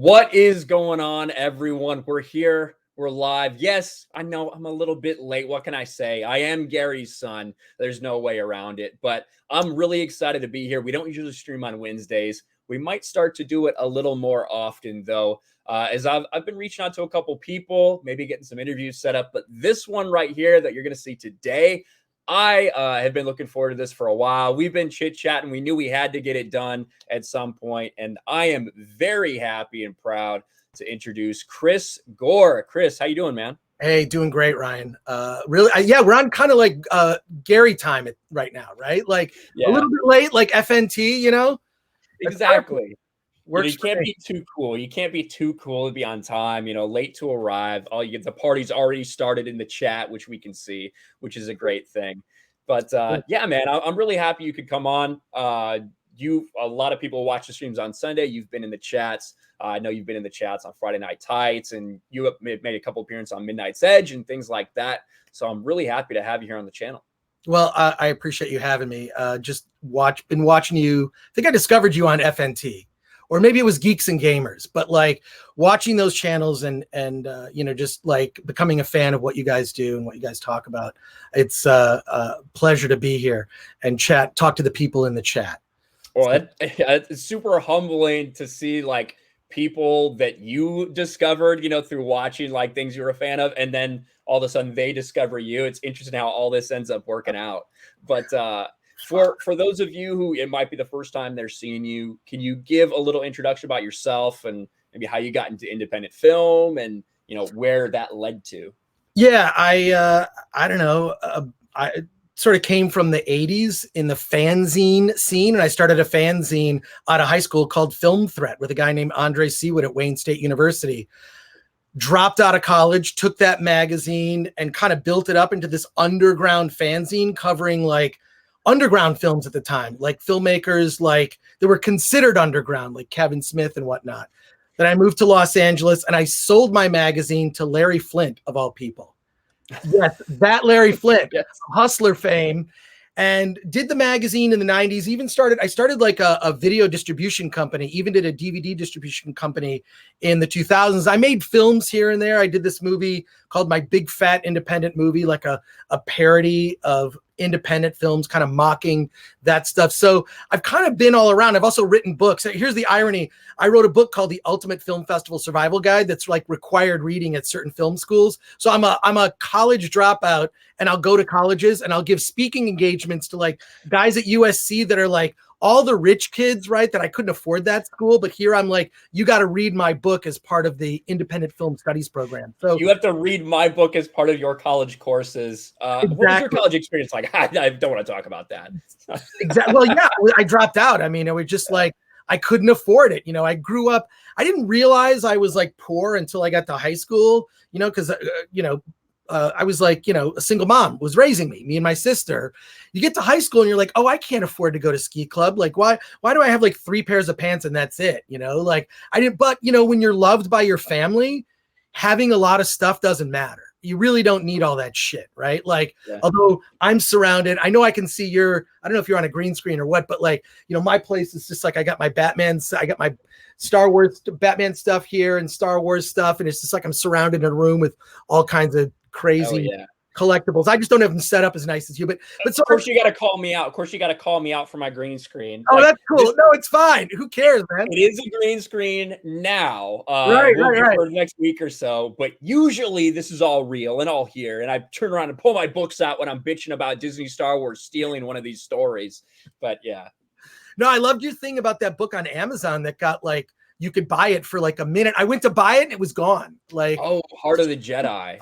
What is going on, everyone? We're here. We're live. Yes, I know I'm a little bit late. What can I say? I am Gary's son. There's no way around it, but I'm really excited to be here. We don't usually stream on Wednesdays. We might start to do it a little more often, though, as I've been reaching out to a couple people, maybe getting some interviews set up. But this one right here that you're going to see today, I have been looking forward to this for a while. We've been chit-chatting. We knew we had to get it done at some point, and I am very happy and proud to introduce Chris Gore. Chris, how you doing, man? Hey, doing great, Ryan. Really, yeah, we're on kind of like Gary time right now, right? Like a little bit late, like FNT, you know? Exactly. You can't be too cool. You can't be too cool to be on time, late to arrive. All you get, the party's already started in the chat, which we can see, which is a great thing. But yeah, man, I'm really happy you could come on. A lot of people watch the streams on Sunday. You've been in the chats. I know you've been in the chats on Friday Night Tights, and you have made a couple appearances on Midnight's Edge and things like that. So I'm really happy to have you here on the channel. Well, I appreciate you having me. Been watching you. I think I discovered you on FNT. Or maybe it was Geeks and Gamers, but like watching those channels and just like becoming a fan of what you guys do and what you guys talk about. It's a pleasure to be here and talk to the people in the chat. Well, it's super humbling to see like people that you discovered, through watching like things you were a fan of, and then all of a sudden they discover you. It's interesting how all this ends up working out. But for those of you who it might be the first time they're seeing you, can you give a little introduction about yourself and maybe how you got into independent film and where that led to? Yeah, I don't know. I sort of came from the 80s in the fanzine scene, and I started a fanzine out of high school called Film Threat with a guy named Andre Seawood at Wayne State University. Dropped out of college, took that magazine and kind of built it up into this underground fanzine covering like underground films at the time, like filmmakers like they were considered underground, like Kevin Smith and whatnot. Then I moved to Los Angeles and I sold my magazine to Larry Flynt, of all people. Yes, that Larry Flynt, yes. Hustler fame, and did the magazine in the 90s. I started like a video distribution company, even did a DVD distribution company in the 2000s. I made films here and there. I did this movie called My Big Fat Independent Movie, like a parody of independent films, kind of mocking that stuff. So I've kind of been all around. I've also written books. Here's the irony. I wrote a book called The Ultimate Film Festival Survival Guide that's like required reading at certain film schools. So I'm a college dropout, and I'll go to colleges and I'll give speaking engagements to like guys at USC that are like all the rich kids, right? That I couldn't afford that school. But here I'm like, you got to read my book as part of the independent film studies program. So you have to read my book as part of your college courses. Exactly. What was your college experience like? I don't want to talk about that. Exactly. Well, yeah, I dropped out. I mean, it was just like, I couldn't afford it. I grew up, I didn't realize I was like poor until I got to high school, because, I was like, a single mom was raising me and my sister. You get to high school and you're like, oh, I can't afford to go to ski club. Like, why do I have like 3 pairs of pants and that's it? Like I didn't, but when you're loved by your family, having a lot of stuff doesn't matter. You really don't need all that shit, right? Like, yeah. Although I'm surrounded, I know I can see I don't know if you're on a green screen or what, but like, my place is just like, I got my I got my Star Wars Batman stuff here and Star Wars stuff. And it's just like, I'm surrounded in a room with all kinds of crazy collectibles. I just don't have them set up as nice as you, but so of course you got to call me out. Of course you got to call me out for my green screen. Oh, like, that's cool. No, it's fine. Who cares, man? It is a green screen now. Right. For the next week or so, but usually this is all real and all here. And I turn around and pull my books out when I'm bitching about Disney Star Wars stealing one of these stories. But yeah. No, I loved your thing about that book on Amazon that got like, you could buy it for like a minute. I went to buy it and it was gone. Like, oh, Heart of the Jedi.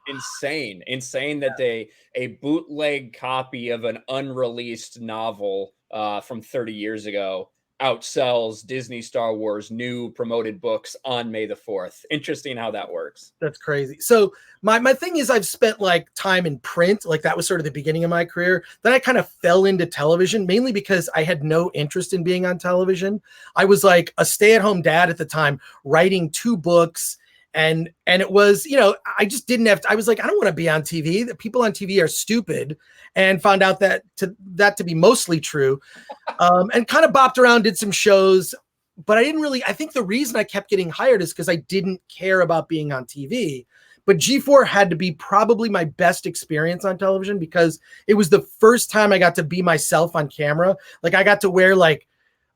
Insane that a bootleg copy of an unreleased novel from 30 years ago outsells Disney Star Wars new promoted books on May the 4th. Interesting how that works. That's crazy. So my thing is I've spent like time in print, like that was sort of the beginning of my career. Then I kind of fell into television, mainly because I had no interest in being on television. I was like a stay-at-home dad at the time, writing 2 books. And it was, I just didn't have I was like, I don't want to be on TV. The people on TV are stupid, and found out that to be mostly true. And kind of bopped around, did some shows. but I didn't really, I think the reason I kept getting hired is because I didn't care about being on TV. But G4 had to be probably my best experience on television because it was the first time I got to be myself on camera. Like I got to wear, like,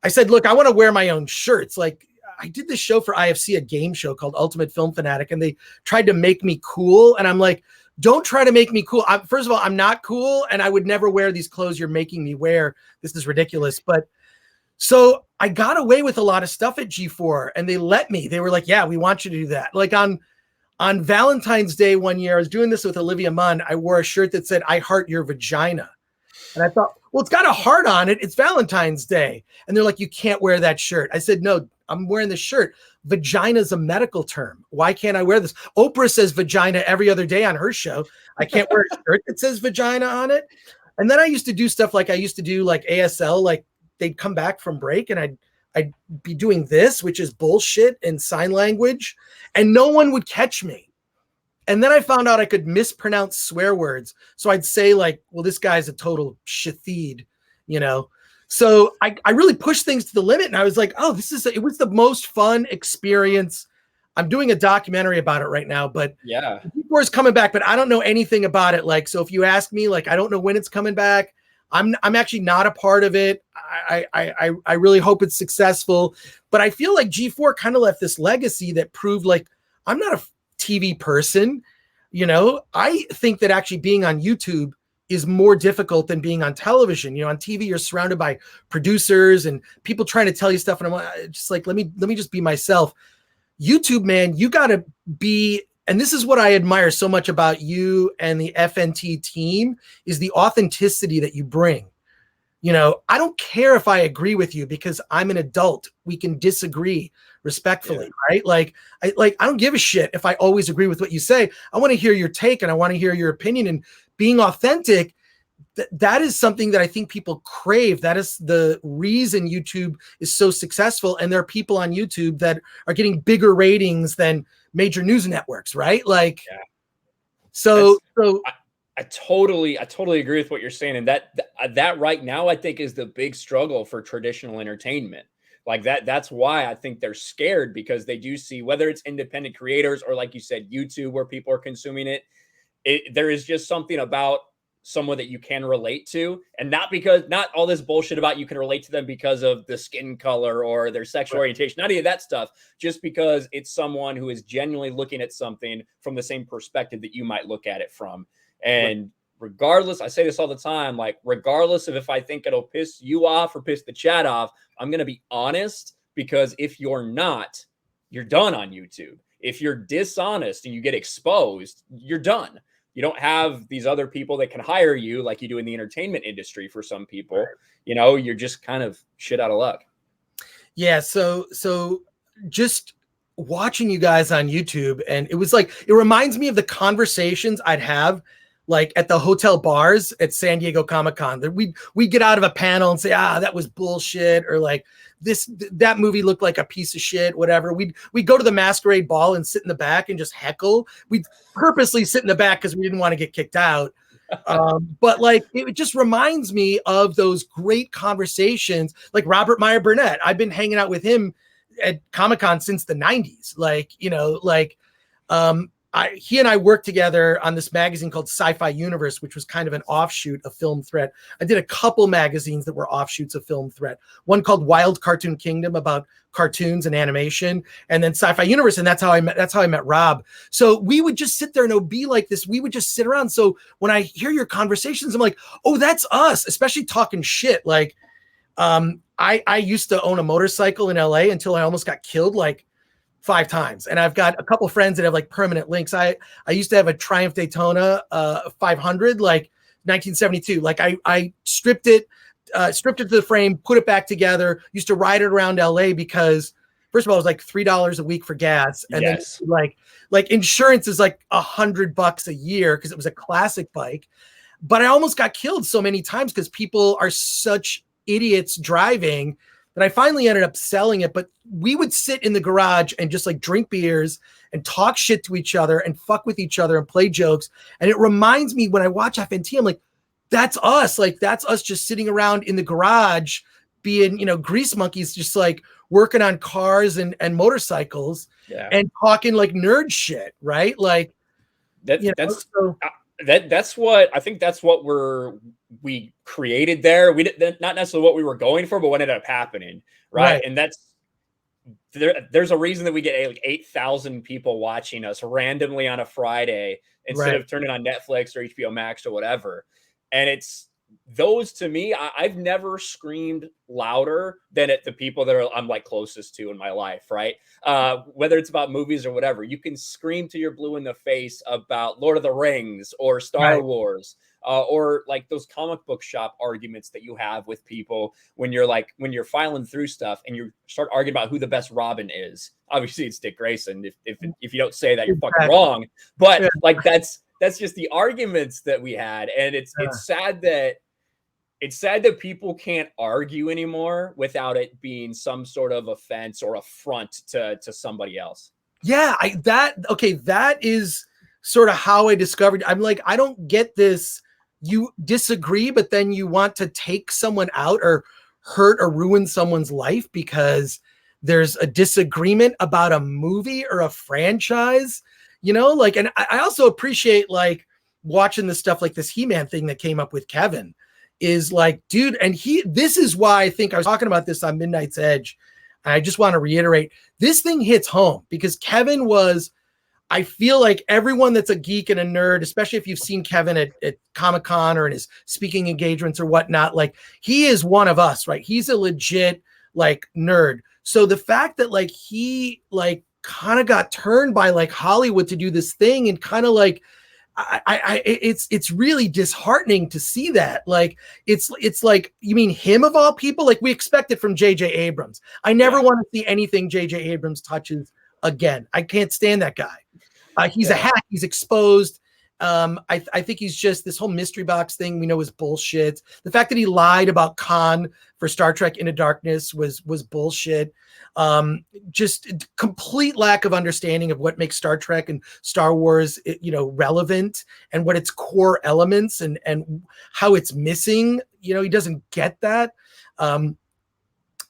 I said, look, I want to wear my own shirts. Like I did this show for IFC, a game show called Ultimate Film Fanatic, and they tried to make me cool. And I'm like, don't try to make me cool. First of all, I'm not cool, and I would never wear these clothes you're making me wear. This is ridiculous. But so I got away with a lot of stuff at G4, and they let me. They were like, yeah, we want you to do that. Like on Valentine's Day one year, I was doing this with Olivia Munn. I wore a shirt that said, I heart your vagina. And I thought, well, it's got a heart on it. It's Valentine's Day. And they're like, you can't wear that shirt. I said, no, I'm wearing this shirt. Vagina is a medical term. Why can't I wear this? Oprah says vagina every other day on her show. I can't wear a shirt that says vagina on it. And then I used to do stuff like I used to do like ASL, like they'd come back from break and I'd be doing this, which is bullshit in sign language, and no one would catch me. And then I found out I could mispronounce swear words. So I'd say like, well, this guy's a total shatheed, you know? So I really pushed things to the limit, and I was like, oh, it was the most fun experience. I'm doing a documentary about it right now, but yeah, G4 is coming back, but I don't know anything about it. Like, so if you ask me, like, I don't know when it's coming back. I'm actually not a part of it. I really hope it's successful, but I feel like G4 kind of left this legacy that proved like I'm not a TV person. You know, I think that actually being on YouTube is more difficult than being on television. You know, on TV, you're surrounded by producers and people trying to tell you stuff. And I'm just like, let me just be myself. YouTube, man, you got to be, and this is what I admire so much about you and the FNT team, is the authenticity that you bring. You know, I don't care if I agree with you because I'm an adult. We can disagree respectfully, right? Like I don't give a shit if I always agree with what you say. I want to hear your take and I want to hear your opinion, and being authentic. That is something that I think people crave. That is the reason YouTube is so successful. And there are people on YouTube that are getting bigger ratings than major news networks, right? Like, so I totally agree with what you're saying. And that right now, I think is the big struggle for traditional entertainment. Like that's why I think they're scared, because they do see, whether it's independent creators or like you said, YouTube, where people are consuming it, there is just something about someone that you can relate to, and not all this bullshit about you can relate to them because of the skin color or their sexual orientation, not any of that stuff, just because it's someone who is genuinely looking at something from the same perspective that you might look at it from. And regardless, I say this all the time, like regardless of if I think it'll piss you off or piss the chat off, I'm going to be honest, because if you're not, you're done on YouTube. If you're dishonest and you get exposed, you're done. You don't have these other people that can hire you like you do in the entertainment industry. For some people, right. You know, you're just kind of shit out of luck. Yeah. So just watching you guys on YouTube, and it was like, it reminds me of the conversations I'd have like at the hotel bars at San Diego Comic-Con. We get out of a panel and say, that was bullshit, or like that movie looked like a piece of shit, whatever. We'd go to the Masquerade Ball and sit in the back and just heckle. We'd purposely sit in the back because we didn't want to get kicked out. But like, it just reminds me of those great conversations, like Robert Meyer Burnett. I've been hanging out with him at Comic-Con since the 90s. Like, you know, like, he and I worked together on this magazine called Sci-Fi Universe, which was kind of an offshoot of Film Threat. I did a couple magazines that were offshoots of Film Threat. One called Wild Cartoon Kingdom, about cartoons and animation, and then Sci-Fi Universe, and that's how I met Rob. So we would just sit there, and it would be like this. We would just sit around. So when I hear your conversations, I'm like, oh, that's us, especially talking shit. Like, I used to own a motorcycle in LA until I almost got killed like 5 times. And I've got a couple friends that have like permanent links. I used to have a Triumph Daytona 500, like 1972. Like I stripped it to the frame, put it back together, used to ride it around LA because first of all, it was like $3 a week for gas. And then like insurance is like $100 a year because it was a classic bike. But I almost got killed so many times because people are such idiots driving that I finally ended up selling it. But we would sit in the garage and just like drink beers and talk shit to each other and fuck with each other and play jokes. And it reminds me, when I watch FNT, I'm like, that's us. Like, that's us just sitting around in the garage being, you know, grease monkeys, just like working on cars and motorcycles and talking like nerd shit, right? Like that's what I think. That's what we created there. We didn't, not necessarily what we were going for, but what ended up happening, right? And that's there's a reason that we get like 8,000 people watching us randomly on a Friday instead of turning on Netflix or HBO Max or whatever. And it's those, to me, I've never screamed louder than at the people that I'm like closest to in my life, right? Whether it's about movies or whatever, you can scream to your blue in the face about Lord of the Rings or Star Wars, or like those comic book shop arguments that you have with people when you're filing through stuff and you start arguing about who the best Robin is. Obviously, it's Dick Grayson. If you don't say that, you're fucking wrong. But like that's just the arguments that we had, and it's sad that people can't argue anymore without it being some sort of offense or affront to somebody else. Yeah, that is sort of how I discovered. I'm like, I don't get this. You disagree, but then you want to take someone out or hurt or ruin someone's life because there's a disagreement about a movie or a franchise, you know, like, and I also appreciate like watching the stuff like this He-Man thing that came up with Kevin is like, dude, and this is why I think I was talking about this on Midnight's Edge. And I just want to reiterate, this thing hits home because Kevin was, I feel like everyone that's a geek and a nerd, especially if you've seen Kevin at Comic-Con or in his speaking engagements or whatnot, like he is one of us, right? He's a legit like nerd. So the fact that like he like kind of got turned by like Hollywood to do this thing and kind of like, it's really disheartening to see that. Like it's like, you mean him of all people? Like we expect it from J.J. Abrams. I never want to see anything J.J. Abrams touches again. I can't stand that guy. He's a hack. He's exposed. I think he's just, this whole mystery box thing we know is bullshit. The fact that he lied about Khan for Star Trek Into Darkness was bullshit. Just complete lack of understanding of what makes Star Trek and Star Wars, you know, relevant and what its core elements and how it's missing. You know, he doesn't get that.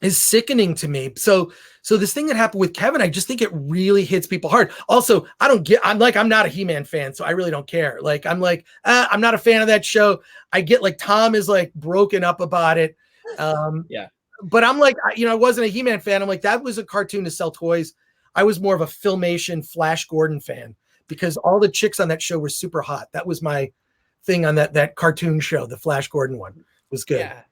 Is sickening to me. So this thing that happened with Kevin, I just think it really hits people hard. Also, I'm not a He-Man fan, so I really don't care. Like, I'm not a fan of that show. I get like Tom is like broken up about it. But I'm like, you know, I wasn't a He-Man fan. I'm like, that was a cartoon to sell toys. I was more of a Filmation Flash Gordon fan because all the chicks on that show were super hot. That was my thing on that cartoon show. The Flash Gordon one was good. Yeah.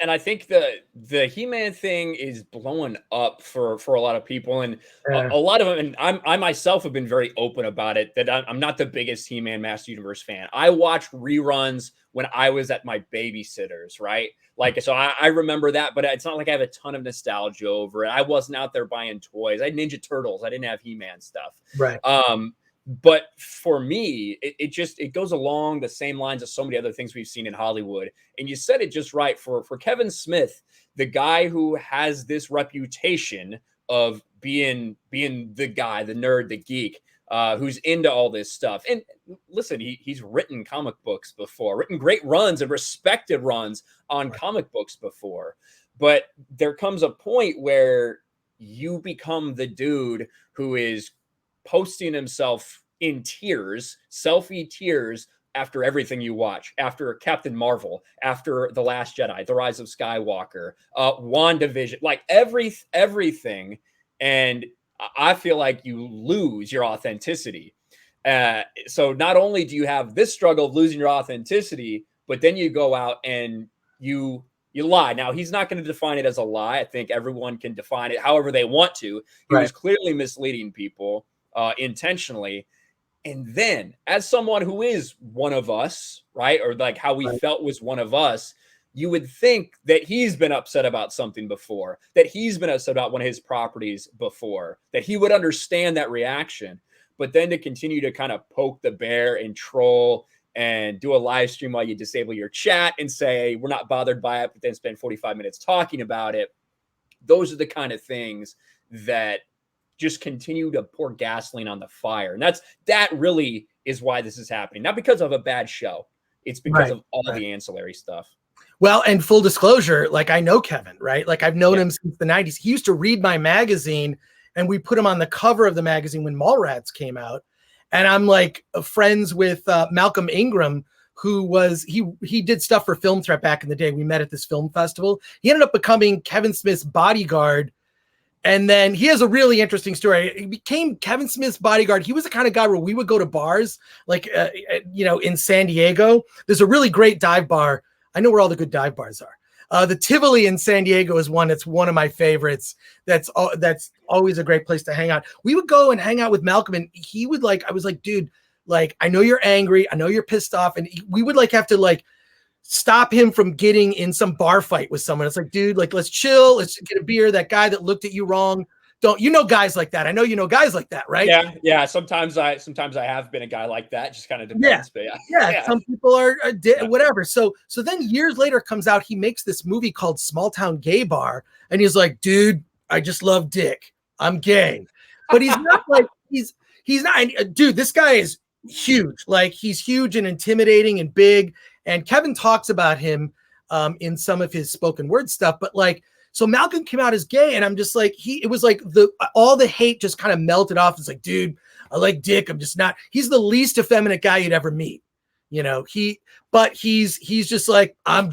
And I think the He-Man thing is blowing up for a lot of people, and a lot of them. And I myself have been very open about it that I'm not the biggest He-Man Master Universe fan. I watched reruns when I was at my babysitter's, right? Like, so I remember that, but it's not like I have a ton of nostalgia over it. I wasn't out there buying toys. I had Ninja Turtles. I didn't have He-Man stuff. Right. But for me, it goes along the same lines as so many other things we've seen in Hollywood. And you said it just right. For Kevin Smith, the guy who has this reputation of being the guy, the nerd, the geek, who's into all this stuff. And listen, he's written comic books before, written great runs and respected runs on comic books before. But there comes a point where you become the dude who is posting himself in tears, selfie tears, after everything you watch, after Captain Marvel, after The Last Jedi, The Rise of Skywalker, WandaVision, like everything. And I feel like you lose your authenticity. So not only do you have this struggle of losing your authenticity, but then you go out and you lie. Now, he's not going to define it as a lie. I think everyone can define it however they want to. He was clearly misleading people intentionally. And then, as someone who is one of us, right, or like how we felt was one of us, you would think that he's been upset about something before, that he's been upset about one of his properties before, that he would understand that reaction. But then to continue to kind of poke the bear and troll and do a live stream while you disable your chat and say, we're not bothered by it, but then spend 45 minutes talking about it. Those are the kind of things that just continue to pour gasoline on the fire. And that really is why this is happening. Not because of a bad show. It's because of all the ancillary stuff. Well, and full disclosure, like I know Kevin, right? Like I've known him since the 90s. He used to read my magazine, and we put him on the cover of the magazine when Mallrats came out. And I'm like friends with Malcolm Ingram, who was, he did stuff for Film Threat back in the day. We met at this film festival. He ended up becoming Kevin Smith's bodyguard. And then he has a really interesting story. He became Kevin Smith's bodyguard. He was the kind of guy where we would go to bars, like, in San Diego. There's a really great dive bar. I know where all the good dive bars are. The Tivoli in San Diego is one that's one of my favorites. That's always a great place to hang out. We would go and hang out with Malcolm, and he would I was like, dude, like, I know you're angry. I know you're pissed off. And we would have to stop him from getting in some bar fight with someone. It's like, dude, let's chill. Let's get a beer. That guy that looked at you wrong. Guys like that. I know you know guys like that, right? Yeah. Sometimes I have been a guy like that. Just kind of depends. But yeah. Some people are whatever. So then years later comes out, he makes this movie called Small Town Gay Bar, and he's like, dude, I just love dick. I'm gay. But he's not he's not, dude, this guy is huge. Like, he's huge and intimidating and big. And Kevin talks about him in some of his spoken word stuff. But so Malcolm came out as gay, and I'm just like, it was like all the hate just kind of melted off. It's like, dude, I like dick. I'm just not. He's the least effeminate guy you'd ever meet. But he's just like, I'm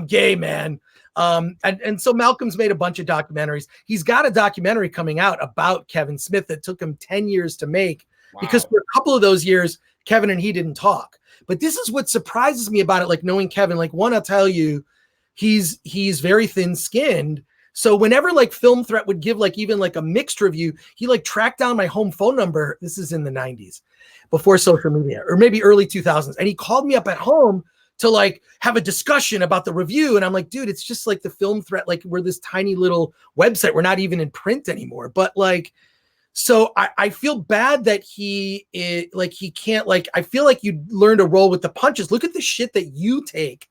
gay, man. And so Malcolm's made a bunch of documentaries. He's got a documentary coming out about Kevin Smith that took him 10 years to make. Wow. Because for a couple of those years, Kevin and he didn't talk. But this is what surprises me about it. Knowing Kevin, one, I'll tell you, he's very thin-skinned. So whenever Film Threat would give even a mixed review, he tracked down my home phone number. This is in the 90s, before social media, or maybe early 2000s. And he called me up at home to have a discussion about the review. And I'm like, dude, it's just the Film Threat, we're this tiny little website. We're not even in print anymore. But so I feel bad that he can't, I feel like you learned to roll with the punches. Look at the shit that you take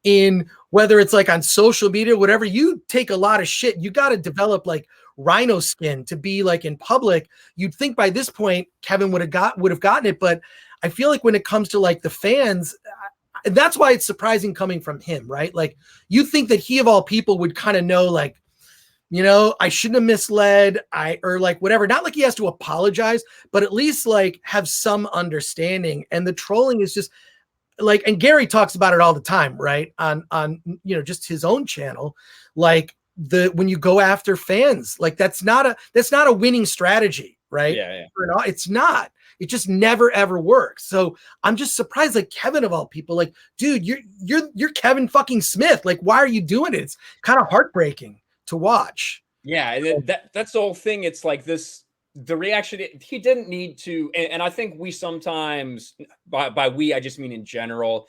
in, whether it's on social media, whatever. You take a lot of shit. You got to develop rhino skin to be in public. You'd think by this point, Kevin would have gotten it. But I feel when it comes to the fans, and that's why it's surprising coming from him, right? You think that he of all people would kind of know, I shouldn't have misled, or whatever. Not he has to apologize, but at least have some understanding. And the trolling is just and Gary talks about it all the time, right? On just his own channel, when you go after fans, that's not a winning strategy, right? Yeah. It's not. It just never ever works. So I'm just surprised, Kevin of all people, dude, you're Kevin fucking Smith. Why are you doing it? It's kind of heartbreaking to watch. Yeah, and that's the whole thing. It's the reaction, he didn't need to, and I think we sometimes, by we, I just mean in general,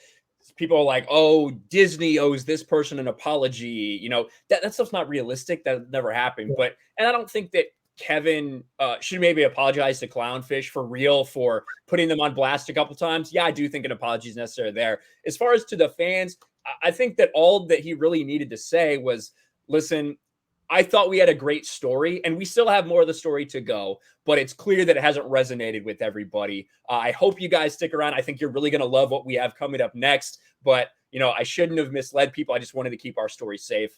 people are like, oh, Disney owes this person an apology. That stuff's not realistic. That never happened. Yeah. And I don't think that Kevin should maybe apologize to Clownfish for real for putting them on blast a couple times. Yeah, I do think an apology is necessary there. As far as to the fans, I think that all that he really needed to say was, listen, I thought we had a great story, and we still have more of the story to go, but it's clear that it hasn't resonated with everybody. I hope you guys stick around. I think you're really going to love what we have coming up next, but I shouldn't have misled people. I just wanted to keep our story safe.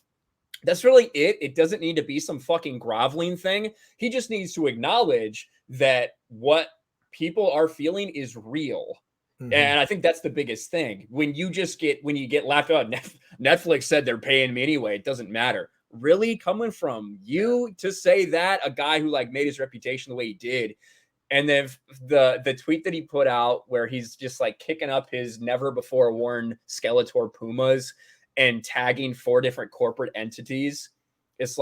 That's really it. It doesn't need to be some fucking groveling thing. He just needs to acknowledge that what people are feeling is real. Mm-hmm. And I think that's the biggest thing. When you get laughed out, Netflix said they're paying me anyway. It doesn't matter. Really, coming from you to say that, a guy who made his reputation the way he did. And then the tweet that he put out where he's just kicking up his never before worn Skeletor Pumas and tagging 4 different corporate entities. It's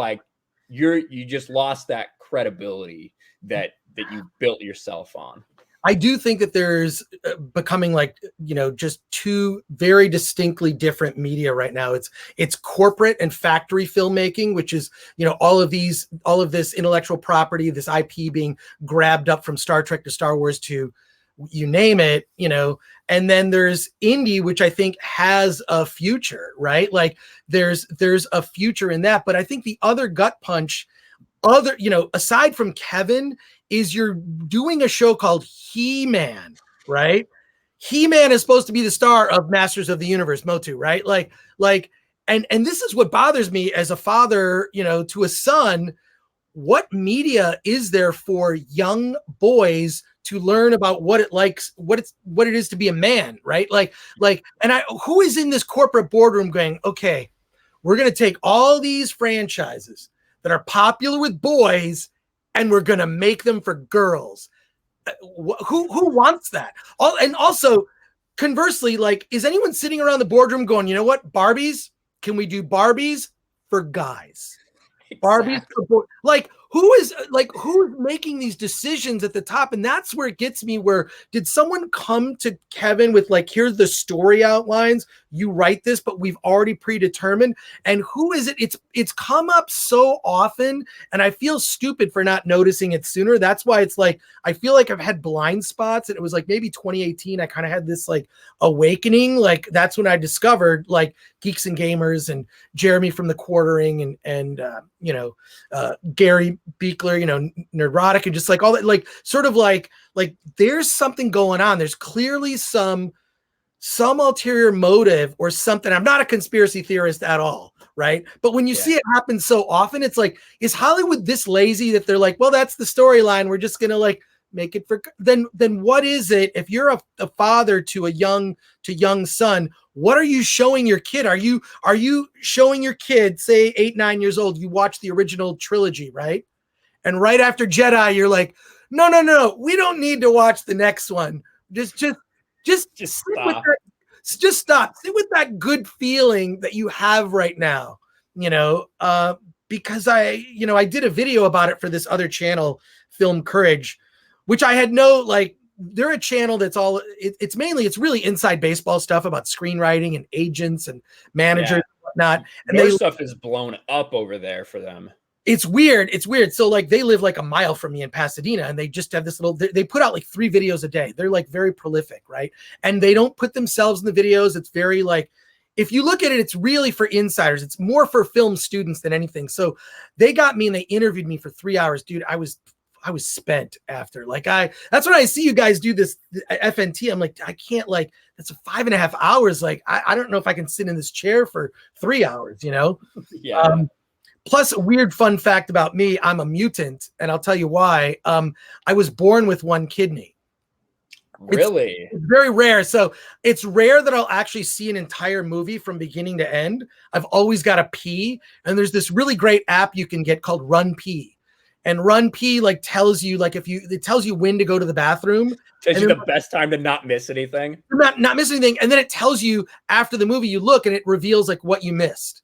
you just lost that credibility that you built yourself on. I do think that there's becoming just 2 very distinctly different media right now. It's corporate and factory filmmaking, which is, all of this intellectual property, this IP being grabbed up from Star Trek to Star Wars to you name it, and then there's indie, which I think has a future, right? There's a future in that. But I think the other gut punch, aside from Kevin, is you're doing a show called He-Man, right? He-Man is supposed to be the star of Masters of the Universe, Motu, right? And this is what bothers me as a father, you know, to a son. What media is there for young boys to learn about what it is to be a man, right? Who is in this corporate boardroom going, okay, we're going to take all these franchises that are popular with boys and we're going to make them for girls. Who wants that? And also, conversely, like, is anyone sitting around the boardroom going, you know what, Barbies? Can we do Barbies for guys? Exactly. Barbies for who's making these decisions at the top? And that's where it gets me. Where did someone come to Kevin with like, here's the story outlines, you write this, but we've already predetermined? And who is it? It's come up so often, and I feel stupid for not noticing it sooner. That's why it's like, I feel like I've had blind spots, and it was like maybe 2018 I kind of had this like awakening. Like, that's when I discovered like Geeks and Gamers and Jeremy from the Quartering and Gary Beekler, you know, Neurotic, and just like all that, like sort of like there's something going on. There's clearly some ulterior motive or something. I'm not a conspiracy theorist at all, right? But when you see it happen so often, it's like, is Hollywood this lazy that they're like, well, that's the storyline, we're just gonna like make it for then what is it? If you're a father to a young son, what are you showing your kid? Are you showing your kid, say 8, 9 years old, you watch the original trilogy, right? And right after Jedi, you're like, no, we don't need to watch the next one. Just stop. Just stop. Sit with that good feeling that you have right now, you know, because I did a video about it for this other channel, Film Courage, which I had they're a channel that's all, it's really inside baseball stuff about screenwriting and agents and managers and whatnot. And their stuff is blown up over there for them. It's weird. So like they live like a mile from me in Pasadena, and they just have this they put out like 3 videos a day. They're like very prolific, right? And they don't put themselves in the videos. It's very like, if you look at it, it's really for insiders. It's more for film students than anything. So they got me and they interviewed me for 3 hours, dude. I was spent after. That's when I see you guys do this FNT. I'm like, I can't, like, that's 5.5 hours. Like, I don't know if I can sit in this chair for 3 hours, you know? Yeah. Plus, a weird fun fact about me, I'm a mutant, and I'll tell you why. I was born with 1 kidney. Really? It's very rare. So it's rare that I'll actually see an entire movie from beginning to end. I've always got to pee, and there's this really great app you can get called Run Pee. And Run Pee like tells you, like, it tells you when to go to the bathroom. Tells you the best time to not miss anything. Not miss anything. And then it tells you after the movie, you look and it reveals like what you missed.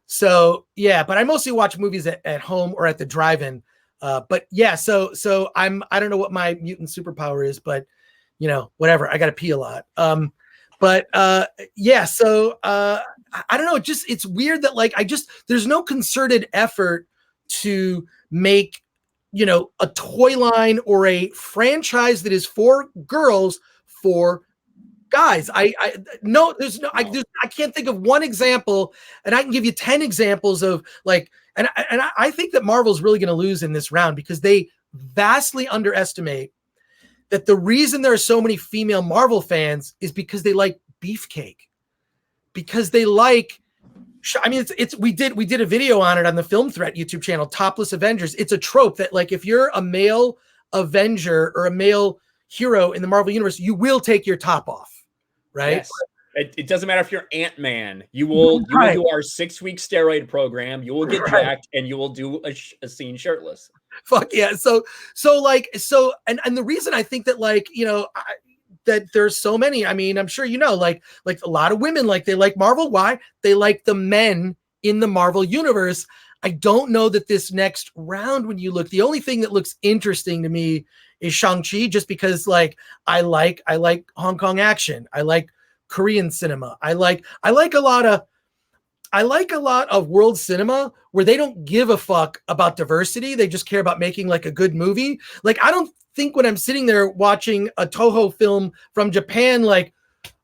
So yeah, but I mostly watch movies at home or at the drive-in. But yeah, so I don't know what my mutant superpower is, but you know, whatever. I got to pee a lot. Yeah, so I don't know. It's weird that like there's no concerted effort to make, you know, a toy line or a franchise that is for girls for guys. I can't think of one example, and I can give you 10 examples of like, and I think that Marvel's really going to lose in this round because they vastly underestimate that the reason there are so many female Marvel fans is because they like beefcake, because they like, I mean, we did a video on it on the Film Threat YouTube channel, Topless Avengers. It's a trope that like, if you're a male Avenger or a male hero in the Marvel universe, you will take your top off, right? Yes. It doesn't matter if you're Ant-Man. You will do our 6-week steroid program. You will get jacked, and you will do a scene shirtless. Fuck yeah! So the reason I think that, like, you know, that there's so many. I mean, I'm sure you know, like a lot of women, like, they like Marvel. Why? They like the men in the Marvel universe. I don't know that this next round, when you look, the only thing that looks interesting to me is Shang-Chi, just because like I like Hong Kong action. I like Korean cinema. I like a lot of world cinema where they don't give a fuck about diversity. They just care about making like a good movie. Like, I don't think when I'm sitting there watching a Toho film from Japan, like,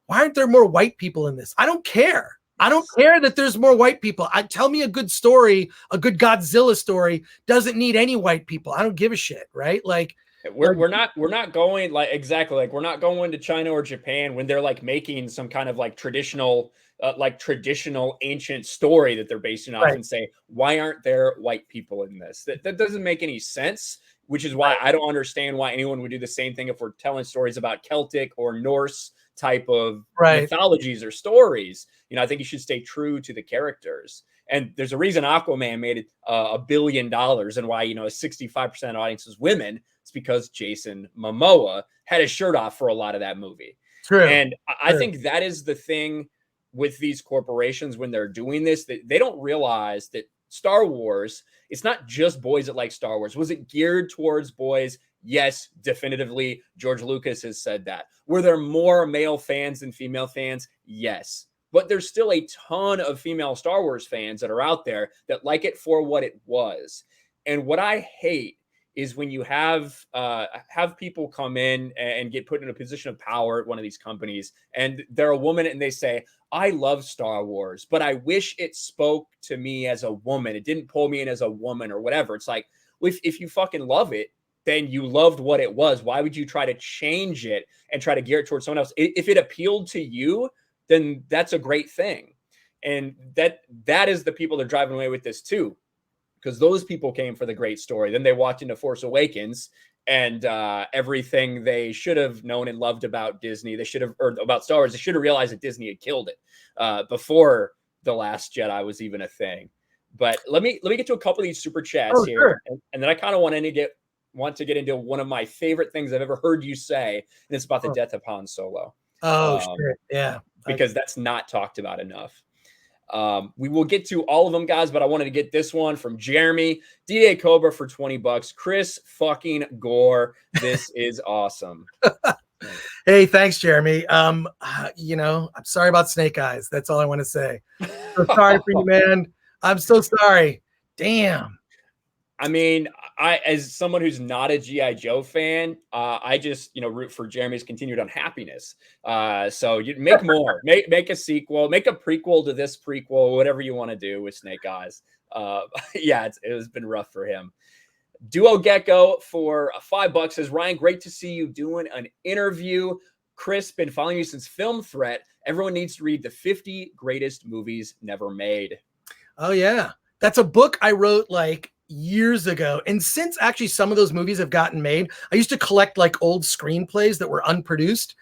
why aren't there more white people in this? I don't care. I don't care that there's more white people. Tell me a good story, a good Godzilla story doesn't need any white people. I don't give a shit, right? Like, we're not going, like, exactly, like, we're not going to China or Japan when they're like making some kind of like traditional like traditional ancient story that they're basing off and say, why aren't there white people in this? That doesn't make any sense, which is why I don't understand why anyone would do the same thing if we're telling stories about Celtic or Norse type of mythologies or stories. You know, I think you should stay true to the characters. And there's a reason Aquaman made it $1 billion, and why, you know, 65% audience is women. It's because Jason Momoa had his shirt off for a lot of that movie. True. And I think that is the thing with these corporations when they're doing this, that they don't realize that Star Wars, it's not just boys that like Star Wars. Was it geared towards boys? Yes, definitively. George Lucas has said that. Were there more male fans than female fans? Yes. But there's still a ton of female Star Wars fans that are out there that like it for what it was. And what I hate is when you have people come in and get put in a position of power at one of these companies, and they're a woman and they say, I love Star Wars, but I wish it spoke to me as a woman. It didn't pull me in as a woman or whatever. It's like, if you fucking love it, then you loved what it was. Why would you try to change it and try to gear it towards someone else? If it appealed to you, then that's a great thing. And that is the people that are driving away with this too, because those people came for the great story. Then they walked into Force Awakens and everything they should have known and loved about Disney, or about Star Wars, they should have realized that Disney had killed it before The Last Jedi was even a thing. But let me get to a couple of these super chats here, and then I kind of want to get into one of my favorite things I've ever heard you say, and it's about the death of Han Solo. Sure. Yeah. Because that's not talked about enough. We will get to all of them, guys, but I wanted to get this one from Jeremy. D-Day Cobra for $20. Chris fucking Gore. This is awesome. Hey, thanks, Jeremy. You know, I'm sorry about Snake Eyes. That's all I want to say. So sorry for you, man. I'm so sorry. Damn. I mean, as someone who's not a G.I. Joe fan, I just, root for Jeremy's continued unhappiness. So you make more, make a sequel, make a prequel to this prequel, whatever you want to do with Snake Eyes. Yeah, it has been rough for him. Duo Gecko for $5 says, Ryan, great to see you doing an interview. Chris, been following you since Film Threat. Everyone needs to read the 50 greatest movies never made. Oh, yeah. That's a book I wrote like years ago. And since actually some of those movies have gotten made, I used to collect like old screenplays that were unproduced.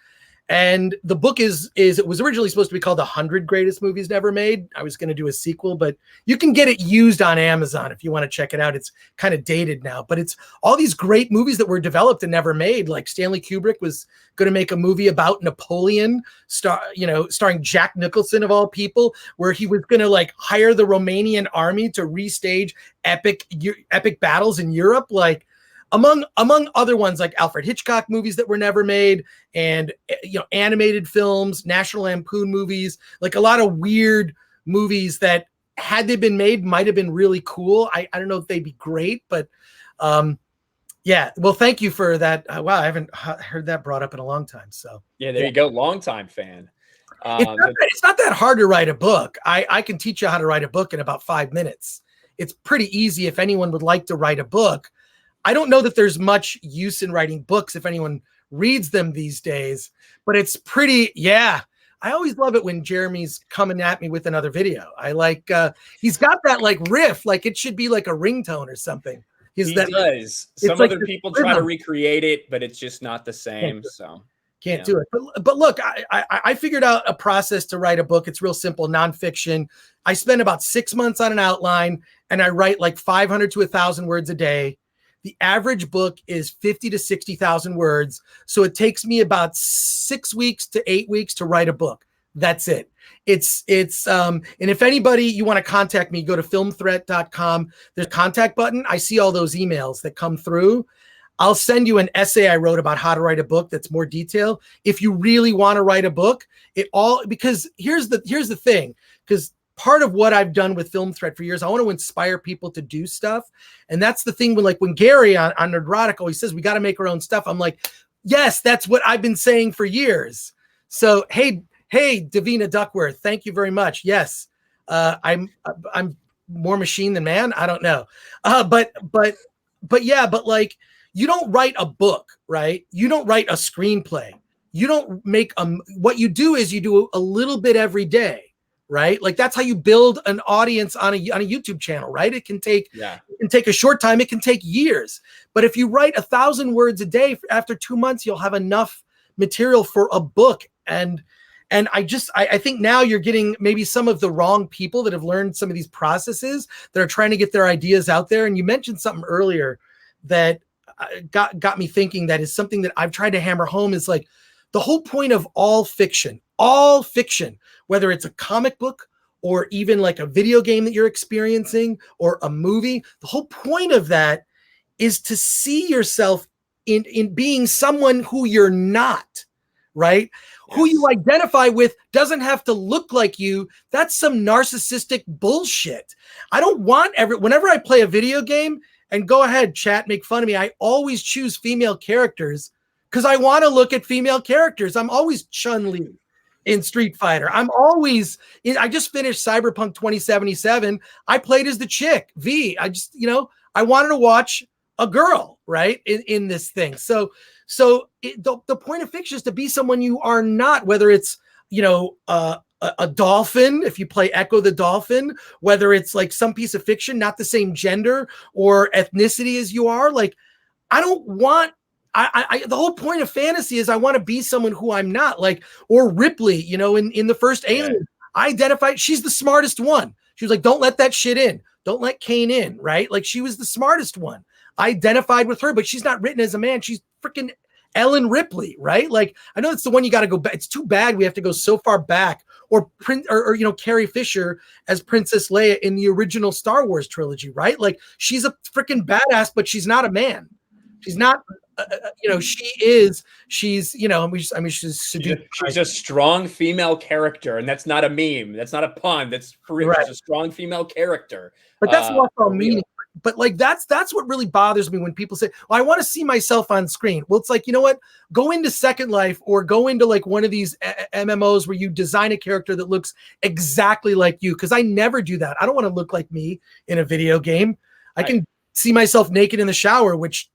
And the book it was originally supposed to be called 100 Greatest Movies Never Made. I was going to do a sequel, but you can get it used on Amazon if you want to check it out. It's kind of dated now, but it's all these great movies that were developed and never made. Like Stanley Kubrick was going to make a movie about Napoleon, starring Jack Nicholson of all people, where he was going to like hire the Romanian army to restage epic battles in Europe. Like, among other ones like Alfred Hitchcock movies that were never made, and animated films, National Lampoon movies, like a lot of weird movies that had they been made might have been really cool. I don't know if they'd be great, but yeah. Well, thank you for that. Wow, I haven't heard that brought up in a long time. So yeah, there you go, longtime fan. It's not that hard to write a book. I can teach you how to write a book in about 5 minutes. It's pretty easy if anyone would like to write a book. I don't know that there's much use in writing books if anyone reads them these days, but it's pretty, yeah. I always love it when Jeremy's coming at me with another video. I like, he's got that like riff, like it should be like a ringtone or something. He does. Some like other people try to recreate it, but it's just not the same. Can't do it. But look, I figured out a process to write a book. It's real simple, nonfiction. I spend about 6 months on an outline and I write like 500 to 1,000 words a day. The average book is 50 to 60,000 words. So it takes me about 6 weeks to 8 weeks to write a book. That's it. And if anybody, you want to contact me, go to filmthreat.com. There's a contact button. I see all those emails that come through. I'll send you an essay I wrote about how to write a book that's more detailed. If you really want to write a book, because here's the thing, because part of what I've done with Film Threat for years, I want to inspire people to do stuff. And that's the thing when Gary on Nerdrotic always says, we got to make our own stuff. I'm like, yes, that's what I've been saying for years. So, hey, Davina Duckworth, thank you very much. Yes. I'm more machine than man. I don't know. But like, you don't write a book, right? You don't write a screenplay. You don't make what you do is you do a little bit every day. right? Like that's how you build an audience on a YouTube channel, right? It can take a short time, it can take years. But if you write 1,000 words a day, after 2 months, you'll have enough material for a book. And I think now you're getting maybe some of the wrong people that have learned some of these processes that are trying to get their ideas out there. And you mentioned something earlier that got me thinking, that is something that I've tried to hammer home, is like the whole point of all fiction, whether it's a comic book or even like a video game that you're experiencing or a movie, the whole point of that is to see yourself in being someone who you're not, right? Yes. Who you identify with doesn't have to look like you. That's some narcissistic bullshit. I don't want whenever I play a video game, and go ahead, chat, make fun of me, I always choose female characters because I want to look at female characters. I'm always Chun-Li in Street Fighter. I just finished Cyberpunk 2077. I played as the chick, V. I wanted to watch a girl, right, in this thing. So the point of fiction is to be someone you are not, whether it's, a dolphin, if you play Echo the Dolphin, whether it's like some piece of fiction, not the same gender or ethnicity as you are. Like, I don't want, the whole point of fantasy is I want to be someone who I'm not, like, or Ripley, in the first Alien, I identified, she's the smartest one. She was like, don't let that shit in. Don't let Kane in, right? Like, she was the smartest one. I identified with her, but she's not written as a man. She's freaking Ellen Ripley, right? Like, I know it's the one you got to go back. It's too bad we have to go so far back. Or Carrie Fisher as Princess Leia in the original Star Wars trilogy, right? Like, she's a freaking badass, but she's not a man. She's not, she's a strong female character, and that's not a meme. That's not a pun. That's for real. Right. She's a strong female character. But that's what's all meaning. But like that's what really bothers me when people say, well, I want to see myself on screen. Well, it's like, you know what? Go into Second Life or go into like one of these MMOs where you design a character that looks exactly like you. Because I never do that. I don't want to look like me in a video game. I can see myself naked in the shower, which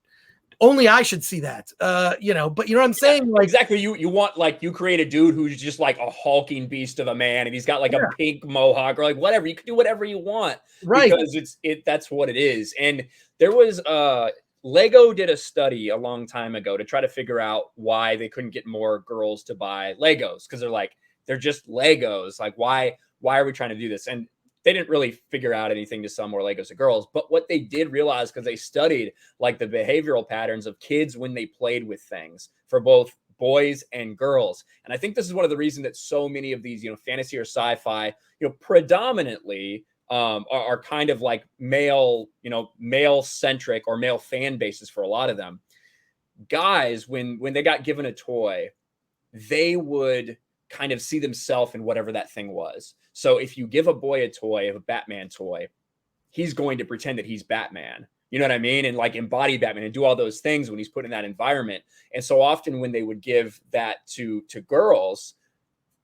only I should see that, but you know what I'm saying? Like, exactly. You want, like, you create a dude who's just like a hulking beast of a man and he's got like a pink mohawk or like whatever. You can do whatever you want, right? Because that's what it is. And there was Lego did a study a long time ago to try to figure out why they couldn't get more girls to buy Legos, because they're just Legos. Like, why are we trying to do this? And they didn't really figure out anything to sell more Legos to girls. But what they did realize, because they studied like the behavioral patterns of kids when they played with things for both boys and girls. And I think this is one of the reasons that so many of these, fantasy or sci-fi, predominantly are kind of like male centric or male fan bases for a lot of them. Guys, when they got given a toy, they would kind of see themselves in whatever that thing was. So if you give a boy a toy, a Batman toy, he's going to pretend that he's Batman. You know what I mean? And like embody Batman and do all those things when he's put in that environment. And so often when they would give that to girls,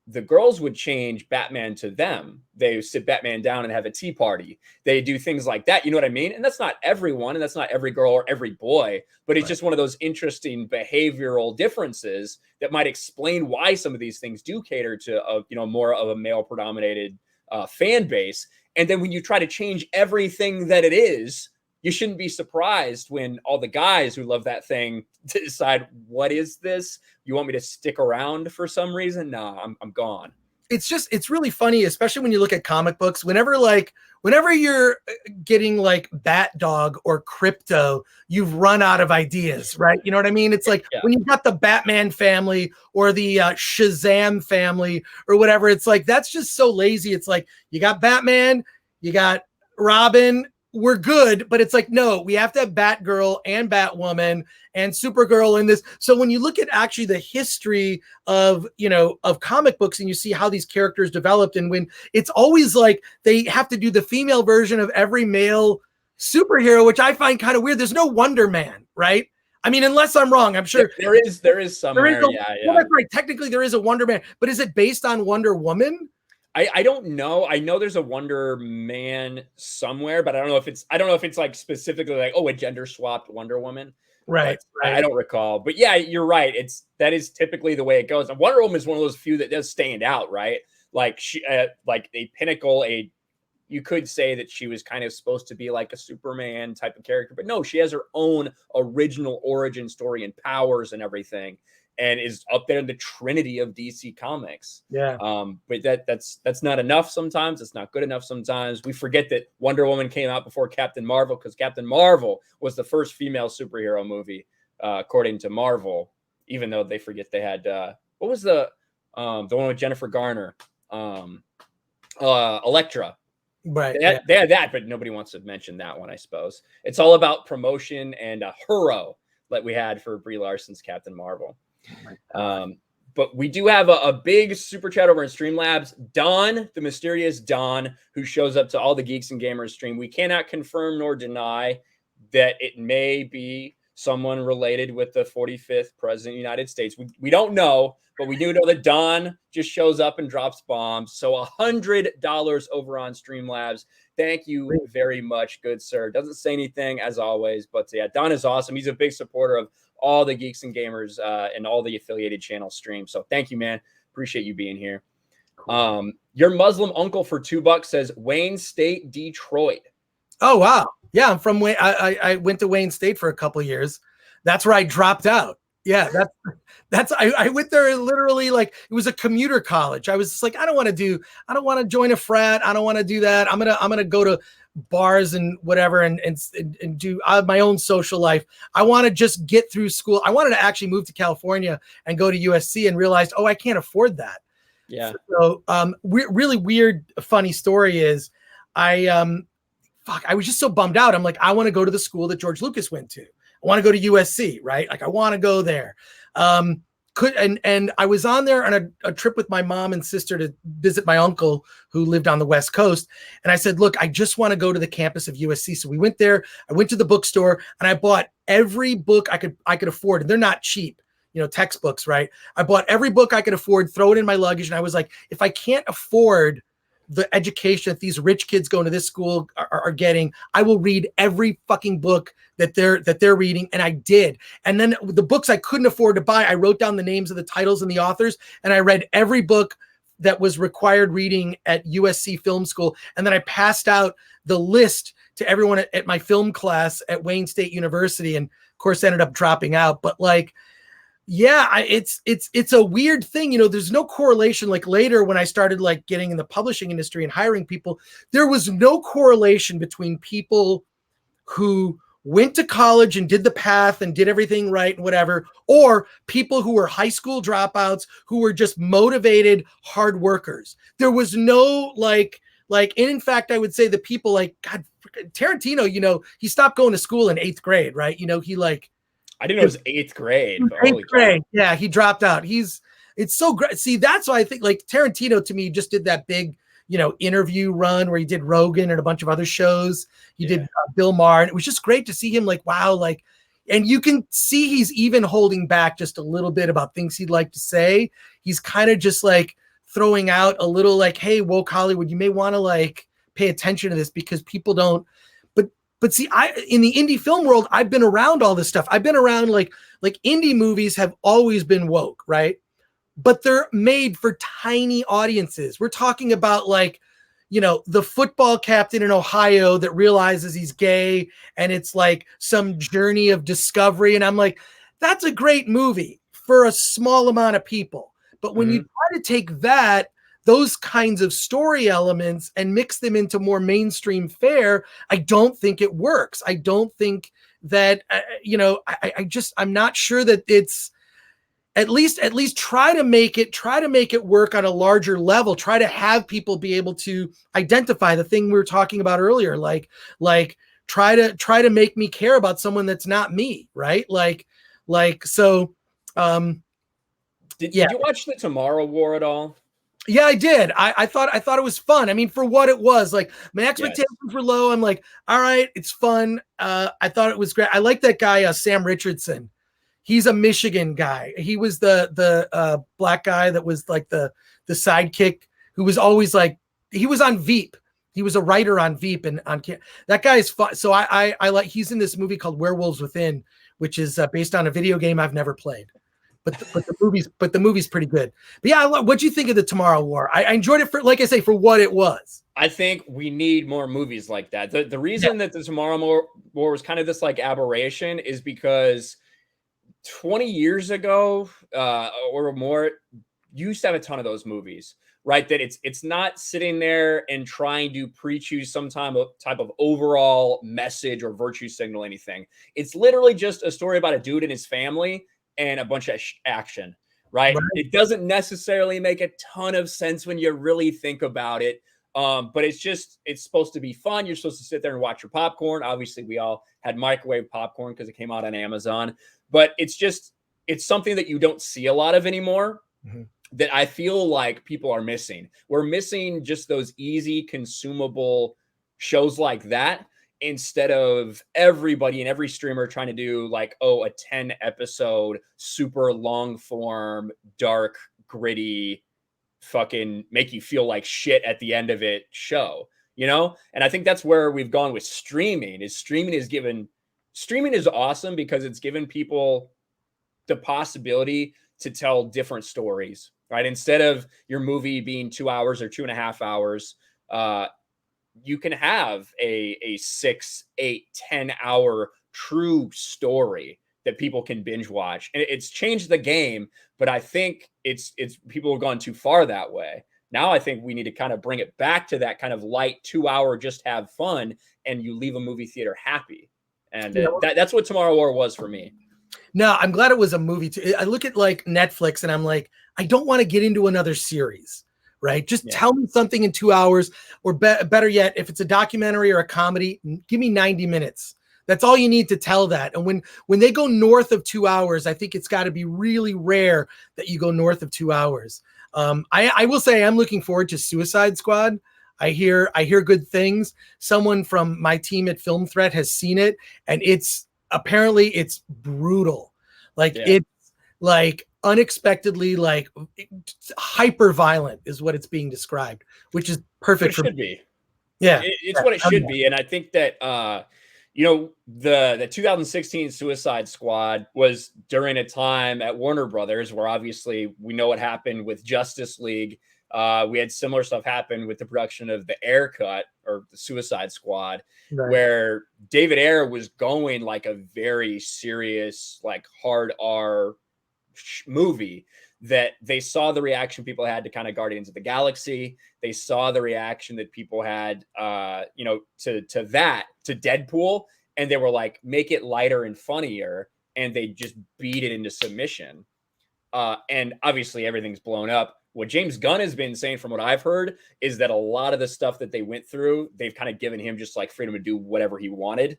the girls would change Batman to them. They sit Batman down and have a tea party. They do things like that. You know what I mean? And that's not everyone, and that's not every girl or every boy, but it's just one of those interesting behavioral differences that might explain why some of these things do cater to more of a male predominated fan base. And then when you try to change everything that it is, you shouldn't be surprised when all the guys who love that thing decide, what is this? You want me to stick around for some reason? No, I'm gone. It's really funny, especially when you look at comic books, whenever you're getting like Bat Dog or Crypto, you've run out of ideas, right? You know what I mean? It's like when you've got the Batman family or the Shazam family or whatever, it's like, that's just so lazy. It's like, you got Batman, you got Robin, we're good, but it's like, no, we have to have Batgirl and Batwoman and Supergirl in this. So when you look at actually the history of comic books and you see how these characters developed, and when it's always like they have to do the female version of every male superhero, which I find kind of weird. There's no Wonder Man, right? I mean, unless I'm wrong, I'm sure there is somewhere. Well, that's right. Technically there is a Wonder Man, but is it based on Wonder Woman? I don't know. I know there's a Wonder Man somewhere, but I don't know if it's like specifically like, a gender swapped Wonder Woman. Right. I don't recall. But yeah, you're right. That is typically the way it goes. And Wonder Woman is one of those few that does stand out, right? like she like a pinnacle, you could say that she was kind of supposed to be like a Superman type of character, but no, she has her own original origin story and powers and everything, and is up there in the trinity of DC Comics. Yeah. But that's not enough sometimes. It's not good enough sometimes. We forget that Wonder Woman came out before Captain Marvel, because Captain Marvel was the first female superhero movie, according to Marvel, even though they forget they had, what was the one with Jennifer Garner? Elektra. Right. They had that, but nobody wants to mention that one, I suppose. It's all about promotion and a hurrah that we had for Brie Larson's Captain Marvel. But we do have a big super chat over in Streamlabs. Don, the mysterious Don, who shows up to all the Geeks and Gamers stream. We cannot confirm nor deny that it may be someone related with the 45th president of the United States. We don't know, but we do know that Don just shows up and drops bombs. So $100 over on Streamlabs. Thank you very much, good sir. Doesn't say anything as always, but yeah, Don is awesome. He's a big supporter of all the Geeks and Gamers and all the affiliated channel streams. So thank you, man. Appreciate you being here. Cool. Your Muslim uncle for $2 says Wayne State, Detroit. Oh, wow. Yeah, I'm from Wayne. I went to Wayne State for a couple of years. That's where I dropped out. Yeah, I went there literally like it was a commuter college. I was just like, I don't want to join a frat. I don't want to do that. I'm gonna go to bars and whatever and do my own social life. I want to just get through school. I wanted to actually move to California and go to USC and realized, oh, I can't afford that. Yeah. So really weird, funny story is I was just so bummed out. I'm like, I want to go to the school that George Lucas went to. I want to go to USC, right? Like I want to go there. And I was on there on a trip with my mom and sister to visit my uncle who lived on the West Coast. And I said, look, I just want to go to the campus of USC. So we went there. I went to the bookstore and I bought every book I could afford. And they're not cheap, textbooks, right? I bought every book I could afford, throw it in my luggage. And I was like, if I can't afford the education that these rich kids going to this school are getting, I will read every fucking book that they're reading. And I did. And then the books I couldn't afford to buy, I wrote down the names of the titles and the authors, and I read every book that was required reading at USC Film School. And then I passed out the list to everyone at my film class at Wayne State University, and of course ended up dropping out. But like, yeah, it's a weird thing. There's no correlation. Like later when I started like getting in the publishing industry and hiring people, there was no correlation between people who went to college and did the path and did everything right and whatever, or people who were high school dropouts who were just motivated hard workers. There was no like, and in fact, I would say the people like, God, Tarantino, he stopped going to school in 8th grade, right? He like, I didn't know it was 8th grade. Eighth grade. Yeah, he dropped out. It's so great. See, that's why I think like Tarantino to me just did that big, interview run where he did Rogan and a bunch of other shows. He did Bill Maher. And it was just great to see him like, wow, like, and you can see he's even holding back just a little bit about things he'd like to say. He's kind of just like throwing out a little like, hey, woke Hollywood, you may want to like pay attention to this because people don't. But see, in the indie film world, I've been around all this stuff. I've been around like indie movies have always been woke, right? But they're made for tiny audiences. We're talking about like, the football captain in Ohio that realizes he's gay and it's like some journey of discovery. And I'm like, that's a great movie for a small amount of people. But when you try to take those kinds of story elements and mix them into more mainstream fare, I don't think it works. I don't think that, I'm not sure that it's at least try to make it work on a larger level, try to have people be able to identify the thing we were talking about earlier. Like try to make me care about someone that's not me. Right. So, did you watch the Tomorrow War at all? Yeah, I did. I thought it was fun. I mean, for what it was, like my expectations were low. I'm like, all right, it's fun. I thought it was great. I like that guy, Sam Richardson. He's a Michigan guy. He was the black guy that was like the sidekick who was always like, he was on Veep. He was a writer on Veep and that guy is fun. So I like, he's in this movie called Werewolves Within, which is based on a video game I've never played. but the movie's pretty good. But yeah, what'd you think of the Tomorrow War? I enjoyed it for, like I say, for what it was. I think we need more movies like that. The reason that the Tomorrow War was kind of this like aberration is because 20 years ago or more, you used to have a ton of those movies, right? That it's not sitting there and trying to preach you some type of overall message or virtue signal, anything. It's literally just a story about a dude and his family and a bunch of action, right? It doesn't necessarily make a ton of sense when you really think about it. But it's supposed to be fun. You're supposed to sit there and watch your popcorn. Obviously, we all had microwave popcorn because it came out on Amazon. But it's something that you don't see a lot of anymore. Mm-hmm. That I feel like people are missing. We're missing just those easy, consumable shows like that, instead of everybody and every streamer trying to do like, a 10 episode, super long form, dark, gritty, fucking make you feel like shit at the end of it show, And I think that's where we've gone with streaming. Streaming is awesome because it's given people the possibility to tell different stories, right? Instead of your movie being 2 hours or 2.5 hours, you can have a 6, 8, 10 hour true story that people can binge watch. And it's changed the game, but I think it's people have gone too far that way. Now I think we need to kind of bring it back to that kind of light 2 hour, just have fun, and you leave a movie theater happy. And that's what Tomorrow War was for me. No, I'm glad it was a movie too. I look at like Netflix and I'm like, I don't want to get into another series, right? Just tell me something in 2 hours, or better yet, if it's a documentary or a comedy, give me 90 minutes. That's all you need to tell that. And when they go north of 2 hours, I think it's got to be really rare that you go north of 2 hours. I will say I'm looking forward to Suicide Squad. I hear good things. Someone from my team at Film Threat has seen it, and it's brutal. Like it's like unexpectedly like hyper violent is what it's being described, which is perfect. It should be. Yeah, it's what it should be. And I think that the 2016 Suicide Squad was during a time at Warner Brothers where obviously we know what happened with Justice League. We had similar stuff happen with the production of the Air Cut or the Suicide Squad, where David Ayer was going like a very serious, like hard R movie. That they saw the reaction people had to kind of Guardians of the Galaxy. They saw the reaction that people had, to Deadpool, and they were like, make it lighter and funnier, and they just beat it into submission. And obviously everything's blown up. What James Gunn has been saying, from what I've heard, is that a lot of the stuff that they went through, they've kind of given him just like freedom to do whatever he wanted.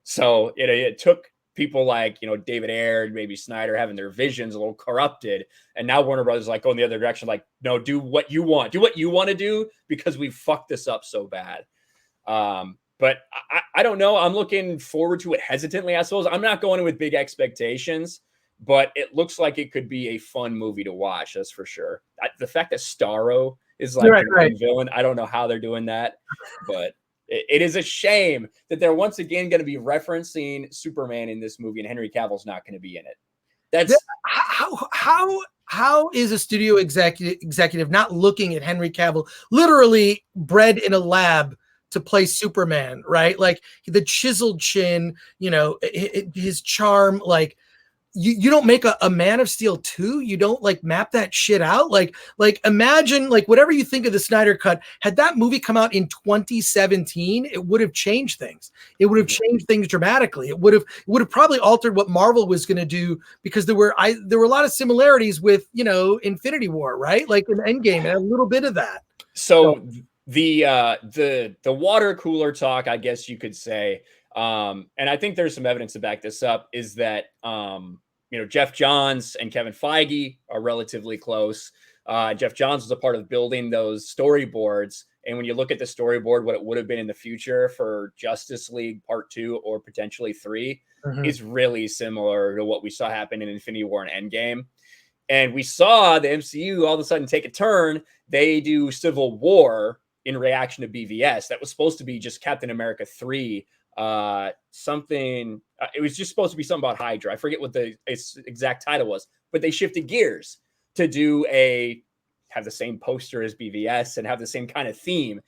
So it took people like, David Ayer, maybe Snyder, having their visions a little corrupted. And now Warner Brothers is like going the other direction, like, no, do what you want. Do what you want to do because we fucked this up so bad. But I don't know. I'm looking forward to it hesitantly, I suppose. I'm not going in with big expectations, but it looks like it could be a fun movie to watch. That's for sure. The fact that Starro is like the main villain, I don't know how they're doing that, but it is a shame that they're once again going to be referencing Superman in this movie, and Henry Cavill's not going to be in it. That's how is a studio executive not looking at Henry Cavill, literally bred in a lab to play Superman, right? Like the chiseled chin, his charm, like you don't make a Man of Steel 2. You don't like map that shit out. Like imagine, like, whatever you think of the Snyder Cut, had that movie come out in 2017, it would have changed things. It would have changed things dramatically. It would have probably altered what Marvel was going to do, because there were a lot of similarities with, Infinity War, right? Like an Endgame, and a little bit of that. So the water cooler talk, I guess you could say, and I think there's some evidence to back this up, is that Jeff Johns and Kevin Feige are relatively close. Jeff Johns was a part of building those storyboards, and when you look at the storyboard, what it would have been in the future for Justice League Part 2 or potentially 3 is really similar to what we saw happen in Infinity War and Endgame. And we saw the MCU all of a sudden take a turn. They do Civil War in reaction to BVS. That was supposed to be just Captain America 3 something. It was just supposed to be something about Hydra. I forget what the exact title was, but they shifted gears to have the same poster as BVS and have the same kind of theme.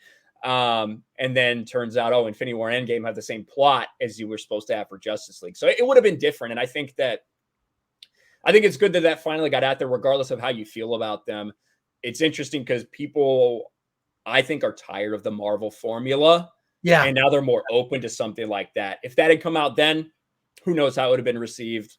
And then turns out, Infinity War and Endgame have the same plot as you were supposed to have for Justice League. So it would have been different. And I think it's good that finally got out there, regardless of how you feel about them. It's interesting because people, I think, are tired of the Marvel formula. Yeah. And now they're more open to something like that. If that had come out then, who knows how it would have been received.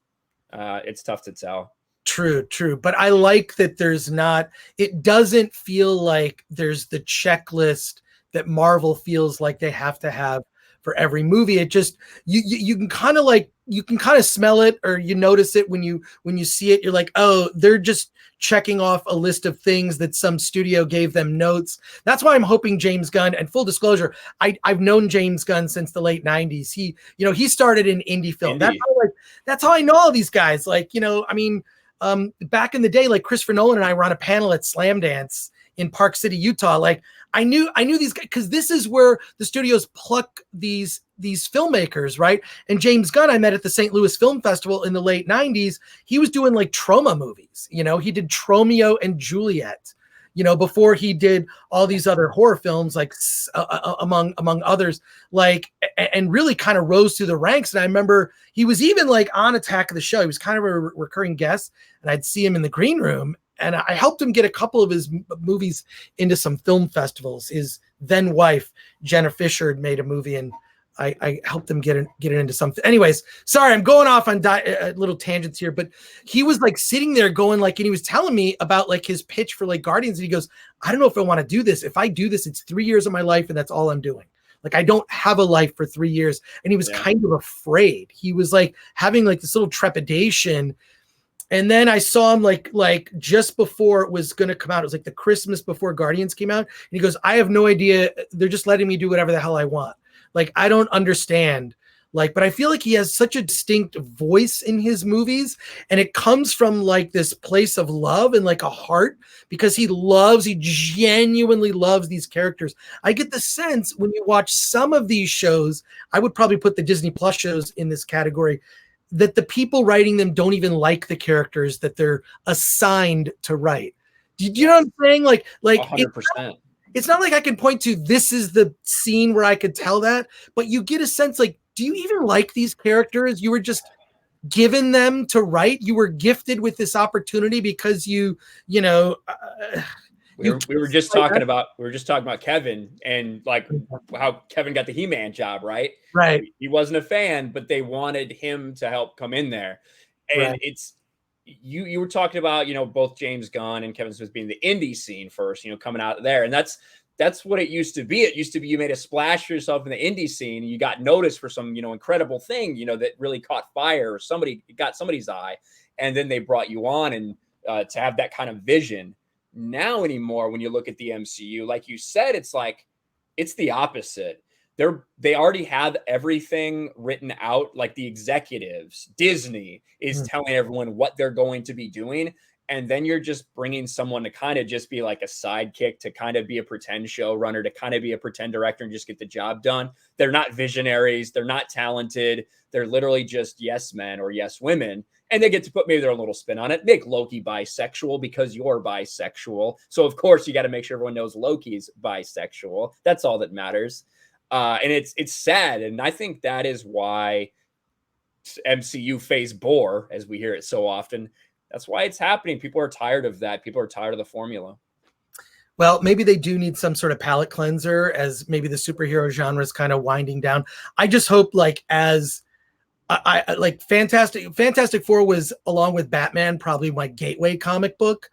It's tough to tell. True. But I like that it doesn't feel like there's the checklist that Marvel feels like they have to have for every movie. It just, you can kind of smell it, or you notice it when you see it. You're like, oh, they're just checking off a list of things that some studio gave them notes. That's why I'm hoping James Gunn, and full disclosure, I've known James Gunn since the late 90s. He started in indie film. That's how I know all these guys. Back in the day, like Christopher Nolan and I were on a panel at Slam Dance in Park City, Utah. Like I knew these guys because this is where the studios pluck these filmmakers, right? And James Gunn, I met at the St. Louis Film Festival in the late 90s. He was doing like trauma movies. He did Tromeo and Juliet, before he did all these other horror films, like among others, like, and really kind of rose through the ranks. And I remember he was even like on Attack of the Show. He was kind of a recurring guest, and I'd see him in the green room. And I helped him get a couple of his movies into some film festivals. His then wife, Jenna Fisher, had made a movie, and I helped him get it into something. Anyways, sorry, I'm going off on little tangents here, but he was like sitting there going like, and he was telling me about like his pitch for like Guardians. And he goes, I don't know if I want to do this. If I do this, it's 3 years of my life, and that's all I'm doing. Like, I don't have a life for 3 years. And he was kind of afraid. He was like having like this little trepidation. And then I saw him like just before it was going to come out. It was like the Christmas before Guardians came out. And he goes, I have no idea. They're just letting me do whatever the hell I want. Like, I don't understand. Like, but I feel like he has such a distinct voice in his movies, and it comes from like this place of love and like a heart, because he genuinely loves these characters. I get the sense when you watch some of these shows, I would probably put the Disney Plus shows in this category, that the people writing them don't even like the characters that they're assigned to write. Do you know what I'm saying? Like 100%. It's not like I can point to this is the scene where I could tell that, but you get a sense like, do you even like these characters? You were just given them to write. You were gifted with this opportunity because we were just talking about Kevin, and like how Kevin got the He-Man job, right? Right. He wasn't a fan, but they wanted him to help come in there. And it's, you were talking about, both James Gunn and Kevin Smith being the indie scene first, coming out there. And that's what it used to be. It used to be you made a splash for yourself in the indie scene, and you got noticed for some, incredible thing, that really caught fire, or got somebody's eye. And then they brought you on, and to have that kind of vision. Now anymore, when you look at the MCU, like you said, it's like, it's the opposite. They already have everything written out. Like the executives, Disney is telling everyone what they're going to be doing. And then you're just bringing someone to kind of just be like a sidekick, to kind of be a pretend showrunner, to kind of be a pretend director and just get the job done. They're not visionaries. They're not talented. They're literally just yes men or yes women. And they get to put maybe their own little spin on it. Make Loki bisexual because you're bisexual. So of course you got to make sure everyone knows Loki's bisexual. That's all that matters. And it's sad. And I think that is why MCU phase bore, as we hear it so often. That's why it's happening. People are tired of that. People are tired of the formula. Well, maybe they do need some sort of palate cleanser, as maybe the superhero genre is kind of winding down. I just hope, like, as I like Fantastic Four was, along with Batman, probably my gateway comic book,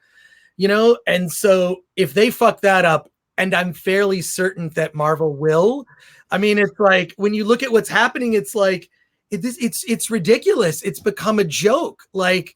and so if they fuck that up, and I'm fairly certain that Marvel will, I mean, it's like, when you look at what's happening, it's like, it's ridiculous. It's become a joke. Like,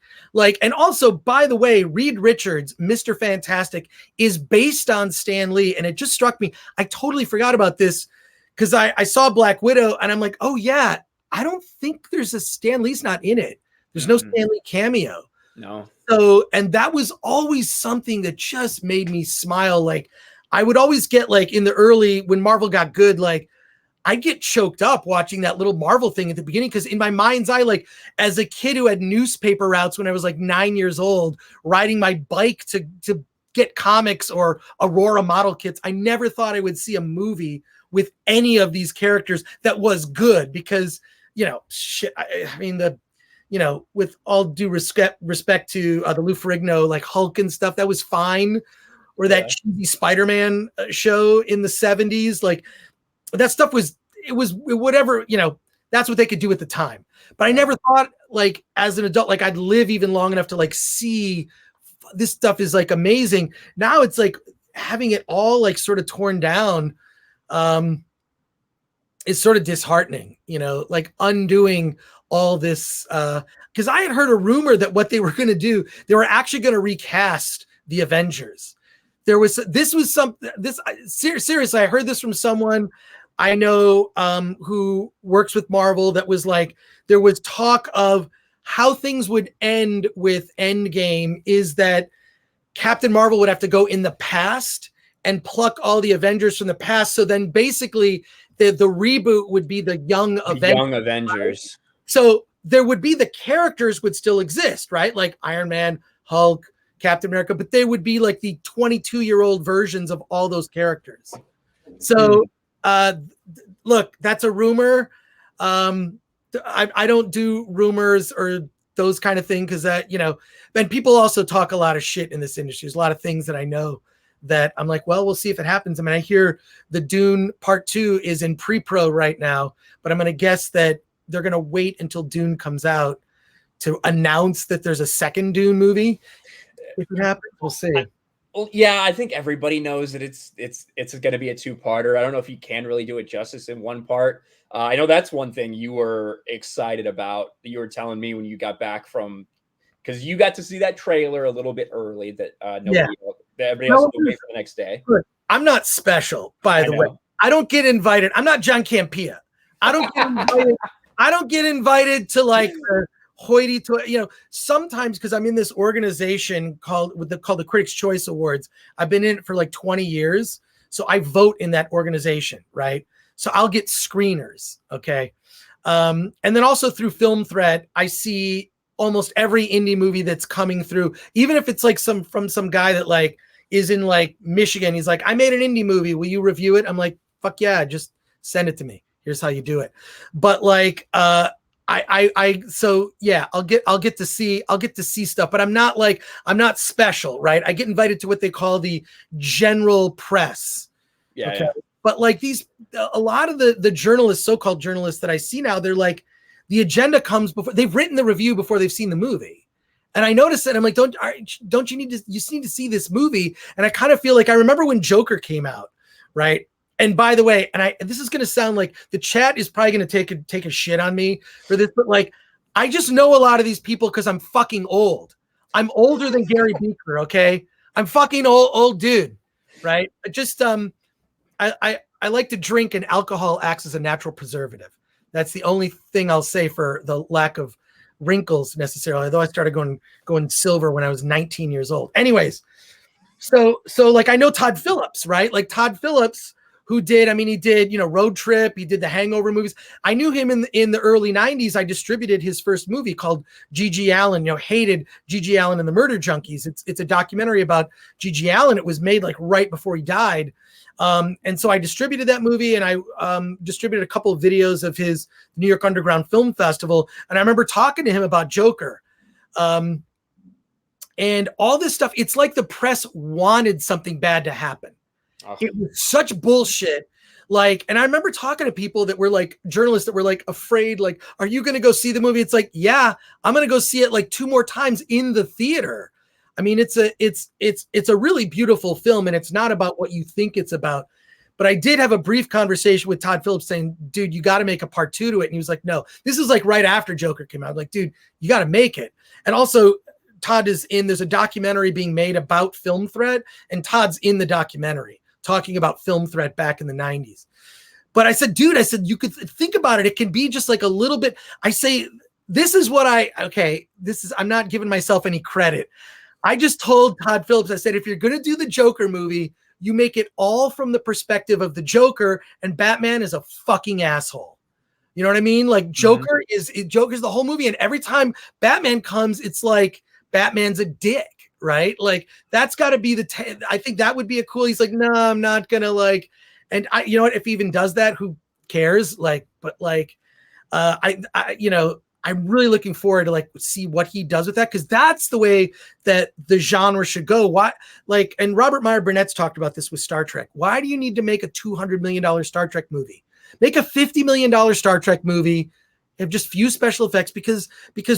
and also, by the way, Reed Richards, Mr. Fantastic, is based on Stan Lee. And it just struck me. I totally forgot about this, because I saw Black Widow and I'm like, oh yeah, I don't think there's a Stan Lee's not in it. There's no Stan Lee cameo. No. So, and that was always something that just made me smile. Like, I would always get, like, in the early, when Marvel got good, like, I get choked up watching that little Marvel thing at the beginning, because in my mind's eye, like as a kid who had newspaper routes when I was like 9 years old, riding my bike to get comics or Aurora model kits, I never thought I would see a movie with any of these characters that was good, because, you know, shit, I mean, with all due respect to the Lou Ferrigno, like Hulk and stuff, that was fine. Or that cheesy Spider-Man show in the 70s, like that stuff was whatever, you know, that's what they could do at the time. But I never thought, like, as an adult, like I'd live even long enough to like see this stuff is like amazing. Now it's like having it all like sort of torn down is sort of disheartening, you know, like undoing all this. Because I had heard a rumor that what they were going to do, they were actually going to recast the Avengers. Seriously, I heard this from someone I know who works with Marvel, that was like, there was talk of how things would end with Endgame is that Captain Marvel would have to go in the past and pluck all the Avengers from the past. So then basically the reboot would be the young Avengers. So there would be, the characters would still exist, right? Like Iron Man, Hulk, Captain America, but they would be like the 22-year-old versions of all those characters. So look, that's a rumor. I don't do rumors or those kind of things, because that, you know, and people also talk a lot of shit in this industry. There's a lot of things that I know that I'm like, well, we'll see if it happens. I mean, I hear the Dune Part 2 is in pre-pro right now, but I'm going to guess that they're going to wait until Dune comes out to announce that there's a second Dune movie. If it happens, we'll see. Well, yeah, I think everybody knows that it's going to be a two-parter. I don't know if you can really do it justice in one part. I know that's one thing you were excited about. You were telling me when you got back from, because you got to see that trailer a little bit early that everybody else will wait for the next day. I'm not special, by the way. I don't get invited. I'm not John Campea. I don't get invited. I don't get invited to like the hoity-toity, you know, sometimes, because I'm in this organization called the Critics' Choice Awards. I've been in it for like 20 years. So I vote in that organization, right? So I'll get screeners, okay? And then also through Film Threat, I see almost every indie movie that's coming through, even if it's like from some guy that like is in like Michigan. He's like, I made an indie movie. Will you review it? I'm like, fuck yeah, just send it to me. Here's how you do it. But like, so yeah, I'll get to see stuff, but I'm not special, right? I get invited to what they call the general press. Yeah. Okay? Yeah. But like a lot of the journalists, so-called journalists that I see now, they're like, the agenda comes before they've written the review, before they've seen the movie. And I noticed that. I'm like, don't you need to see this movie? And I kind of feel like I remember when Joker came out, right? And by the way, this is going to sound like the chat is probably going to take a shit on me for this, but like, I just know a lot of these people because I'm fucking old. I'm older than Gary Beaker. Okay. I'm fucking old dude. Right. I like to drink, and alcohol acts as a natural preservative. That's the only thing I'll say for the lack of wrinkles necessarily. Although I started going silver when I was 19 years old. Anyways. So like, I know Todd Phillips, right? Like Todd Phillips, who did, he did, Road Trip. He did the Hangover movies. I knew him in the early 90s. I distributed his first movie called G.G. Allen, hated G.G. Allen and the Murder Junkies. It's a documentary about G.G. Allen. It was made like right before he died. And so I distributed that movie, and I distributed a couple of videos of his New York Underground Film Festival. And I remember talking to him about Joker. And all this stuff, it's like the press wanted something bad to happen. It was such bullshit. Like, and I remember talking to people that were like journalists that were like afraid, like, are you going to go see the movie? It's like, yeah, I'm going to go see it like 2 more times in the theater. It's a really beautiful film, and it's not about what you think it's about. But I did have a brief conversation with Todd Phillips saying, dude, you got to make a part 2 to it. And he was like, no, this is like right after Joker came out. I'm like, dude, you got to make it. And also Todd there's a documentary being made about Film Threat, and Todd's in the documentary talking about Film Threat back in the 90s. But I said, dude, you could think about it. It can be just like a little bit. I say, I'm not giving myself any credit. I just told Todd Phillips, I said, if you're going to do the Joker movie, you make it all from the perspective of the Joker, and Batman is a fucking asshole. You know what I mean? Like Joker's the whole movie, and every time Batman comes, it's like Batman's a dick, right? Like that's got to be I think that would be a cool. He's like, no, I'm not gonna like, and you know what? If he even does that, who cares? Like, but like, I'm really looking forward to like see what he does with that, because that's the way that the genre should go. Why, like, and Robert Meyer Burnett's talked about this with Star Trek. Why do you need to make a $200 million Star Trek movie? Make a $50 million Star Trek movie, have just few special effects, because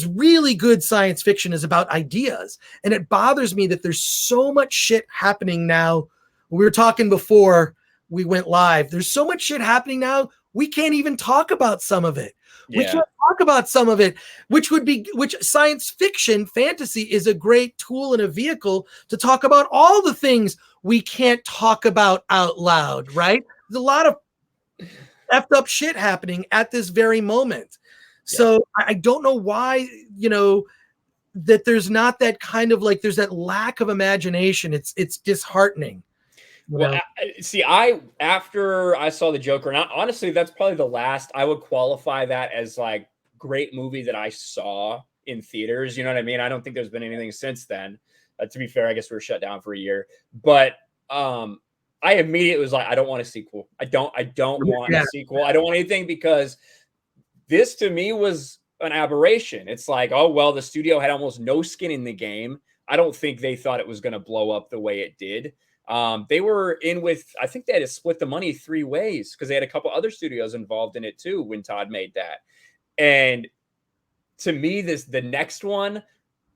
really good science fiction is about ideas. And it bothers me that there's so much shit happening now. We were talking before we went live. There's so much shit happening now. We can't even talk about some of it. Yeah. We can't talk about some of it, which science fiction, fantasy is a great tool and a vehicle to talk about all the things we can't talk about out loud, right? There's a lot of effed up shit happening at this very moment. So I don't know why, that there's not that kind of like, there's that lack of imagination. It's disheartening. Well, after I saw the Joker, and honestly, that's probably the last I would qualify that as like great movie that I saw in theaters. You know what I mean? I don't think there's been anything since then. To be fair, I guess we were shut down for a year, but I immediately was like, I don't want a sequel. I don't want a sequel. I don't want anything, because this to me was an aberration. It's like, oh, well, the studio had almost no skin in the game. I don't think they thought it was going to blow up the way it did. They were in with, I think they had to split the money 3 ways, because they had a couple other studios involved in it too when Todd made that. And to me, the next one,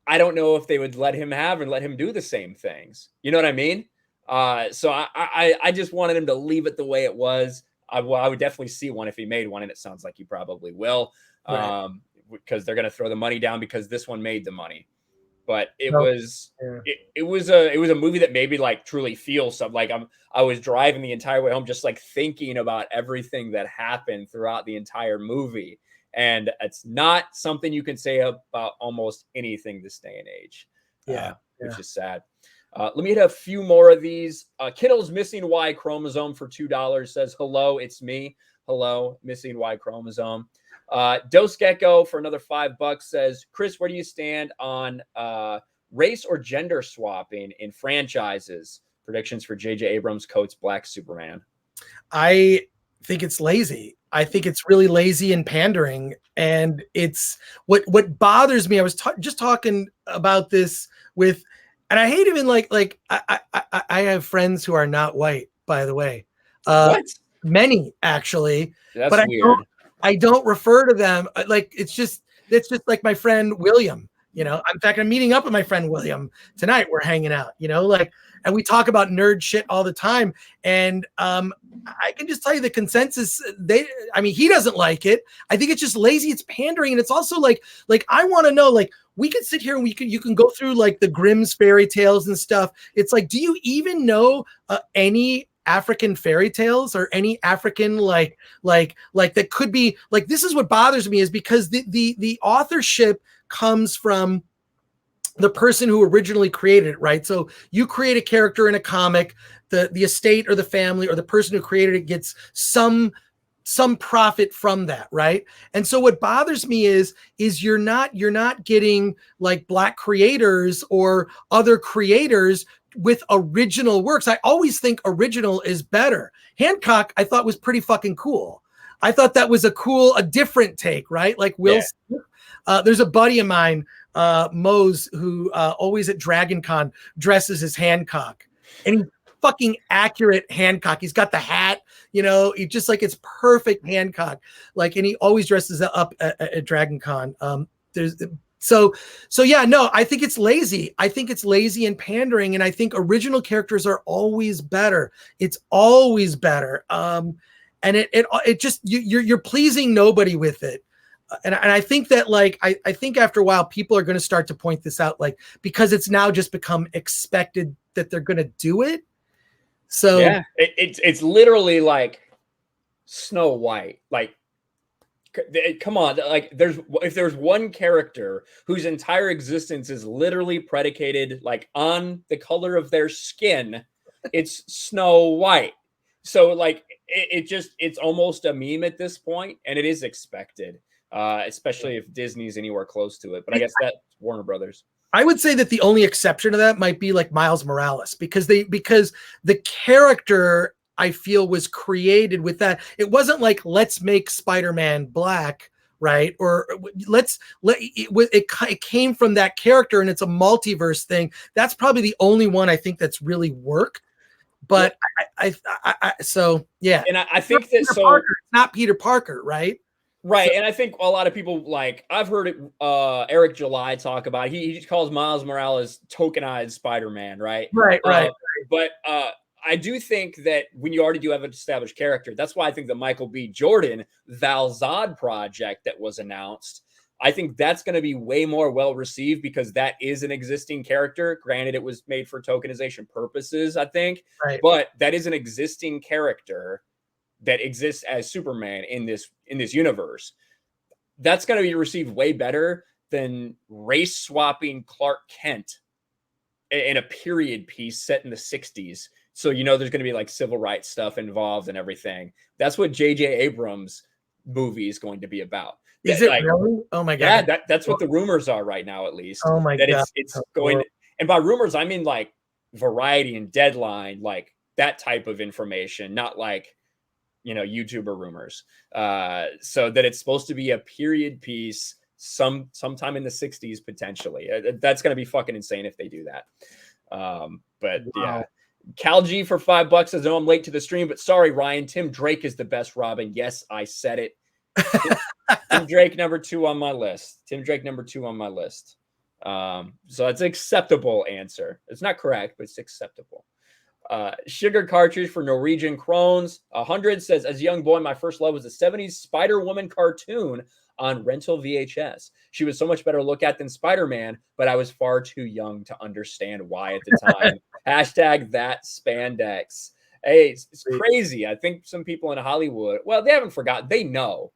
I don't know if they would let him have and let him do the same things. You know what I mean? So I just wanted him to leave it the way it was. I would definitely see one if he made one, and it sounds like he probably will, because they're going to throw the money down because this one made the money. But it was a movie that made me like truly feel something. Like I was driving the entire way home, just like thinking about everything that happened throughout the entire movie. And it's not something you can say about almost anything this day and age. Which is sad. Let me hit a few more of these. Kinel's missing Y chromosome for $2 says, hello, it's me. Hello, missing Y chromosome. Dose Gecko for another $5 says, Chris, where do you stand on race or gender swapping in franchises? Predictions for J.J. Abrams' Coates' Black Superman. I think it's lazy. I think it's really lazy and pandering. And it's what bothers me. I was just talking about this with, and I hate even like I have friends who are not white, by the way. What? Many actually. That's but weird. I don't refer to them like it's just like my friend William. In fact, I'm meeting up with my friend William tonight. We're hanging out, and we talk about nerd shit all the time. And I can just tell you the consensus. He doesn't like it. I think it's just lazy. It's pandering, and it's also like I want to know, like, we could sit here and you can go through like the Grimm's fairy tales and stuff. It's like, do you even know any African fairy tales or any African like that could be like, this is what bothers me, is because the authorship comes from the person who originally created it, right? So you create a character in a comic, the estate or the family or the person who created it gets some profit from that, right? And so what bothers me is you're not getting like Black creators or other creators with original works. I always think original is better. Hancock, I thought, was pretty fucking cool. I thought that was a different take, right? Like Will Smith. There's a buddy of mine, Mose, who always at Dragon Con dresses as Hancock, and he's fucking accurate Hancock. He's got the hat, he just like, it's perfect Hancock. Like, and he always dresses up at Dragon Con. So yeah, no, I think it's lazy. I think it's lazy and pandering. And I think original characters are always better. It's always better. And it just, you're pleasing nobody with it. And I think that like, I think after a while, people are going to start to point this out, like, because it's now just become expected that they're going to do it. So yeah, it's literally like Snow White. Like, come on, like if there's one character whose entire existence is literally predicated like on the color of their skin, it's Snow White. So like it's almost a meme at this point, and it is expected, especially if Disney's anywhere close to it. But I guess that's Warner Brothers. I would say that the only exception to that might be like Miles Morales, because the character, I feel, was created with that. It wasn't like, let's make Spider-Man black, right? Or it came from that character, and it's a multiverse thing. That's probably the only one I think that's really worked. But so yeah. And I think that Parker, it's not Peter Parker, right? Right, so, and I think a lot of people, like, I've heard it, Eric July talk about it. He calls Miles Morales tokenized Spider-Man, right? Right. But I do think that when you already do have an established character, that's why I think the Michael B. Jordan Val Zod project that was announced, I think that's going to be way more well-received, because that is an existing character. Granted, it was made for tokenization purposes, I think, but that is an existing character that exists as Superman in this universe. That's going to be received way better than race swapping Clark Kent in a period piece set in the 60s. So, you know, there's going to be like civil rights stuff involved and everything. That's what J.J. Abrams' movie is going to be about. Is it like, really? Oh my God. Yeah, that's what the rumors are right now, at least. Oh my God. It's going, and by rumors, I mean like Variety and Deadline, like that type of information, not like, you know, YouTuber rumors. So that it's supposed to be a period piece sometime in the 60s, potentially. That's going to be fucking insane if they do that. But wow. Yeah. Cal G for $5 says, "No, I'm late to the stream, but sorry, Ryan. Tim Drake is the best Robin." Yes, I said it. Tim Drake number 2 on my list. So it's an acceptable answer. It's not correct, but it's acceptable. Sugar Cartridge for Norwegian Crones 100 says, "As a young boy, my first love was the 70s Spider-Woman cartoon on rental VHS. She was so much better to look at than Spider-Man, but I was far too young to understand why at the time." Hashtag that spandex. Hey, it's crazy. I think some people in Hollywood, well, they haven't forgotten. They know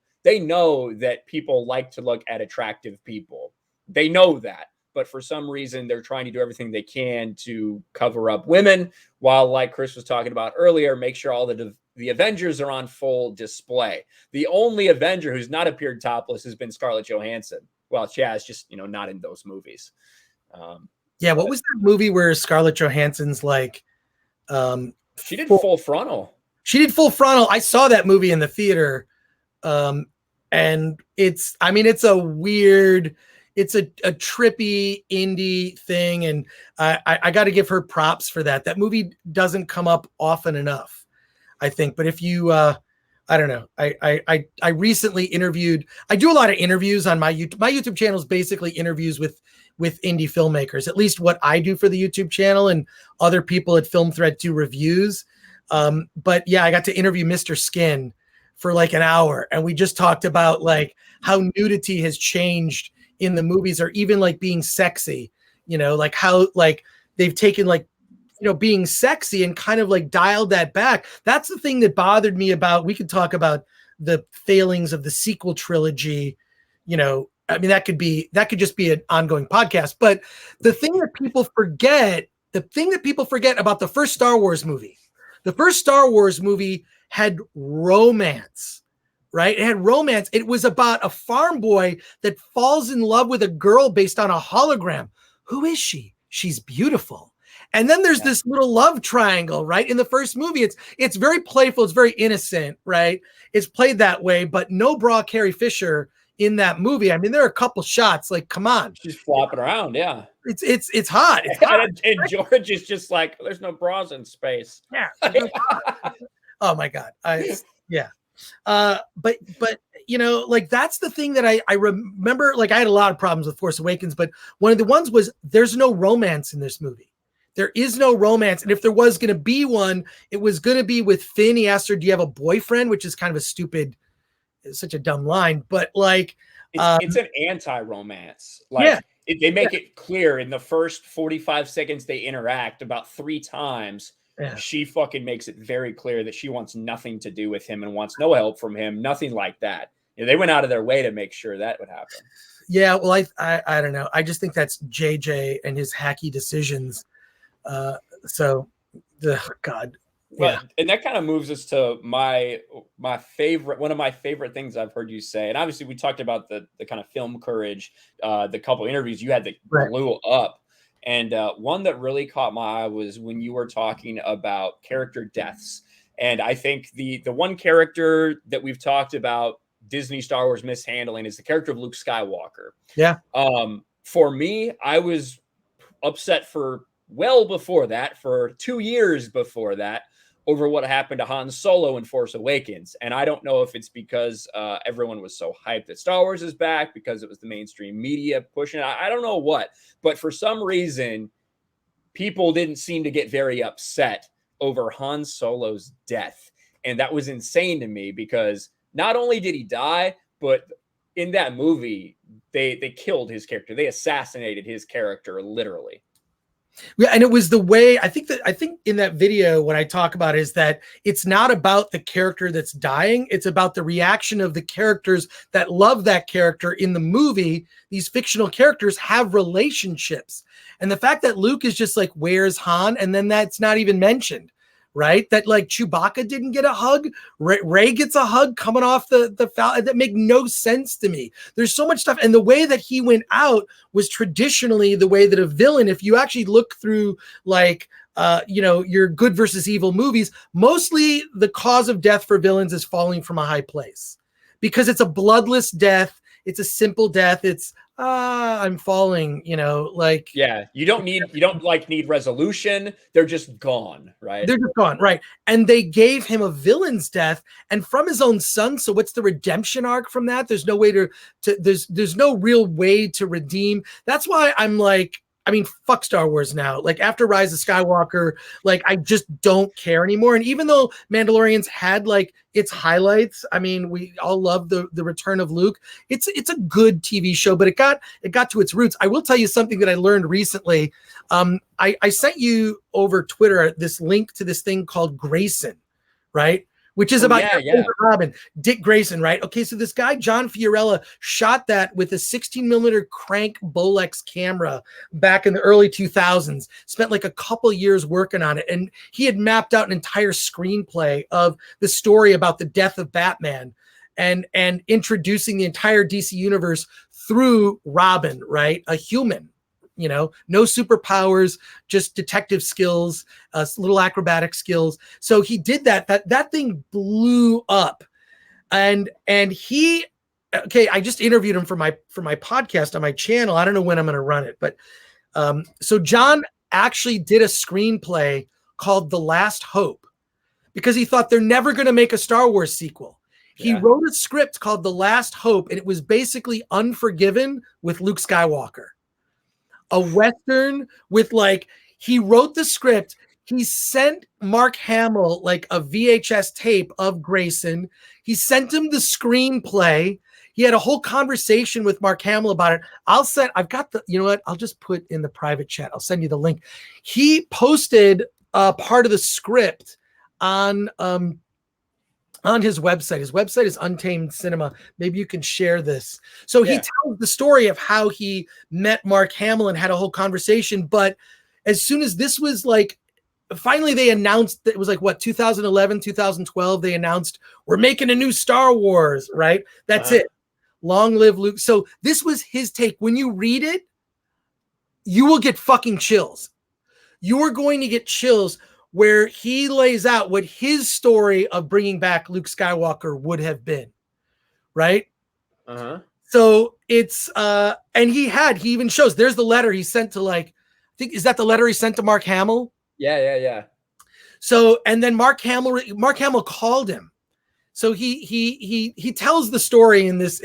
that people like to look at attractive people. They know that. But for some reason, they're trying to do everything they can to cover up women, while, like Chris was talking about earlier, make sure all the Avengers are on full display. The only Avenger who's not appeared topless has been Scarlett Johansson. Well, she has, just, you know, not in those movies. Yeah, what was that movie where Scarlett Johansson's like... she did Full Frontal. She did Full Frontal. I saw that movie in the theater. And it's a weird... It's a trippy indie thing, and I got to give her props for that. That movie doesn't come up often enough, I think. But if you, I don't know. I recently interviewed. I do a lot of interviews on my YouTube. My YouTube channel is basically interviews with indie filmmakers. At least what I do for the YouTube channel, and other people at Film Thread do reviews. But yeah, I got to interview Mr. Skin for like an hour, and we just talked about like how nudity has changed in the movies, or even like being sexy, you know, like how like they've taken like, you know, being sexy and kind of like dialed that back. That's the thing that bothered me about, we could talk about the failings of the sequel trilogy, you know, I mean, that could just be an ongoing podcast. But the thing that people forget about the first Star Wars movie had romance. Right? It had romance. It was about a farm boy that falls in love with a girl based on a hologram. Who is she? She's beautiful. And then there's this little love triangle, right? In the first movie, it's very playful. It's very innocent, right? It's played that way, but no bra Carrie Fisher in that movie. I mean, there are a couple shots, like, come on. She's flopping around. Yeah. It's hot. It's hot. And George is just like, there's no bras in space. Yeah. Oh my God. Yeah. But you know, like that's the thing that I remember. Like I had a lot of problems with Force Awakens, but one of the ones was there's no romance in this movie. There is no romance, and if there was going to be one, it was going to be with Finn. He asked her, "Do you have a boyfriend?" Which is kind of such a dumb line, but like it's an anti-romance. Like they make it clear in the first 45 seconds they interact about 3 times. Yeah. She fucking makes it very clear that she wants nothing to do with him and wants no help from him. Nothing like that. You know, they went out of their way to make sure that would happen. Yeah, well, I don't know. I just think that's JJ and his hacky decisions. So God. Well, Yeah. and that kind of moves us to my favorite, one of my favorite things I've heard you say. And obviously we talked about the kind of film courage, the couple interviews you had that Right. blew up. And one that really caught my eye was when you were talking about character deaths. And I think the one character that we've talked about Disney Star Wars mishandling is the character of Luke Skywalker. Yeah. For me, I was upset for well before that, for 2 years before that, over what happened to Han Solo in Force Awakens. And I don't know if it's because everyone was so hyped that Star Wars is back, because it was the mainstream media pushing it. I don't know what, but for some reason, people didn't seem to get very upset over Han Solo's death. And that was insane to me, because not only did he die, but in that movie, they killed his character. They assassinated his character, literally. Yeah, and it was the way I think in that video what I talk about is that it's not about the character that's dying, it's about the reaction of the characters that love that character in the movie. These fictional characters have relationships. And the fact that Luke is just like, where's Han? And then that's not even mentioned, right? That like Chewbacca didn't get a hug. Rey gets a hug coming off the Falcon. That make no sense to me. There's so much stuff. And the way that he went out was traditionally the way that a villain, if you actually look through like, your good versus evil movies, mostly the cause of death for villains is falling from a high place, because it's a bloodless death. It's a simple death. It's, I'm falling, like. Yeah, you don't need resolution. They're just gone, right? They're just gone, right? And they gave him a villain's death, and from his own son. So what's the redemption arc from that? There's no way there's no real way to redeem. That's why I'm like, I mean, fuck Star Wars now. Like after Rise of Skywalker, like I just don't care anymore. And even though Mandalorian's had like its highlights, I mean, we all love the return of Luke. It's a good TV show, but it got to its roots. I will tell you something that I learned recently. I sent you over Twitter this link to this thing called Grayson, right? Which is about Robin, Dick Grayson, right? Okay, so this guy, John Fiorella, shot that with a 16mm crank Bolex camera back in the early 2000s, spent like a couple years working on it. And he had mapped out an entire screenplay of the story about the death of Batman and introducing the entire DC universe through Robin, right? A human. No superpowers, just detective skills, little acrobatic skills. So he did that thing blew up. And he, okay, I just interviewed him for my podcast on my channel. I don't know when I'm going to run it, but so John actually did a screenplay called The Last Hope, because he thought they're never going to make a Star Wars sequel. He wrote a script called The Last Hope, and it was basically Unforgiven with Luke Skywalker. A Western with like, he wrote the script. He sent Mark Hamill like a VHS tape of Grayson. He sent him the screenplay. He had a whole conversation with Mark Hamill about it. I've got you know what? I'll just put in the private chat. I'll send you the link. He posted part of the script on his website. His website is Untamed Cinema. Maybe you can share this. So he tells the story of how he met Mark Hamill and had a whole conversation. But as soon as this was like, finally they announced that it was like, what, 2011, 2012, they announced we're making a new Star Wars, right? That's it. Long live Luke. So this was his take. When you read it, you will get fucking chills. You are going to get chills where he lays out what his story of bringing back Luke Skywalker would have been, right? So it's, and he even shows, there's the letter he sent to like, I think, is that the letter he sent to Mark Hamill? Yeah. So, and then Mark Hamill called him. So he tells the story in this,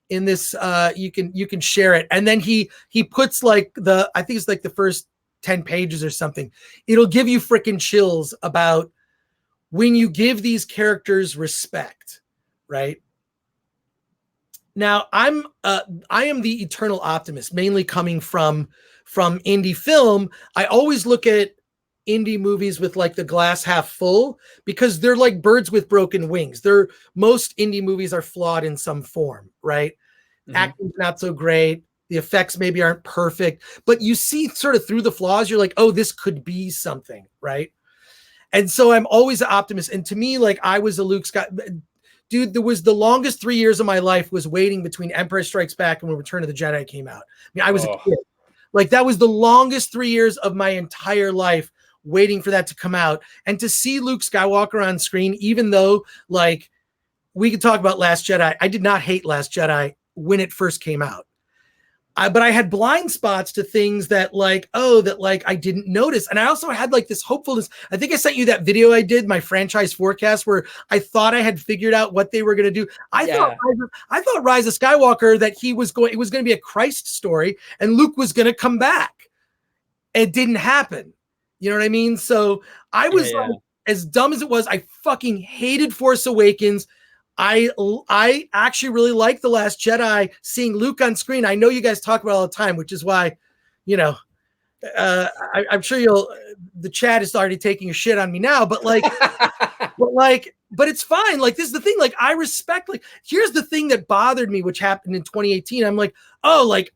you can share it. And then he puts like I think it's like the first 10 pages or something. It'll give you freaking chills about when you give these characters respect, right? Now I am the eternal optimist, mainly coming from indie film. I always look at indie movies with like the glass half full, because they're like birds with broken wings. Most indie movies are flawed in some form, right? Acting's not so great. The effects maybe aren't perfect, but you see sort of through the flaws. You're like, oh, this could be something, right? And so I'm always an optimist. And to me, like I was a Luke Scott dude. There was the longest 3 years of my life was waiting between Empire Strikes Back and when Return of the Jedi came out. I mean, I was a kid. Like that was the longest 3 years of my entire life waiting for that to come out. And to see Luke Skywalker on screen, even though like we could talk about Last Jedi, I did not hate Last Jedi when it first came out. But I had blind spots to things that like, I didn't notice. And I also had like this hopefulness. I think I sent you that video I did, my franchise forecast, where I thought I had figured out what they were going to do. I thought Rise of Skywalker, that it was going to be a Christ story and Luke was going to come back. It didn't happen. You know what I mean? So I was like, as dumb as it was, I fucking hated Force Awakens. I actually really like The Last Jedi, seeing Luke on screen. I know you guys talk about it all the time, which is why, you know, I'm sure the chat is already taking a shit on me now, but it's fine. Like, this is the thing. Like, I respect, like, here's the thing that bothered me, which happened in 2018. I'm like, oh, like,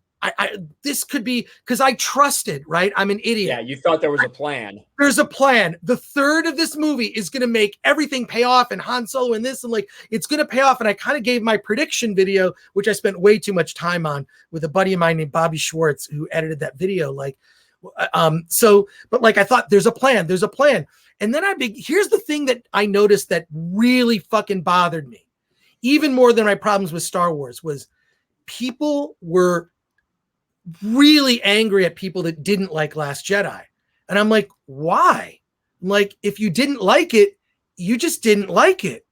this could be, because I trusted, right? I'm an idiot. Yeah, you thought there was a plan. There's a plan. The third of this movie is going to make everything pay off, and Han Solo and this, and like, it's going to pay off. And I kind of gave my prediction video, which I spent way too much time on with a buddy of mine named Bobby Schwartz, who edited that video. Like, but like, I thought there's a plan. And then here's the thing that I noticed that really fucking bothered me, even more than my problems with Star Wars, was people were really angry at people that didn't like Last Jedi. And I'm like, why? I'm like, if you didn't like it, you just didn't like it.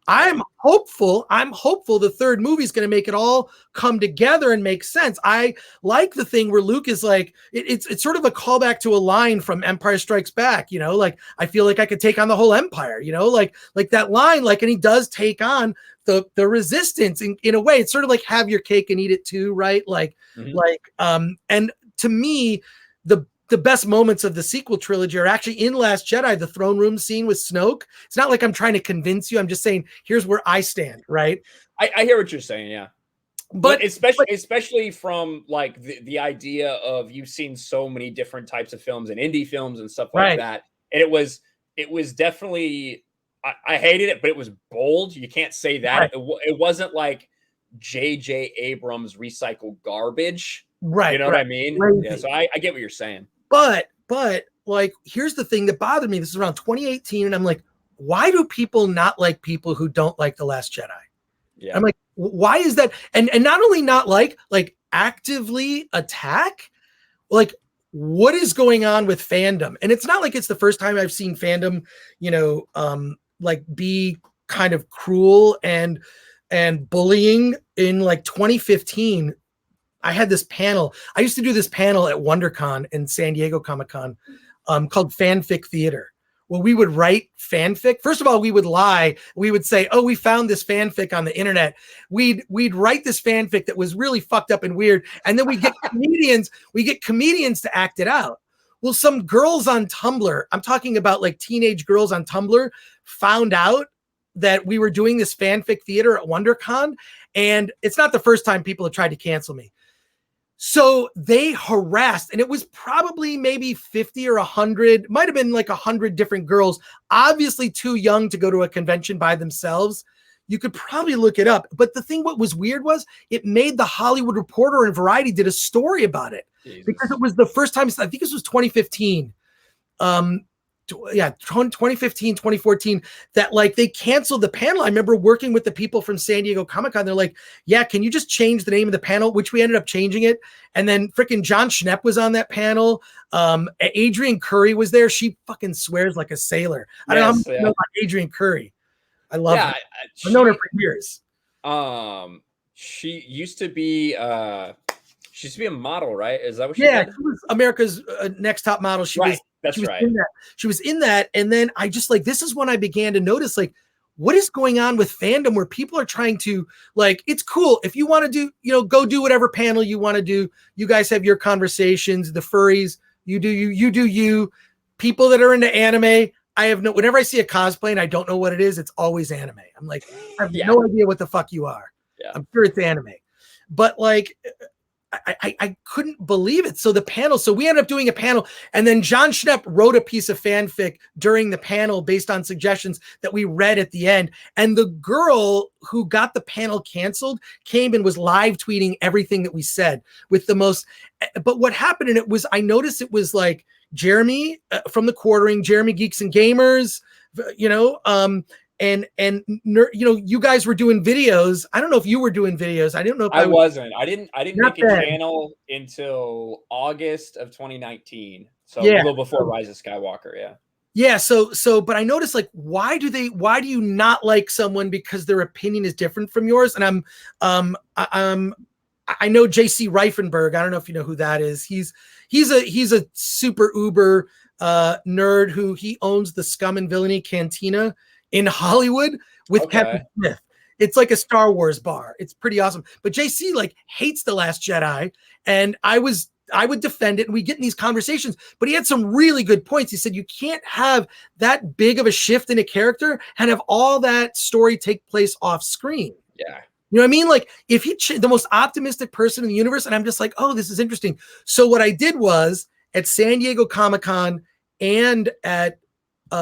I'm hopeful the third movie is going to make it all come together and make sense. I like the thing where Luke is like, it's sort of a callback to a line from Empire Strikes Back, you know, like, I feel like I could take on the whole empire, you know, like that line, like, and he does take on the resistance in a way. It's sort of like have your cake and eat it too, right? Like, and to me, the best moments of the sequel trilogy are actually in Last Jedi, the throne room scene with Snoke. It's not like I'm trying to convince you. I'm just saying, here's where I stand, right? I hear what you're saying, yeah. But especially from like the idea of, you've seen so many different types of films and indie films and stuff like that. And it was definitely, I hated it, but it was bold. You can't say that. It wasn't like J.J. Abrams recycled garbage. Right. You know what I mean? Crazy. Yeah, so I get what you're saying. But like, here's the thing that bothered me. This is around 2018. And I'm like, why do people not like people who don't like The Last Jedi? Yeah. I'm like, why is that? And not only not like actively attack, like, what is going on with fandom? And it's not like it's the first time I've seen fandom, you know, like be kind of cruel and bullying. In like 2015, I had this panel. I used to do this panel at WonderCon in San Diego Comic-Con called Fanfic Theater, where we would write fanfic. First of all, we would lie. We would say, oh, we found this fanfic on the internet. We'd write this fanfic that was really fucked up and weird. And then we get comedians to act it out. Well, some girls on Tumblr, I'm talking about like teenage girls on Tumblr, found out that we were doing this fanfic theater at WonderCon. And it's not the first time people have tried to cancel me. So they harassed, and it was probably maybe 50 or 100, might have been like 100 different girls, obviously too young to go to a convention by themselves. You could probably look it up. But the thing, what was weird was it made The Hollywood Reporter and Variety did a story about it. Jesus. Because it was the first time, I think this was 2015. 2015, 2014, that like they canceled the panel. I remember working with the people from San Diego Comic-Con. They're like, yeah, can you just change the name of the panel? Which we ended up changing it. And then freaking John Schnepp was on that panel. Adrian Curry was there. She fucking swears like a sailor. I don't know how much know about Adrian Curry. I love her. I've known her for years. She used to be a model, right? Is that what she did? She was America's Next Top Model. She was right. She was in that. And then I just like, this is when I began to notice like, what is going on with fandom where people are trying to like, it's cool. If you want to do, you know, go do whatever panel you want to do. You guys have your conversations, the furries, you do you. People that are into anime, whenever I see a cosplay and I don't know what it is, it's always anime. I'm like, I have no idea what the fuck you are. Yeah. I'm sure it's anime. But like, I couldn't believe it. So the panel, so we ended up doing a panel, and then John Schnepp wrote a piece of fanfic during the panel based on suggestions that we read at the end. And the girl who got the panel canceled came and was live tweeting everything that we said with the most, but what happened, and it was, I noticed it was like Jeremy from the Quartering, Jeremy Geeks and Gamers, you know, and you know, you guys were doing videos. I don't know if you were doing videos. I didn't know if I wasn't. I didn't make a then. channel until August of 2019. So Yeah. a little before Rise of Skywalker. Yeah. Yeah. So, but I noticed, like, why do you not like someone because their opinion is different from yours? And I know JC Reifenberg. I don't know if you know who that is. He's a super uber nerd who he owns the Scum and Villainy Cantina in Hollywood with Kevin Smith. It's like a Star Wars bar. It's pretty awesome. But JC like hates The Last Jedi, and I would defend it, and we get in these conversations, but he had some really good points. He said, you can't have that big of a shift in a character and have all that story take place off screen. Yeah. You know what I mean? Like, if he the most optimistic person in the universe, and I'm just like, oh, this is interesting. So what I did was at San Diego Comic-Con and at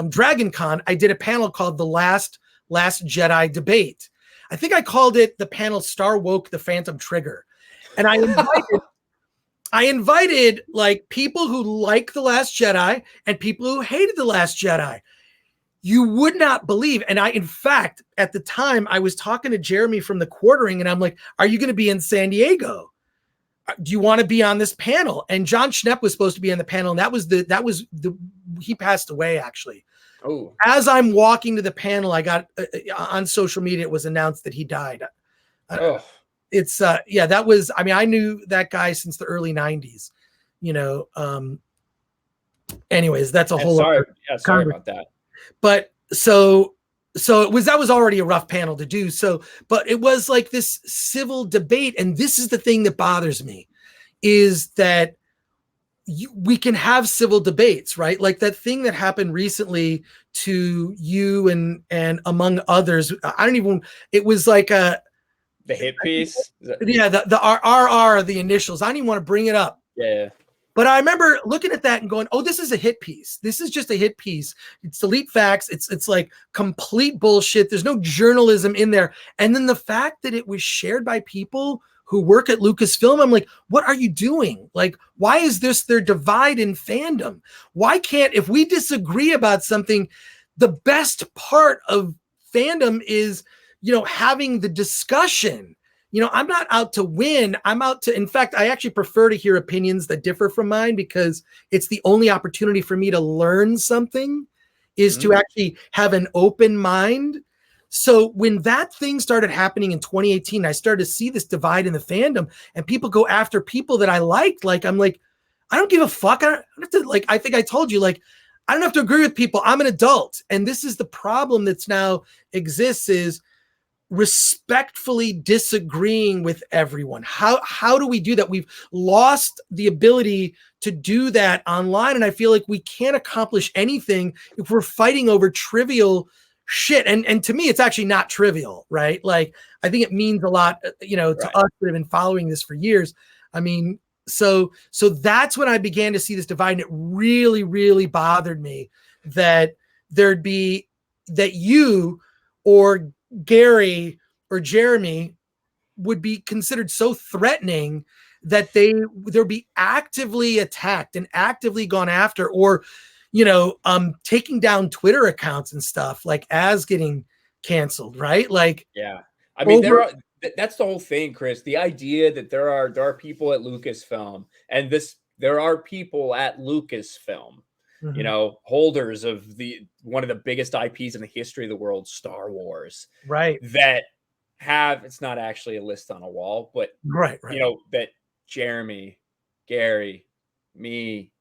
Dragon Con, I did a panel called The Last Jedi Debate. I think I called it the panel Star Woke the Phantom Trigger. And I invited like people who like The Last Jedi and people who hated The Last Jedi. You would not believe. And in fact, at the time I was talking to Jeremy from the Quartering, and I'm like, are you going to be in San Diego? Do you want to be on this panel? And John Schnepp was supposed to be on the panel. And he passed away actually. Oh, as I'm walking to the panel, I got on social media, it was announced that he died. It's that was, I mean, I knew that guy since the early 90s, you know. Anyways, that's a whole sorry about that. But so that was already a rough panel to do. So, but it was like this civil debate. And this is the thing that bothers me, is that we can have civil debates, right? Like that thing that happened recently to you and among others. It was like the hit piece. Yeah. The RR, the initials. I don't even want to bring it up. Yeah. But I remember looking at that and going, oh, this is a hit piece. This is just a hit piece. It's delete facts. It's like complete bullshit. There's no journalism in there. And then the fact that it was shared by people who work at Lucasfilm, I'm like, what are you doing? Like, why is this their divide in fandom? Why can't, if we disagree about something, the best part of fandom is, you know, having the discussion. You know, I'm not out to win. I'm out to, in fact, I actually prefer to hear opinions that differ from mine, because it's the only opportunity for me to learn something, is to actually have an open mind. So when that thing started happening in 2018, I started to see this divide in the fandom, and people go after people that I liked. Like, I'm like, I don't give a fuck. I don't have to, like, I think I told you, like, I don't have to agree with people. I'm an adult. And this is the problem that's now exists, is respectfully disagreeing with everyone. How do we do that? We've lost the ability to do that online. And I feel like we can't accomplish anything if we're fighting over trivial shit. And to me, it's actually not trivial, right? Like, I think it means a lot, you know, to us that have been following this for years. I mean, so that's when I began to see this divide. And it really, really bothered me that there'd be, that you or Gary or Jeremy would be considered so threatening that they'll be actively attacked and actively gone after, or, you know, taking down Twitter accounts and stuff, like, as getting canceled, right? Like, yeah, I mean, that's the whole thing, Chris. The idea that there are people at Lucasfilm, and there are people at Lucasfilm, you know, holders of one of the biggest IPs in the history of the world, Star Wars, right? That have, it's not actually a list on a wall, but right. You know, that Jeremy, Gary, me,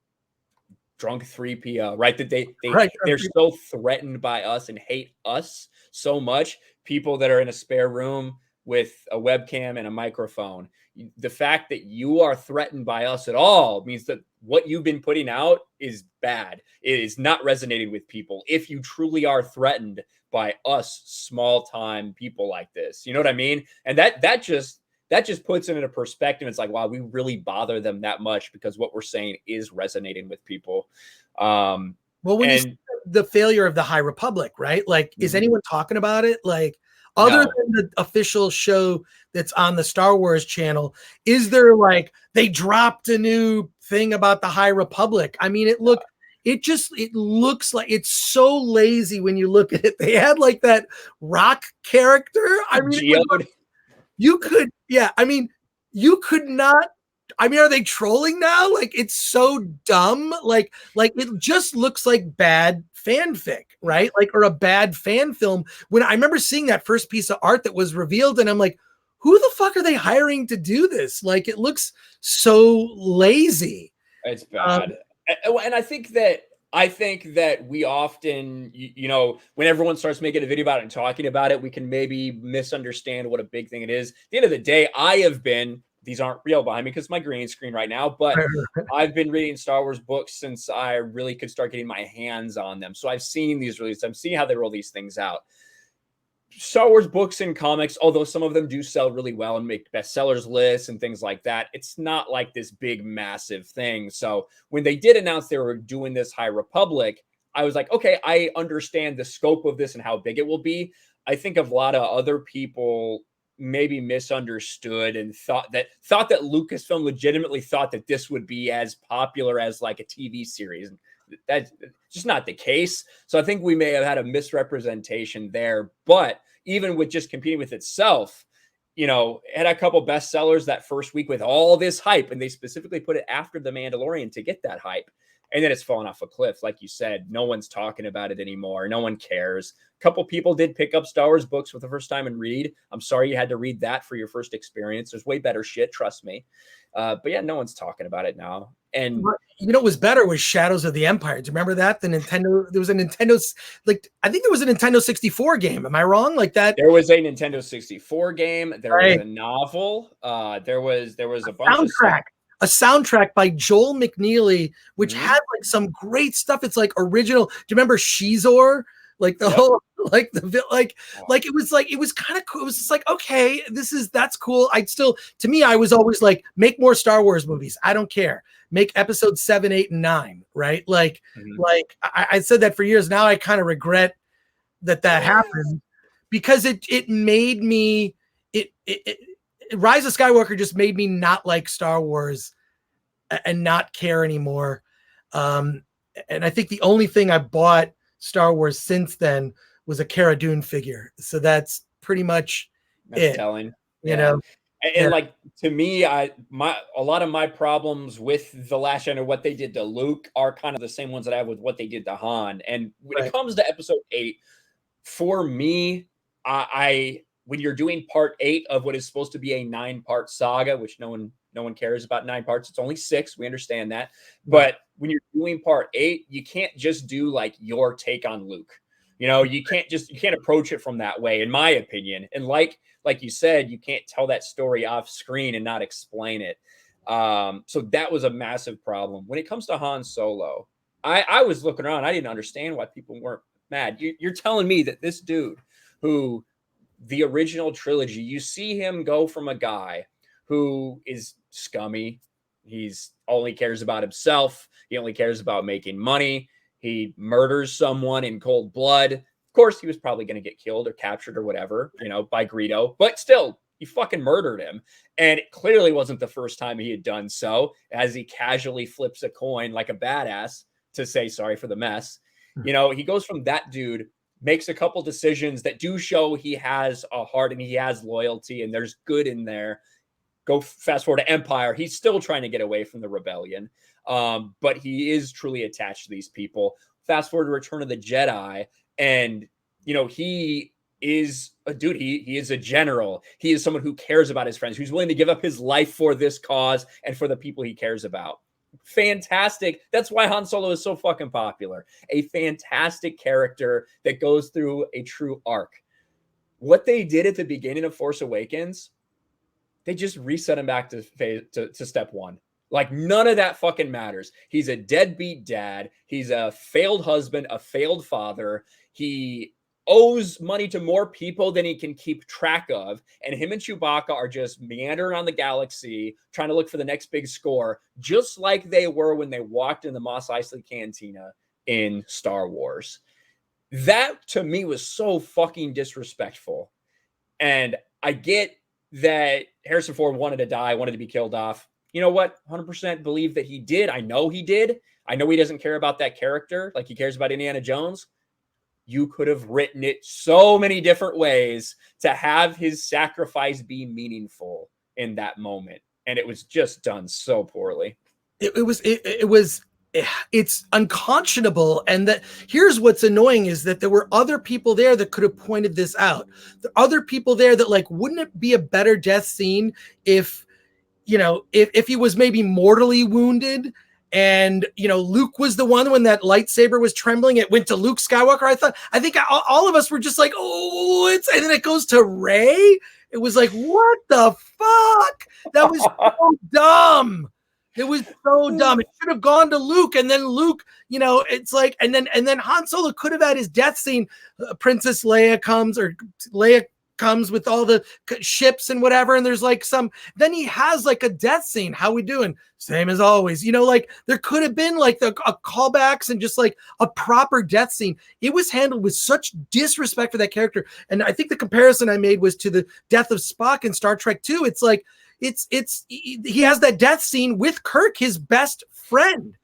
Drunk 3PO, right? That they're so threatened by us and hate us so much. People that are in a spare room with a webcam and a microphone. The fact that you are threatened by us at all means that what you've been putting out is bad. It is not resonating with people. If you truly are threatened by us small time people like this, you know what I mean? And that just that just puts it into perspective. It's like, wow, we really bother them that much because what we're saying is resonating with people. Well, when you see the failure of the High Republic, right? Like, is anyone talking about it? Like, other than the official show that's on the Star Wars channel, is there like they dropped a new thing about the High Republic? I mean, it looks like it's so lazy when you look at it. They had like that rock character. I mean, you could not. I mean, are they trolling now? Like, it's so dumb. Like it just looks like bad fanfic, right? Like, or a bad fan film. When I remember seeing that first piece of art that was revealed, and I'm like, who the fuck are they hiring to do this? Like, it looks so lazy. It's bad. And I think that we often, when everyone starts making a video about it and talking about it, we can maybe misunderstand what a big thing it is. At the end of the day, these aren't real behind me because it's my green screen right now, but I've been reading Star Wars books since I really could start getting my hands on them. So I've seen these releases. I'm seeing how they roll these things out. Star Wars books and comics, although some of them do sell really well and make bestsellers lists and things like that, it's not like this big, massive thing. So when they did announce they were doing this High Republic, I was like, okay, I understand the scope of this and how big it will be. I think a lot of other people maybe misunderstood and thought that Lucasfilm legitimately thought that this would be as popular as like a TV series. That's just not the case. So I think we may have had a misrepresentation there. But even with just competing with itself, it had a couple bestsellers that first week with all this hype, and they specifically put it after The Mandalorian to get that hype. And then it's fallen off a cliff. Like you said, no one's talking about it anymore. No one cares. A couple people did pick up Star Wars books for the first time and read. I'm sorry you had to read that for your first experience. There's way better shit, trust me. But yeah, no one's talking about it now. And what was better was Shadows of the Empire. Do you remember that? There was a Nintendo, I think there was a Nintendo 64 game. Am I wrong? Like that? There was a Nintendo 64 game. There was a novel. There was a bunch of stuff. A soundtrack by Joel McNeely, which had like some great stuff. It's like original. Do you remember Shizor? Like the whole, like it was kind of cool. It was just like, okay, that's cool. To me, I was always like, make more Star Wars movies. I don't care. Make episodes 7, 8, and 9. Right. Like I said that for years. Now I kind of regret that happened because it made me, Rise of Skywalker just made me not like Star Wars and not care anymore. And I think the only thing I bought Star Wars since then was a Cara Dune figure. So that's pretty much it. Telling. You know? And like, to me, a lot of my problems with The Last Jedi, what they did to Luke, are kind of the same ones that I have with what they did to Han. And when it comes to episode 8, for me, when you're doing part 8 of what is supposed to be a 9-part saga, which no one cares about 9 parts. It's only 6. We understand that. But when you're doing part 8, you can't just do like your take on Luke. You can't approach it from that way, in my opinion. And like you said, you can't tell that story off screen and not explain it. So that was a massive problem. When it comes to Han Solo, I was looking around. I didn't understand why people weren't mad. You're telling me that this dude who, the original trilogy, you see him go from a guy who is scummy. He's only cares about himself. He only cares about making money. He murders someone in cold blood. Of course, he was probably going to get killed or captured or whatever, by Greedo, but still, he fucking murdered him. And it clearly wasn't the first time he had done so, as he casually flips a coin like a badass to say sorry for the mess. He goes from that dude, makes a couple decisions that do show he has a heart and he has loyalty and there's good in there. Go fast forward to Empire. He's still trying to get away from the rebellion. But he is truly attached to these people. Fast forward to Return of the Jedi. And, he is a dude. He is a general. He is someone who cares about his friends, who's willing to give up his life for this cause and for the people he cares about. Fantastic. That's why Han Solo is so fucking popular. A fantastic character that goes through a true arc. What they did at the beginning of Force Awakens, they just reset him back to step 1. Like, none of that fucking matters. He's a deadbeat dad. He's a failed husband, a failed father. He owes money to more people than he can keep track of. And him and Chewbacca are just meandering around the galaxy, trying to look for the next big score, just like they were when they walked in the Mos Eisley Cantina in Star Wars. That, to me, was so fucking disrespectful. And I get that Harrison Ford wanted to die, wanted to be killed off. You know what? 100% believe that he did. I know he did. I know he doesn't care about that character like he cares about Indiana Jones. You could have written it so many different ways to have his sacrifice be meaningful in that moment. And it was just done so poorly. It's unconscionable. And that here's what's annoying is that there were other people there that could have pointed this out. The other people there that like, wouldn't it be a better death scene if, you know, if he was maybe mortally wounded and, you know, Luke was the one when that lightsaber was trembling, it went to Luke Skywalker. I think all of us were just like, oh, and then it goes to Rey. It was like, what the fuck? That was so dumb. It was so dumb. It should have gone to Luke, and then Luke, you know, it's like, and then Han Solo could have had his death scene. Princess Leia comes with all the ships and whatever, and there's like then he has like a death scene. How we doing? Same as always. You know, like there could have been like a callbacks and just like a proper death scene. It was handled with such disrespect for that character. And I think the comparison I made was to the death of Spock in Star Trek 2. It's like, he has that death scene with Kirk, his best friend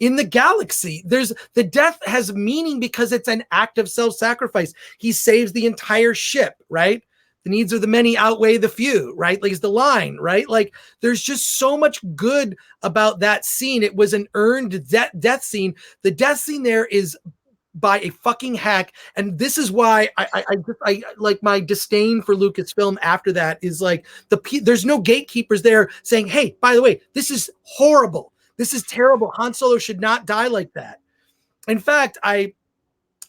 in the galaxy. The death has meaning because it's an act of self-sacrifice. He saves the entire ship, right? The needs of the many outweigh the few, right? Like, it's the line, right? Like, there's just so much good about that scene. It was an earned death scene. The death scene there is by a fucking hack. And this is why I like my disdain for Lucasfilm after that is like there's no gatekeepers there saying, hey, by the way, this is horrible. This is terrible. Han Solo should not die like that. In fact, I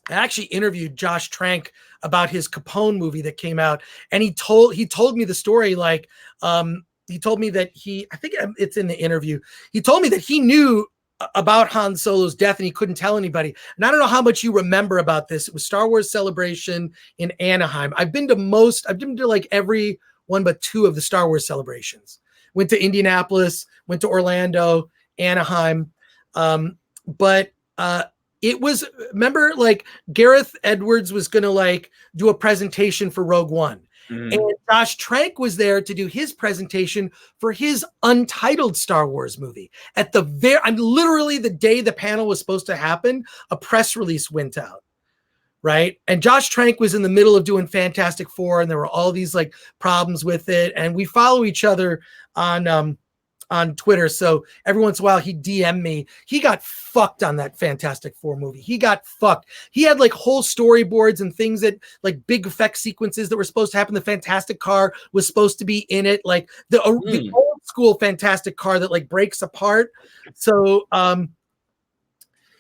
actually interviewed Josh Trank about his Capone movie that came out. And he told me the story. Like, he told me that I think it's in the interview. He told me that he knew about Han Solo's death and he couldn't tell anybody. And I don't know how much you remember about this. It was Star Wars Celebration in Anaheim. I've been to like every one but two of the Star Wars celebrations. Went to Indianapolis, went to Orlando, Anaheim. But it was, remember, like Gareth Edwards was going to like do a presentation for Rogue One. Mm. And Josh Trank was there to do his presentation for his Untitled Star Wars movie. Literally the day the panel was supposed to happen, a press release went out, right? And Josh Trank was in the middle of doing Fantastic Four, and there were all these like problems with it. And we follow each other on Twitter. So every once in a while he DM me. He got fucked on that Fantastic Four movie. He got fucked. He had like whole storyboards and things that like big effect sequences that were supposed to happen. The Fantastic Car was supposed to be in it. Like the old school Fantastic Car that like breaks apart. So,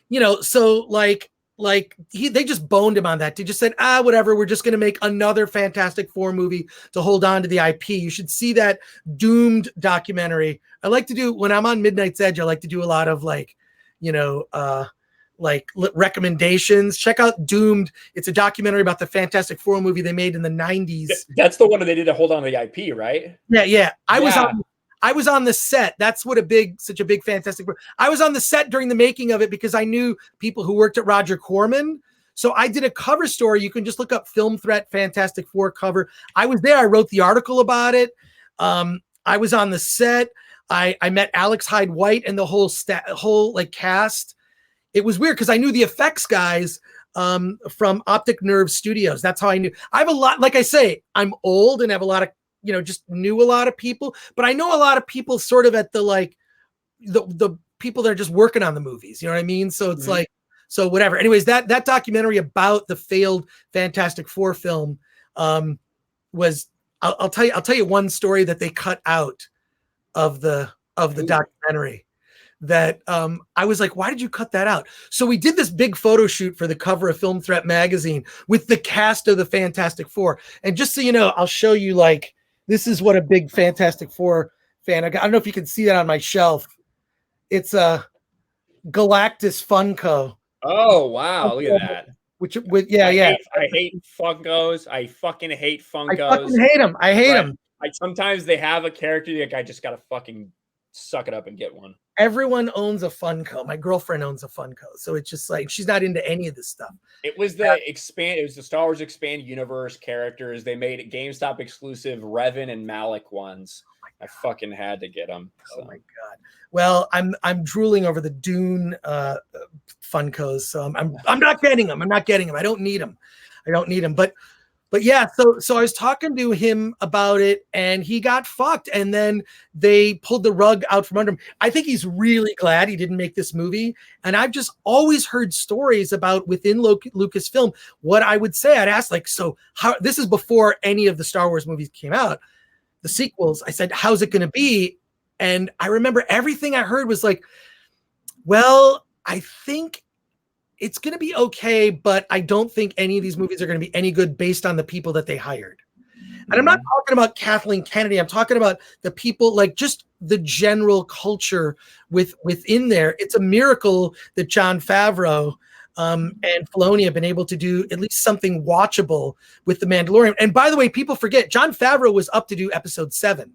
you know, so they just boned him on that. They just said, whatever, we're just going to make another Fantastic Four movie to hold on to the IP. You should see that Doomed documentary. I like to do, when I'm on Midnight's Edge, I like to do a lot of like, you know, recommendations. Check out Doomed. It's a documentary about the Fantastic Four movie they made in the 90s. That's the one that they did to hold on to the IP, right? Yeah. I was on the set. That's what such a big Fantastic Four. I was on the set during the making of it because I knew people who worked at Roger Corman. So I did a cover story. You can just look up Film Threat Fantastic Four cover. I was there. I wrote the article about it. I was on the set. I met Alex Hyde White and the whole like cast. It was weird because I knew the effects guys from Optic Nerve Studios. That's how I knew. I have a lot. Like I say, I'm old and have a lot of, you know, just knew a lot of people, but I know a lot of people sort of at the, like the people that are just working on the movies, you know what I mean? So it's like, so whatever. Anyways, that documentary about the failed Fantastic Four film was, I'll tell you one story that they cut out of the documentary that I was like, why did you cut that out? So we did this big photo shoot for the cover of Film Threat magazine with the cast of the Fantastic Four. And just so you know, I'll show you, like, this is what a big Fantastic Four fan. I don't know if you can see that on my shelf. It's a Galactus Funko. Oh, wow. Look at that. I hate Funkos. I fucking hate Funkos. I fucking hate them. I hate them. Sometimes they have a character like I just gotta fucking suck it up and get one. Everyone owns a Funko. My girlfriend owns a Funko, so it's just like she's not into any of this stuff. It was the It was the Star Wars Expand Universe characters. They made it GameStop exclusive Revan and Malik ones. I fucking had to get them. So. Oh my god! Well, I'm drooling over the Dune Funkos, so I'm not getting them. I'm not getting them. I don't need them. But yeah, so I was talking to him about it, and he got fucked, and then they pulled the rug out from under him. I think he's really glad he didn't make this movie, and I've just always heard stories about within Lucasfilm. What I would say, I'd ask like, so how? This is before any of the Star Wars movies came out, the sequels. I said, how's it going to be? And I remember everything I heard was like, well, I think it's going to be okay, but I don't think any of these movies are going to be any good based on the people that they hired. And I'm not talking about Kathleen Kennedy. I'm talking about the people, like just the general culture within there. It's a miracle that Jon Favreau and Filoni have been able to do at least something watchable with The Mandalorian. And by the way, people forget, Jon Favreau was up to do episode 7.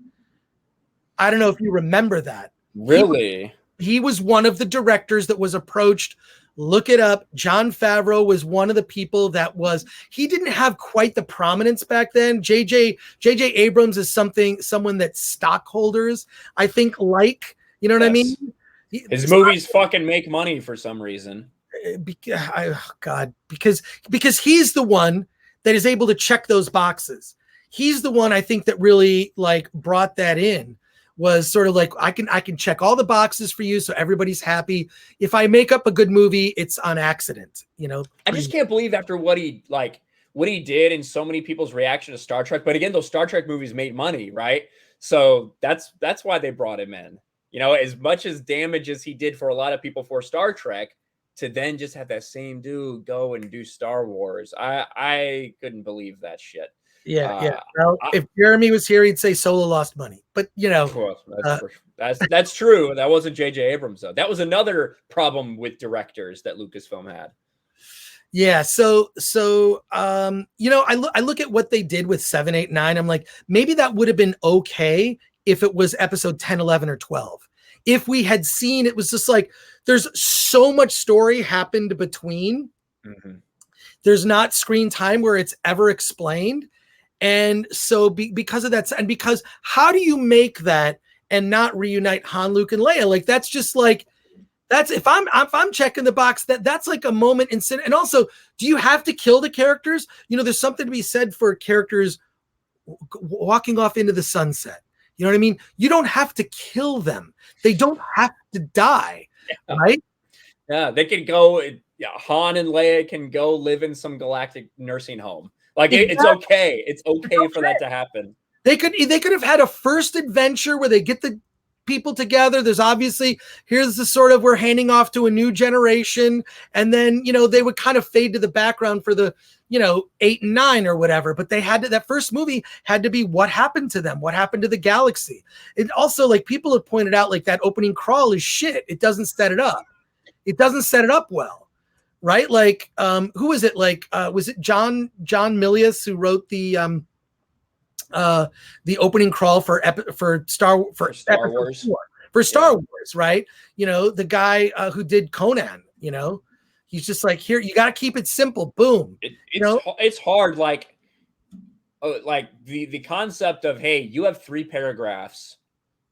I don't know if you remember that. Really? He was one of the directors that was approached. Look it up. Jon Favreau was one of the people that he didn't have quite the prominence back then. JJ Abrams is someone that stockholders, I think, like, you know what I mean? His movies fucking make money for some reason. Because he's the one that is able to check those boxes. He's the one I think that really like brought that in. Was sort of like, I can check all the boxes for you so everybody's happy. If I make up a good movie, it's on accident, you know. I just can't believe after what he did and so many people's reaction to Star Trek. But again, those Star Trek movies made money, right? So that's why they brought him in. You know, as much as damage as he did for a lot of people for Star Trek, to then just have that same dude go and do Star Wars, I couldn't believe that shit. Yeah. Well, if Jeremy was here, he'd say Solo lost money. But you know, that's true. That wasn't J.J. Abrams though. That was another problem with directors that Lucasfilm had. Yeah. So you know, I look at what they did with 7, 8, 9. I'm like, maybe that would have been okay if it was episode 10, 11, or 12. If we had seen, it was just like there's so much story happened between. Mm-hmm. There's not screen time where it's ever explained. And so because of that, and because how do you make that and not reunite Han, Luke, and Leia? Like, that's just like, that's if I'm checking the box, that's like a moment in sin. And also, do you have to kill the characters? You know, there's something to be said for characters walking off into the sunset. You know what I mean? You don't have to kill them. They don't have to die, right? Yeah, they could go. Han and Leia can go live in some galactic nursing home. Like exactly. It's okay. It's okay for that to happen. They could have had a first adventure where they get the people together. There's obviously, here's the sort of, we're handing off to a new generation. And then, you know, they would kind of fade to the background for the, you know, 8 and 9 or whatever. But they had to, that first movie had to be what happened to them, what happened to the galaxy. It also, like people have pointed out, like that opening crawl is shit. It doesn't set it up. It doesn't set it up well. Right? Like, who was it? Like, was it John Milius who wrote the opening crawl for Star Wars, right? You know, the guy who did Conan, you know, he's just like, here, you got to keep it simple. Boom. It's hard. Like the concept of, hey, you have 3 paragraphs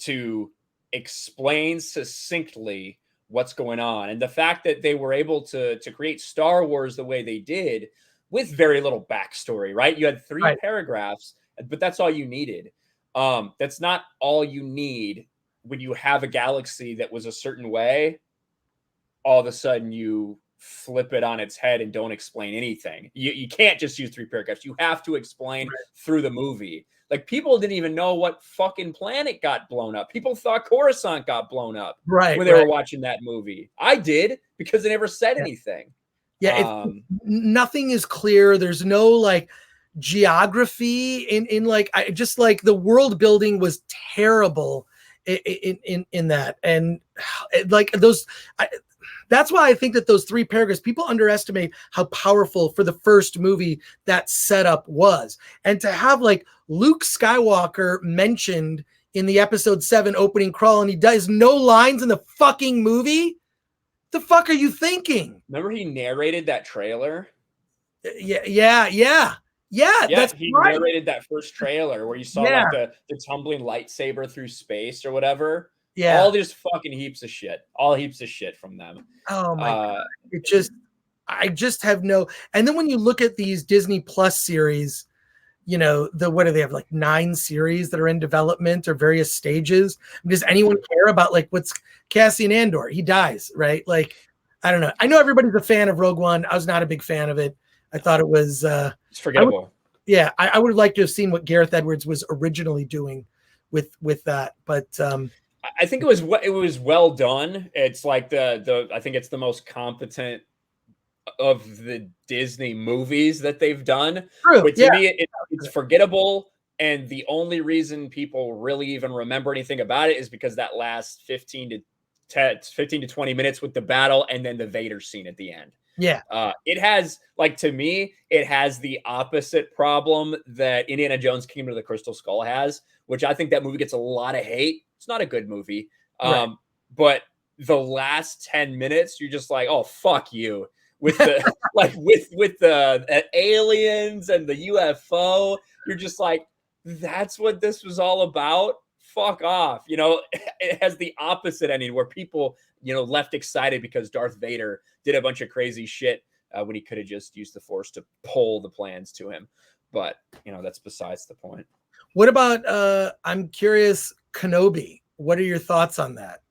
to explain succinctly what's going on, and the fact that they were able to create Star Wars the way they did with very little backstory, right? You had 3 paragraphs, but that's all you needed. That's not all you need when you have a galaxy that was a certain way. All of a sudden you flip it on its head and don't explain anything. You can't just use 3 paragraphs. You have to explain through the movie. Like, people didn't even know what fucking planet got blown up. People thought Coruscant got blown up when they were watching that movie. I did, because they never said anything. Yeah, nothing is clear. There's no like geography in like, I just like the world building was terrible in that, and like that's why I think that those 3 paragraphs, people underestimate how powerful for the first movie that setup was. And to have like Luke Skywalker mentioned in the episode 7 opening crawl, and he does no lines in the fucking movie. The fuck are you thinking? Remember he narrated that trailer? Yeah. That's he right. narrated that first trailer where you saw like the tumbling lightsaber through space or whatever. Yeah. All just fucking heaps of shit. All heaps of shit from them. Oh my God. I just have no. And then when you look at these Disney Plus series, you know, what do they have, like 9 series that are in development or various stages? Does anyone care about like what's Cassian Andor? He dies, right? Like, I don't know. I know everybody's a fan of Rogue One. I was not a big fan of it. I thought it was it's forgettable. I would have liked to have seen what Gareth Edwards was originally doing with that. But I think it was well done. It's like I think it's the most competent of the Disney movies that they've done. True, but to me, it's forgettable. And the only reason people really even remember anything about it is because that last 15 to 20 minutes with the battle and then the Vader scene at the end. Yeah. It has, like, to me, it has the opposite problem that Indiana Jones Kingdom of the Crystal Skull has, which I think that movie gets a lot of hate. It's not a good movie. Right. But the last 10 minutes, you're just like, oh, fuck you. With the like with the aliens and the UFO, you're just like, that's what this was all about. Fuck off. You know, it has the opposite ending where people, you know, left excited because Darth Vader did a bunch of crazy shit when he could have just used the Force to pull the plans to him. But, you know, that's besides the point. What about, I'm curious, Kenobi? What are your thoughts on that?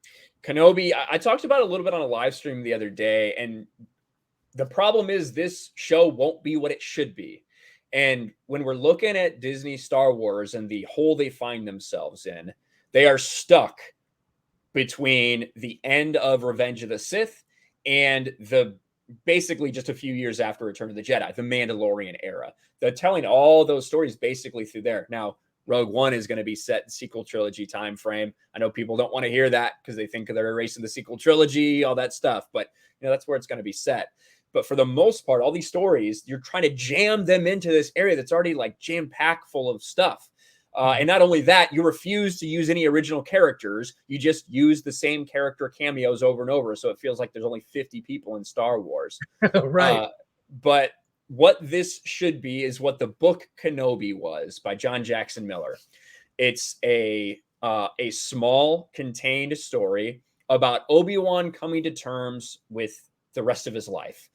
Kenobi, I talked about it a little bit on a live stream the other day, and the problem is this show won't be what it should be. And when we're looking at Disney Star Wars and the hole they find themselves in, they are stuck between the end of Revenge of the Sith and the basically just a few years after Return of the Jedi, the Mandalorian era. They're telling all those stories basically through there. Now, Rogue One is going to be set in sequel trilogy time frame. I know people don't want to hear that because they think they're erasing the sequel trilogy, all that stuff. But, you know, that's where it's going to be set. But for the most part, all these stories, you're trying to jam them into this area that's already like jam-packed full of stuff. And not only that, you refuse to use any original characters. You just use the same character cameos over and over. So it feels like there's only 50 people in Star Wars. Right. But what this should be is what the book Kenobi was by John Jackson Miller. It's a small, contained story about Obi-Wan coming to terms with the rest of his life.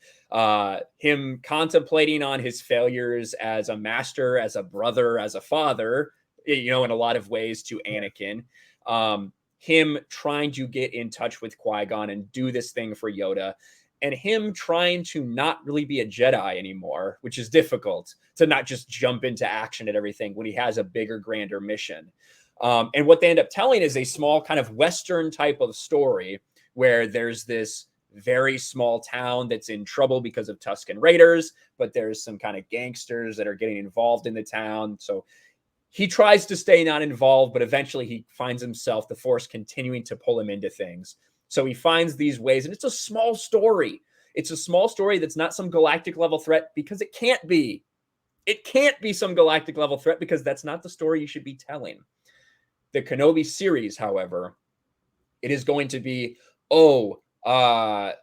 Him contemplating on his failures as a master, as a brother, as a father, you know, in a lot of ways to Anakin. Him trying to get in touch with Qui-Gon and do this thing for Yoda. And him trying to not really be a Jedi anymore, which is difficult, to not just jump into action at everything when he has a bigger, grander mission. And what they end up telling is a small kind of Western type of story where there's this very small town that's in trouble because of Tusken Raiders, but there's some kind of gangsters that are getting involved in the town. So he tries to stay not involved, but eventually he finds himself, the Force continuing to pull him into things. So he finds these ways, and it's a small story. It's a small story that's not some galactic level threat because it can't be. It can't be some galactic level threat because that's not the story you should be telling. The Kenobi series, however, it is going to be, Bail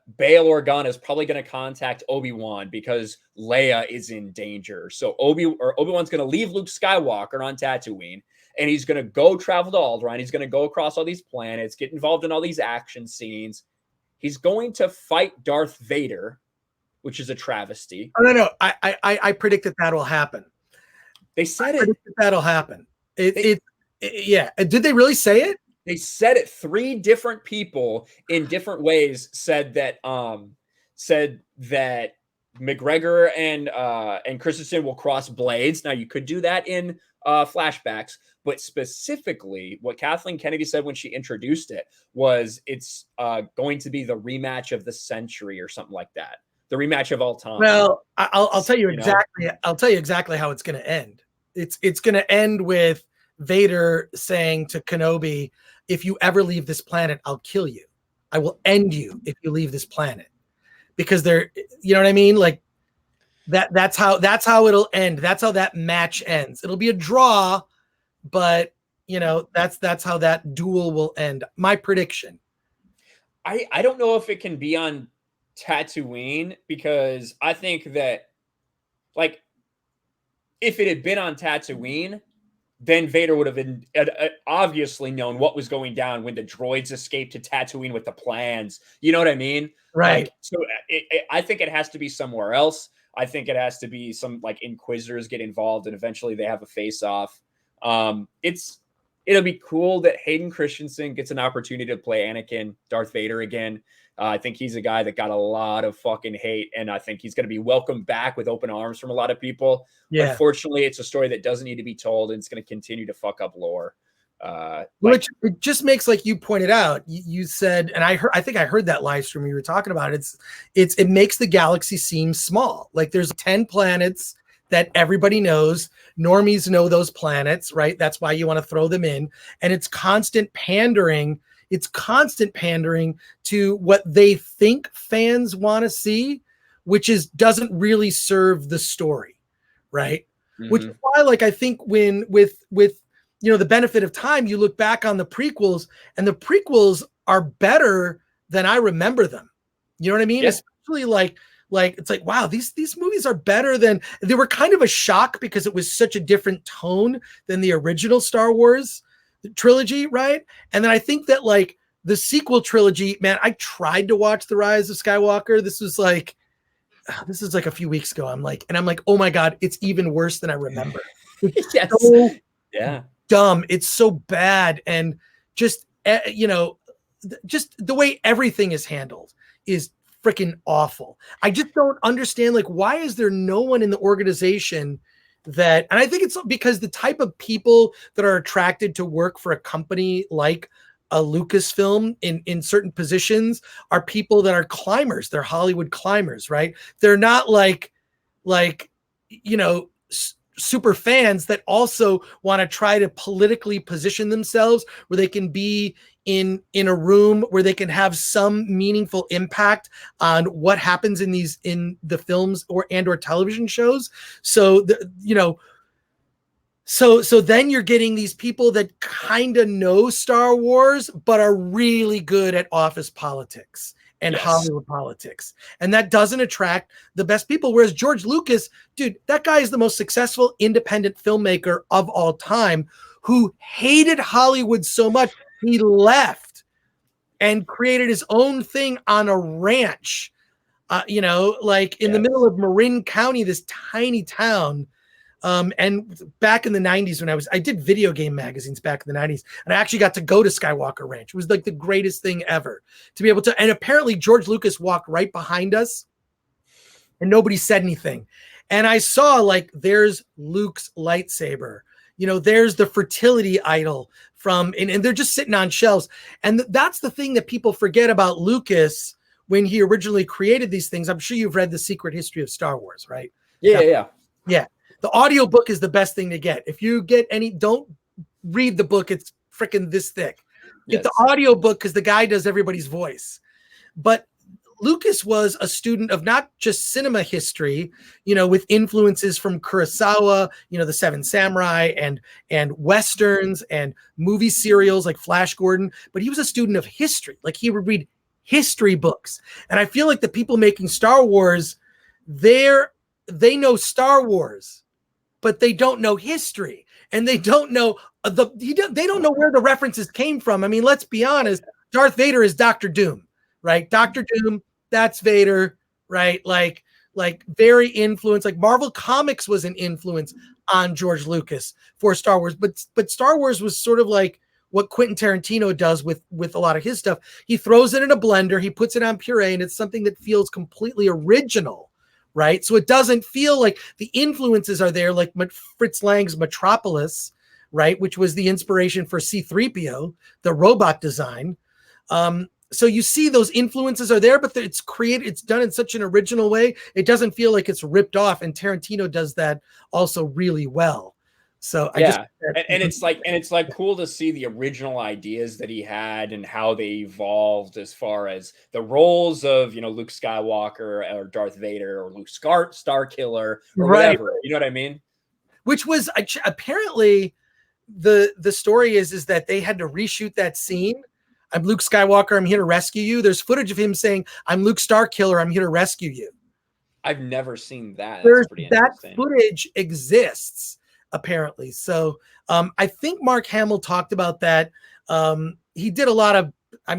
Organa is probably going to contact Obi-Wan because Leia is in danger. So Obi-Wan's going to leave Luke Skywalker on Tatooine, and he's going to go travel to Alderaan. He's going to go across all these planets, get involved in all these action scenes. He's going to fight Darth Vader, which is a travesty. Oh, no. I predict that will happen. They said that'll happen. Yeah. Did they really say it? They said it. 3 different people in different ways said that McGregor and Christensen will cross blades. Now you could do that in flashbacks, but specifically what Kathleen Kennedy said when she introduced it was it's going to be the rematch of the century or something like that. The rematch of all time. Well, I'll tell you exactly. I'll tell you exactly how it's going to end. It's going to end with Vader saying to Kenobi, "If you ever leave this planet, I'll kill you." I will end you if you leave this planet. Because they're, you know what I mean? Like that's how it'll end. That's how that match ends. It'll be a draw, but you know, that's how that duel will end. My prediction. I don't know if it can be on Tatooine, because I think that, like, if it had been on Tatooine, then Vader would have been obviously known what was going down when the droids escaped to Tatooine with the plans. You know what I mean? Right. Like, so I think it has to be somewhere else. I think it has to be some, like, Inquisitors get involved and eventually they have a face-off. It'll be cool that Hayden Christensen gets an opportunity to play Anakin, Darth Vader again. I think he's a guy that got a lot of fucking hate, and I think he's going to be welcomed back with open arms from a lot of people. Yeah. Unfortunately, it's a story that doesn't need to be told, and it's going to continue to fuck up lore. Which it just makes, like you pointed out, you said, and I think I heard that live stream you were talking about. It makes the galaxy seem small. Like there's 10 planets that everybody knows. Normies know those planets, right? That's why you want to throw them in. And it's constant pandering. It's constant pandering to what they think fans want to see, which doesn't really serve the story, right? Mm-hmm. Which is why, like, I think when with you know, the benefit of time, you look back on the prequels, and the prequels are better than I remember them. You know what I mean? Yeah. Especially like it's like, wow, these movies are better than they were. Kind of a shock because it was such a different tone than the original Star Wars trilogy, right? And then I think that, like, the sequel trilogy, man, I tried to watch The Rise of Skywalker. This is like a few weeks ago. I'm like, oh my God, it's even worse than I remember. It's yes. so yeah. dumb. It's so bad. And just, you know, just the way everything is handled is freaking awful. I just don't understand, like, why is there no one in the organization that, and I think it's because the type of people that are attracted to work for a company like a Lucasfilm in certain positions are people that are climbers. They're Hollywood climbers, right? They're not like, you know, super fans that also want to try to politically position themselves where they can be in a room where they can have some meaningful impact on what happens in the films or television shows. So you know, so then you're getting these people that kind of know Star Wars but are really good at office politics and Hollywood politics. And that doesn't attract the best people. Whereas George Lucas, dude, that guy is the most successful independent filmmaker of all time, who hated Hollywood so much, he left and created his own thing on a ranch, you know, like in the middle of Marin County, this tiny town. And back in the 90s, when I did video game magazines back in the 90s, and I actually got to go to Skywalker Ranch. It was like the greatest thing ever to be able to. And apparently George Lucas walked right behind us and nobody said anything. And I saw, like, there's Luke's lightsaber, you know, there's the fertility idol and they're just sitting on shelves. And that's the thing that people forget about Lucas when he originally created these things. I'm sure you've read The Secret History of Star Wars, right? Yeah. The audiobook is the best thing to get. If you get don't read the book. It's freaking this thick. Get the audiobook because the guy does everybody's voice. But Lucas was a student of not just cinema history, you know, with influences from Kurosawa, you know, the Seven Samurai and Westerns and movie serials like Flash Gordon, but he was a student of history. Like, he would read history books. And I feel like the people making Star Wars, they know Star Wars, but they don't know history, and they don't know they don't know where the references came from. I mean, let's be honest. Darth Vader is Dr. Doom, right? Dr. Doom, that's Vader, right? Like very influenced. Like, Marvel Comics was an influence on George Lucas for Star Wars, but Star Wars was sort of like what Quentin Tarantino does with a lot of his stuff. He throws it in a blender, he puts it on puree, and it's something that feels completely original. Right. So it doesn't feel like the influences are there, like Fritz Lang's Metropolis, right, which was the inspiration for C-3PO, the robot design. So you see those influences are there, but it's done in such an original way. It doesn't feel like it's ripped off. And Tarantino does that also really well. So I just Yeah. And it's like cool to see the original ideas that he had and how they evolved as far as the roles of, Luke Skywalker or Darth Vader or Luke Starkiller or whatever. You know what I mean? Which was apparently the story is that they had to reshoot that scene. I'm Luke Skywalker, I'm here to rescue you. There's footage of him saying, I'm Luke Starkiller, I'm here to rescue you. I've never seen that. That's pretty interesting. That footage exists, apparently. So I think Mark Hamill talked about that. He did a lot of, I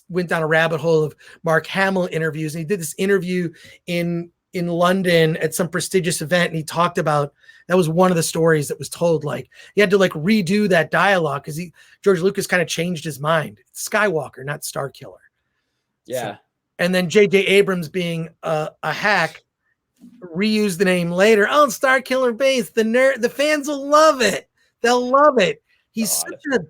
went down a rabbit hole of Mark Hamill interviews, and he did this interview in London at some prestigious event, and he talked about, that was one of the stories that was told, like he had to like redo that dialogue because George Lucas kind of changed his mind. It's Skywalker, not Starkiller. Yeah. So, and then J.J. Abrams, being a hack, reused the name later. Oh, Starkiller Base. The fans will love it. They'll love it. He's such a,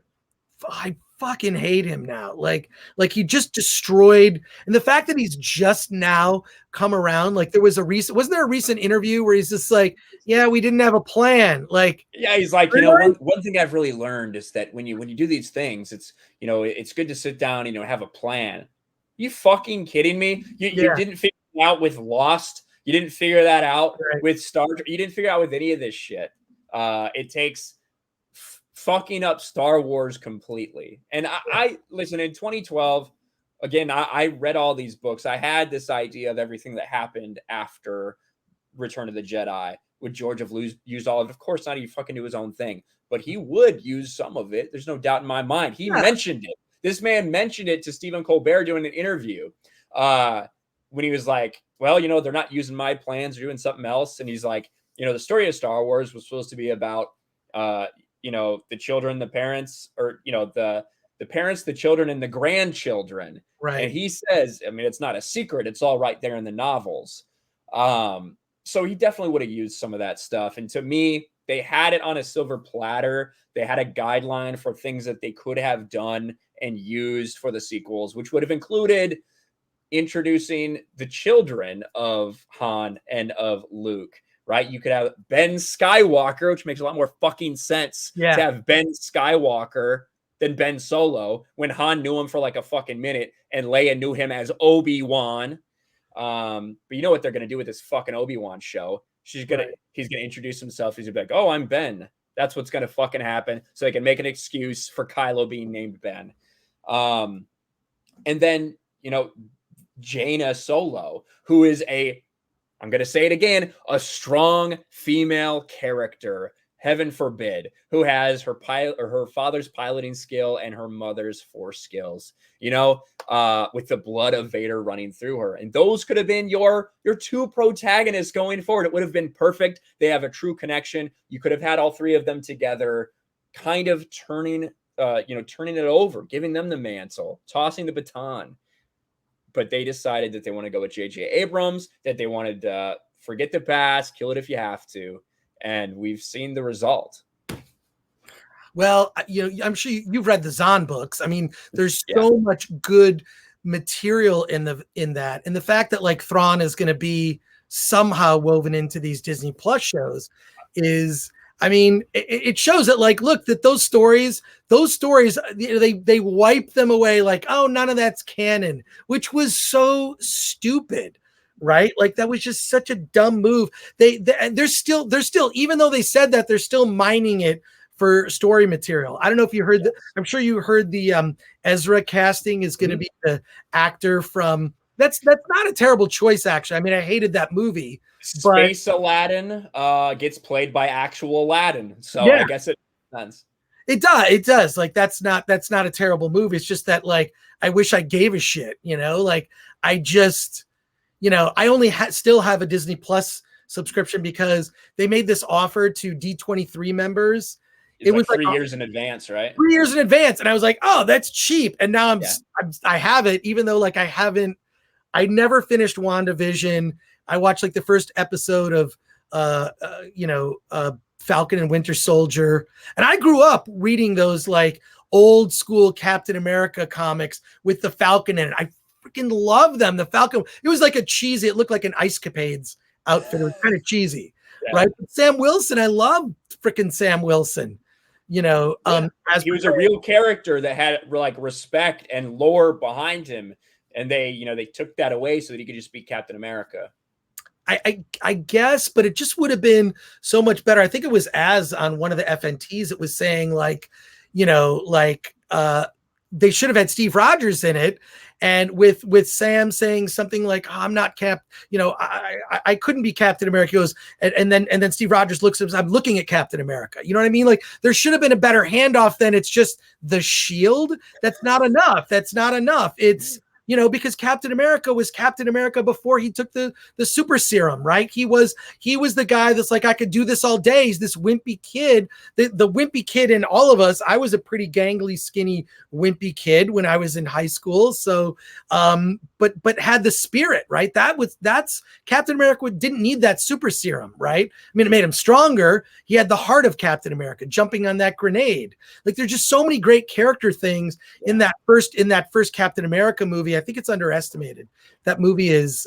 I fucking hate him now. Like he just destroyed, and the fact that he's just now come around, like wasn't there a recent interview where he's just like, yeah, we didn't have a plan. Like, yeah, he's like, one thing I've really learned is that when you do these things, it's, it's good to sit down, have a plan. You fucking kidding me? You didn't figure it out with Lost. You didn't figure that out with Star Trek. You didn't figure out with any of this shit. It takes fucking up Star Wars completely. And I listen, in 2012, again, I read all these books. I had this idea of everything that happened after Return of the Jedi. Would George have used all of it? Of course not. He fucking do his own thing. But he would use some of it. There's no doubt in my mind. He mentioned it. This man mentioned it to Stephen Colbert doing an interview when he was like, well, they're not using my plans, they're doing something else. And he's like, the story of Star Wars was supposed to be about, the children, the parents, or, the parents, the children, and the grandchildren. Right. And he says, it's not a secret. It's all right there in the novels. So he definitely would have used some of that stuff. And to me, they had it on a silver platter. They had a guideline for things that they could have done and used for the sequels, which would have included introducing the children of Han and of Luke, right? You could have Ben Skywalker, which makes a lot more fucking sense to have Ben Skywalker than Ben Solo, when Han knew him for like a fucking minute and Leia knew him as Obi-Wan. But you know what they're going to do with this fucking Obi-Wan show? He's going to introduce himself. He's going to be like, oh, I'm Ben. That's what's going to fucking happen. So they can make an excuse for Kylo being named Ben. And then, Jaina Solo, who is I'm going to say it again, a strong female character, heaven forbid, who has her father's piloting skill and her mother's force skills, with the blood of Vader running through her. And those could have been your two protagonists going forward. It would have been perfect. They have a true connection. You could have had all three of them together, kind of turning it over, giving them the mantle, tossing the baton. But they decided that they want to go with J.J. Abrams, that they wanted to forget the past, kill it if you have to. And we've seen the result. Well, I'm sure you've read the Zahn books. There's so much good material in that. And the fact that like Thrawn is going to be somehow woven into these Disney Plus shows is, it shows that like, look, that those stories, they wipe them away like, oh, none of that's canon, which was so stupid, right? Like that was just such a dumb move. They're still, even though they said that, they're still mining it for story material. I don't know if you heard I'm sure you heard the Ezra casting is going to be the actor from, that's not a terrible choice, actually. I hated that movie. Space Aladdin gets played by actual Aladdin, so I guess it makes sense. It does. Like that's not a terrible movie. It's just that like I wish I gave a shit. Like I just, I only still have a Disney Plus subscription because they made this offer to D23 members. It was like 3 years in advance, right? 3 years in advance, and I was like, oh, that's cheap. And now I have it, even though like I never finished WandaVision. I watched like the first episode of, Falcon and Winter Soldier. And I grew up reading those like old school Captain America comics with the Falcon in it. I freaking love them. The Falcon, it was like it looked like an Ice Capades outfit. It was kind of cheesy. right? But Sam Wilson, I love freaking Sam Wilson. You know, as he was a real character that had like respect and lore behind him, and they took that away so that he could just be Captain America. I guess, but it just would have been so much better. I think it was on one of the FNTs, it was saying like, they should have had Steve Rogers in it. And with Sam saying something like, oh, I'm not I couldn't be Captain America. He goes, and then Steve Rogers looks at him, I'm looking at Captain America. You know what I mean? Like there should have been a better handoff than it's just the shield. That's not enough. It's, because Captain America was Captain America before he took the super serum, right? He was the guy that's like, I could do this all day. He's this wimpy kid, the wimpy kid in all of us. I was a pretty gangly, skinny, wimpy kid when I was in high school. So, but had the spirit, right? That's Captain America didn't need that super serum, right? I mean, it made him stronger. He had the heart of Captain America jumping on that grenade. Like there's just so many great character things in that first Captain America movie. I think it's underestimated. That movie is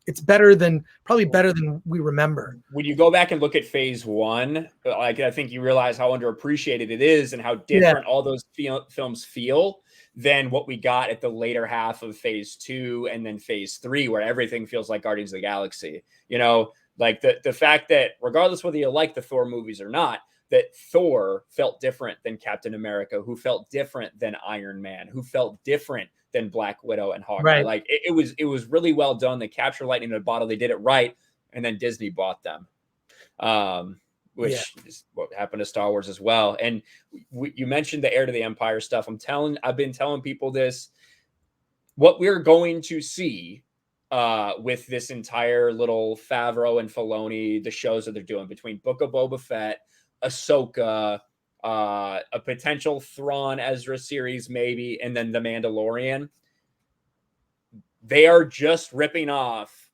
it's probably better than we remember. When you go back and look at phase 1, like I think you realize how underappreciated it is and how different all those films feel than what we got at the later half of phase 2 and then phase 3, where everything feels like Guardians of the Galaxy. Like the fact that regardless whether you like the Thor movies or not, that Thor felt different than Captain America, who felt different than Iron Man, who felt different than Black Widow and Hawkeye. Right. Like it was really well done. They captured lightning in a bottle. They did it right. And then Disney bought them, which is what happened to Star Wars as well. And you mentioned the Heir to the Empire stuff. I've been telling people this, what we're going to see with this entire little Favreau and Filoni, the shows that they're doing between Book of Boba Fett, Ahsoka, a potential Thrawn Ezra series maybe, and then The Mandalorian. They are just ripping off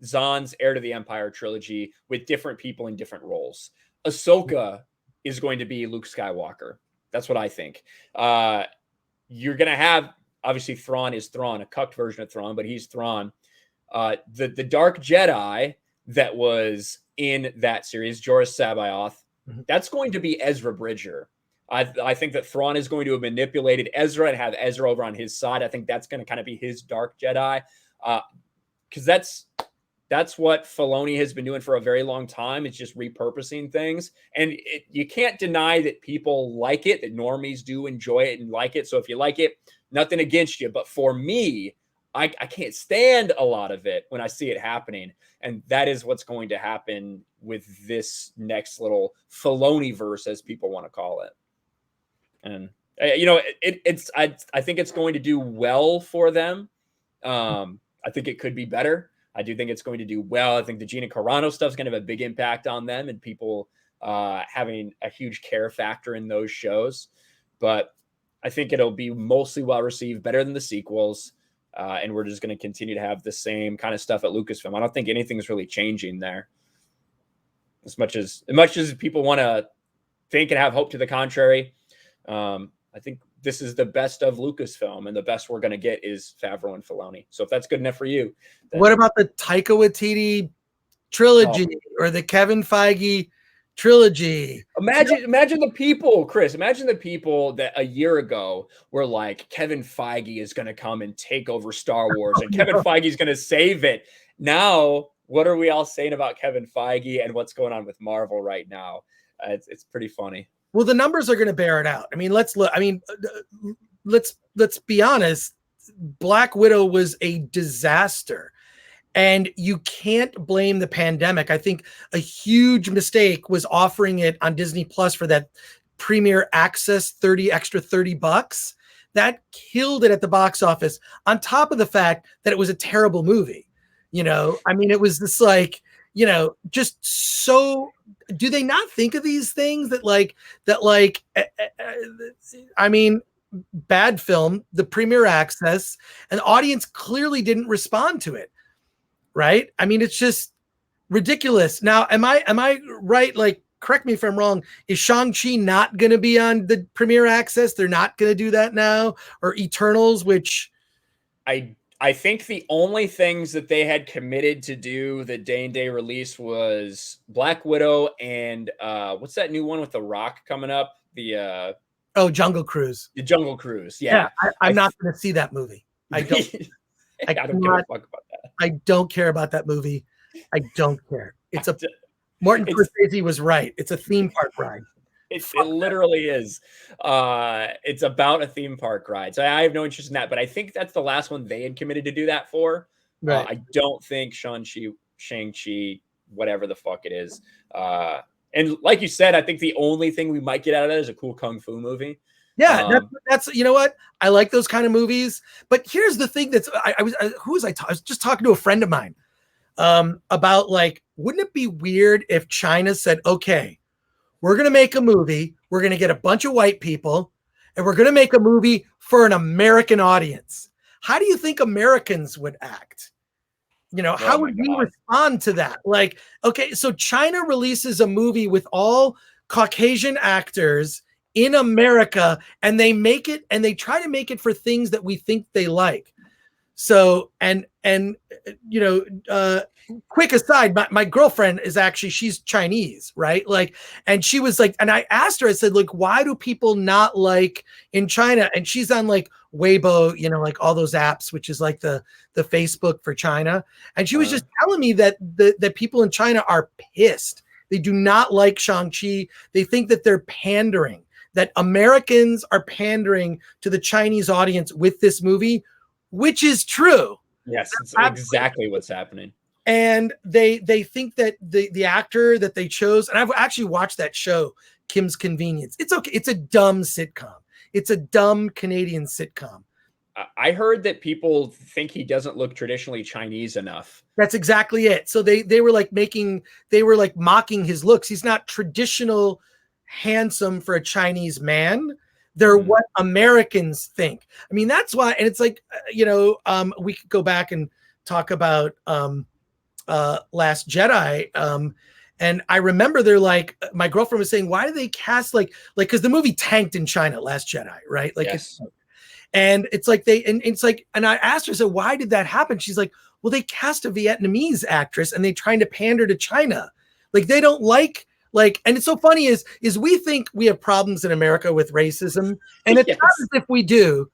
Zahn's Heir to the Empire trilogy with different people in different roles. Ahsoka is going to be Luke Skywalker. That's what I think. You're going to have, obviously Thrawn is Thrawn, a cucked version of Thrawn, but he's Thrawn. The Dark Jedi that was in that series, Joruus C'baoth, that's going to be Ezra Bridger. I think that Thrawn is going to have manipulated Ezra and have Ezra over on his side. I think that's going to kind of be his Dark Jedi, because that's what Filoni has been doing for a very long time. It's just repurposing things, and you can't deny that people like it, that normies do enjoy it and like it. So if you like it, nothing against you. But for me, I can't stand a lot of it when I see it happening. And that is what's going to happen with this next little Filoni-verse, as people want to call it. And, I think it's going to do well for them. I think it could be better. I do think it's going to do well. I think the Gina Carano stuff is going to have a big impact on them and people having a huge care factor in those shows. But I think it'll be mostly well received, better than the sequels. And we're just going to continue to have the same kind of stuff at Lucasfilm. I don't think anything's really changing there. As much as people want to think and have hope to the contrary, I think this is the best of Lucasfilm, and the best we're going to get is Favreau and Filoni. So if that's good enough for you, what about the Taika Waititi trilogy or the Kevin Feige trilogy? Imagine the people, Chris. Imagine the people that a year ago were like, Kevin Feige is going to come and take over Star Wars, and Kevin Feige is going to save it. Now, what are we all saying about Kevin Feige and what's going on with Marvel right now? It's pretty funny. Well, the numbers are going to bear it out. I mean, let's be honest. Black Widow was a disaster. And you can't blame the pandemic. I think a huge mistake was offering it on Disney Plus for that premiere access, $30. That killed it at the box office, on top of the fact that it was a terrible movie. I mean, it was this like, just so, do they not think of these things I mean, bad film, the premiere access, and the audience clearly didn't respond to it. Right. I mean, it's just ridiculous. Now, am I right? Like, correct me if I'm wrong. Is Shang-Chi not going to be on the premiere access? They're not going to do that now, or Eternals, which I I think the only things that they had committed to do the day-and-day release was Black Widow and what's that new one with The Rock coming up? The Jungle Cruise. The Jungle Cruise. Yeah, I'm not going to see that movie. I don't. I don't give a fuck about that. I don't care about that movie. I don't care. Martin Scorsese was right. It's a theme park ride. It literally is. It's about a theme park ride. So I have no interest in that, but I think that's the last one they had committed to do that for. Right. I don't think Shang-Chi, whatever the fuck it is. And like you said, I think the only thing we might get out of that is a cool Kung Fu movie. Yeah, that's you know what? I like those kind of movies. But here's the thing I was just talking to a friend of mine about like, wouldn't it be weird if China said, okay, we're going to make a movie. We're going to get a bunch of white people and we're going to make a movie for an American audience. How do you think Americans would act? You know, how would we respond to that? Like, okay, so China releases a movie with all Caucasian actors in America and they make it and they try to make it for things that we think they like. So, and you know, quick aside, my girlfriend is actually, she's Chinese, right? Like, and she was like, and I asked her, I said, like, why do people not like in China? And she's on like Weibo, you know, like all those apps, which is like the Facebook for China. And she was just telling me that that people in China are pissed. They do not like Shang-Chi. They think that they're pandering, that Americans are pandering to the Chinese audience with this movie, which is true. Yes, it's exactly what's happening. And they think that the actor that they chose, and I've actually watched that show, Kim's Convenience. It's okay. It's a dumb sitcom. It's a dumb Canadian sitcom. I heard that people think he doesn't look traditionally Chinese enough. That's exactly it. So they were like mocking his looks. He's not traditional handsome for a Chinese man. They're what Americans think. I mean, that's why, and it's like, you know, we could go back and talk about Last Jedi. And I remember they're like, my girlfriend was saying, why do they cast like, because the movie tanked in China, Last Jedi, right? Like, yes. And it's like and I asked her, so why did that happen? She's like, well, they cast a Vietnamese actress and they trying to pander to China. Like, they don't like, and it's so funny is we think we have problems in America with racism, and it's not as if we do,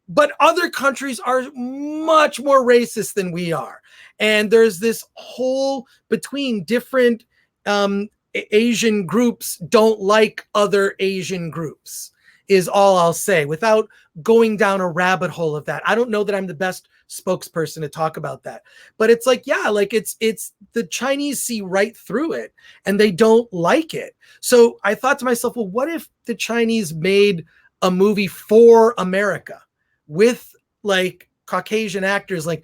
but other countries are much more racist than we are. And there's this whole between different Asian groups don't like other Asian groups is all I'll say without going down a rabbit hole of that. I don't know that I'm the best spokesperson to talk about that, but it's like, yeah, like it's the Chinese see right through it and they don't like it. So I thought to myself, well, what if the Chinese made a movie for America with like Caucasian actors? Like,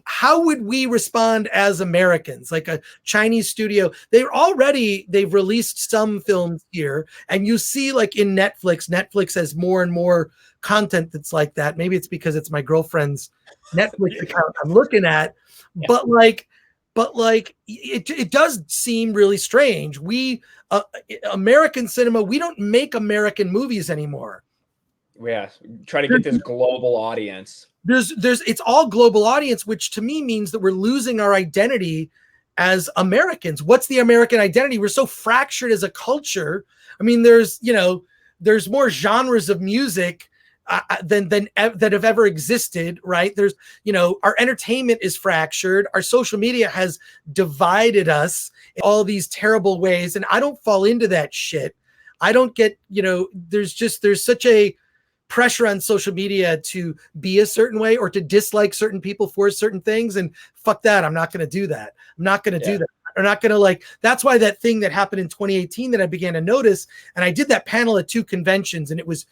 how would we respond as Americans? Like a Chinese studio, they've released some films here, and you see like in Netflix has more and more content that's like that. Maybe it's because it's my girlfriend's Netflix account I'm looking at, but it does seem really strange. We American cinema, we don't make American movies anymore. Yeah, try to get this global audience. It's all global audience, which to me means that we're losing our identity as Americans. What's the American identity? We're so fractured as a culture. I mean, there's more genres of music than that have ever existed, right? There's, our entertainment is fractured. Our social media has divided us in all these terrible ways. And I don't fall into that shit. I don't get, there's such a pressure on social media to be a certain way or to dislike certain people for certain things. And fuck that. I'm not going to do that. I'm not going to do that. I'm not going to that's why that thing that happened in 2018 that I began to notice. And I did that panel at 2 conventions and it was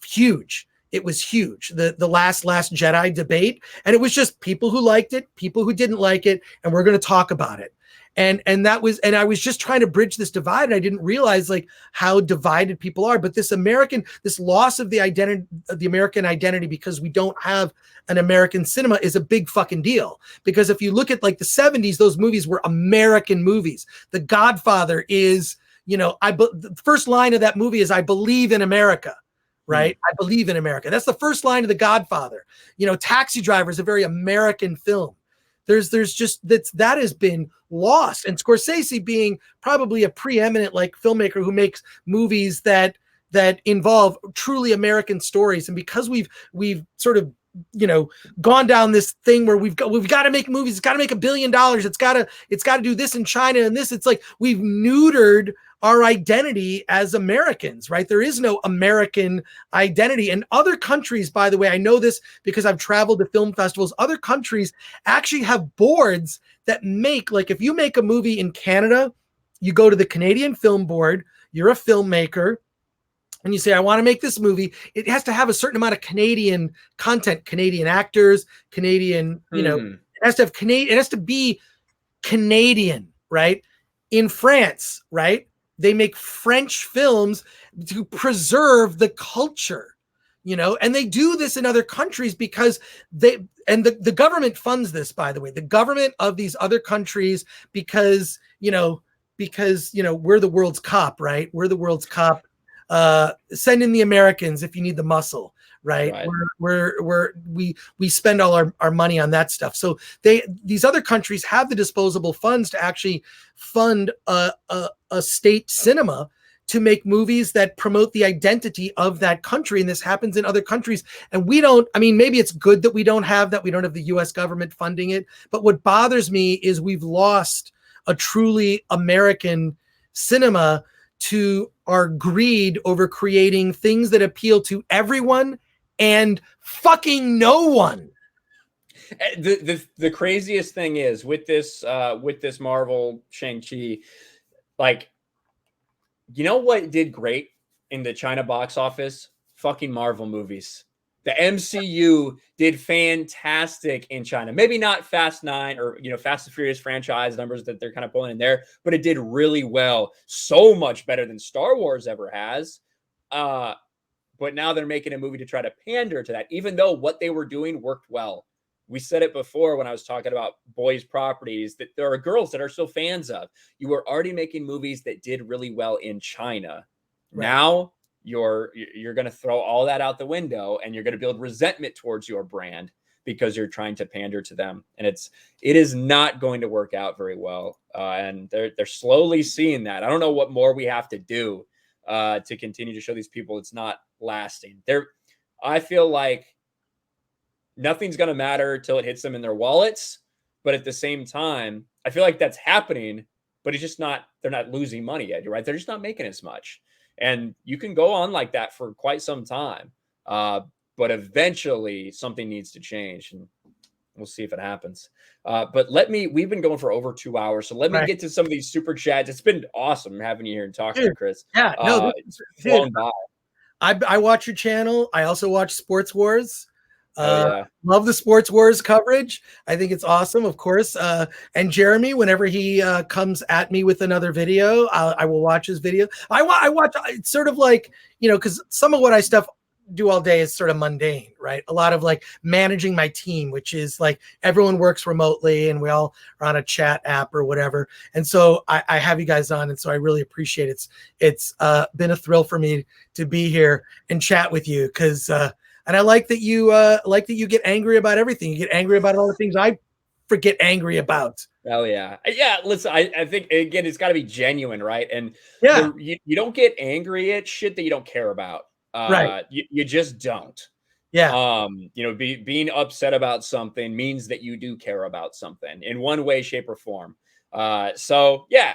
huge. It was huge. The last Jedi debate. And it was just people who liked it, people who didn't like it. And we're going to talk about it. And I was just trying to bridge this divide. And I didn't realize how divided people are. But this loss of the identity, of the American identity, because we don't have an American cinema is a big fucking deal. Because if you look at the 70s, those movies were American movies. The Godfather is, the first line of that movie is, I believe in America. right? I believe in America. That's the first line of The Godfather. You know, Taxi Driver is a very American film. There's just that has been lost. And Scorsese being probably a preeminent like filmmaker who makes movies that involve truly American stories. And because we've sort of, you know, gone down this thing where we've got to make movies, it's got to make $1 billion, it's got to do this in China and this, it's like we've neutered our identity as Americans, right? There is no American identity. And other countries, by the way, I know this because I've traveled to film festivals, other countries actually have boards that make, like if you make a movie in Canada, you go to the Canadian Film Board, you're a filmmaker, and you say, I want to make this movie. It has to have a certain amount of Canadian content, Canadian actors, Canadian, you know, it has to have Canadian, it has to be Canadian, right? In France, right? They make French films to preserve the culture, you know, and they do this in other countries because the government funds this, by the way, the government of these other countries, because we're the world's cop, right? We're the world's cop. Send in the Americans if you need the muscle, right? We spend all our money on that stuff. So these other countries have the disposable funds to actually fund a state cinema to make movies that promote the identity of that country. And this happens in other countries. And we don't, I mean, maybe it's good that we don't have the US government funding it. But what bothers me is we've lost a truly American cinema to our greed over creating things that appeal to everyone and fucking no one. The craziest thing is with this Marvel Shang-Chi, like, you know what did great in the China box office? Fucking Marvel movies. The MCU did fantastic in China. Maybe not Fast 9 or, you know, Fast and Furious franchise numbers that they're kind of pulling in there, but it did really well. So much better than Star Wars ever has. But now they're making a movie to try to pander to that, even though what they were doing worked well. We said it before when I was talking about boys' properties that there are girls that are still fans of. You were already making movies that did really well in China. Right. Now you're going to throw all that out the window and you're going to build resentment towards your brand because you're trying to pander to them. And it is not going to work out very well. And they're slowly seeing that. I don't know what more we have to do to continue to show these people it's not lasting. I feel like nothing's going to matter till it hits them in their wallets. But at the same time, I feel like that's happening, but it's just not, they're not losing money yet. You're right. They're just not making as much. And you can go on like that for quite some time. But eventually something needs to change, and we'll see if it happens. But we've been going for over 2 hours. So let me get to some of these super chats. It's been awesome having you here and talking to you, Chris. Yeah, no, it's flown by. I watch your channel. I also watch Sports Wars. Yeah. Love the Sports Wars coverage. I think it's awesome, of course. And Jeremy, whenever he comes at me with another video, I will watch his video. I watch. It's sort of like, you know, because some of what I do all day is sort of mundane, right? A lot of like managing my team, which is like everyone works remotely and we all are on a chat app or whatever. And so I have you guys on, and so I really appreciate it. It's been a thrill for me to be here and chat with you, because and I like that you get angry about everything. You get angry about all the things I get angry about. Oh yeah. Yeah. Listen, I think again, it's got to be genuine, right? And yeah, you don't get angry at shit that you don't care about. Right. You just don't. Yeah. You know, being upset about something means that you do care about something in one way, shape, or form. So yeah.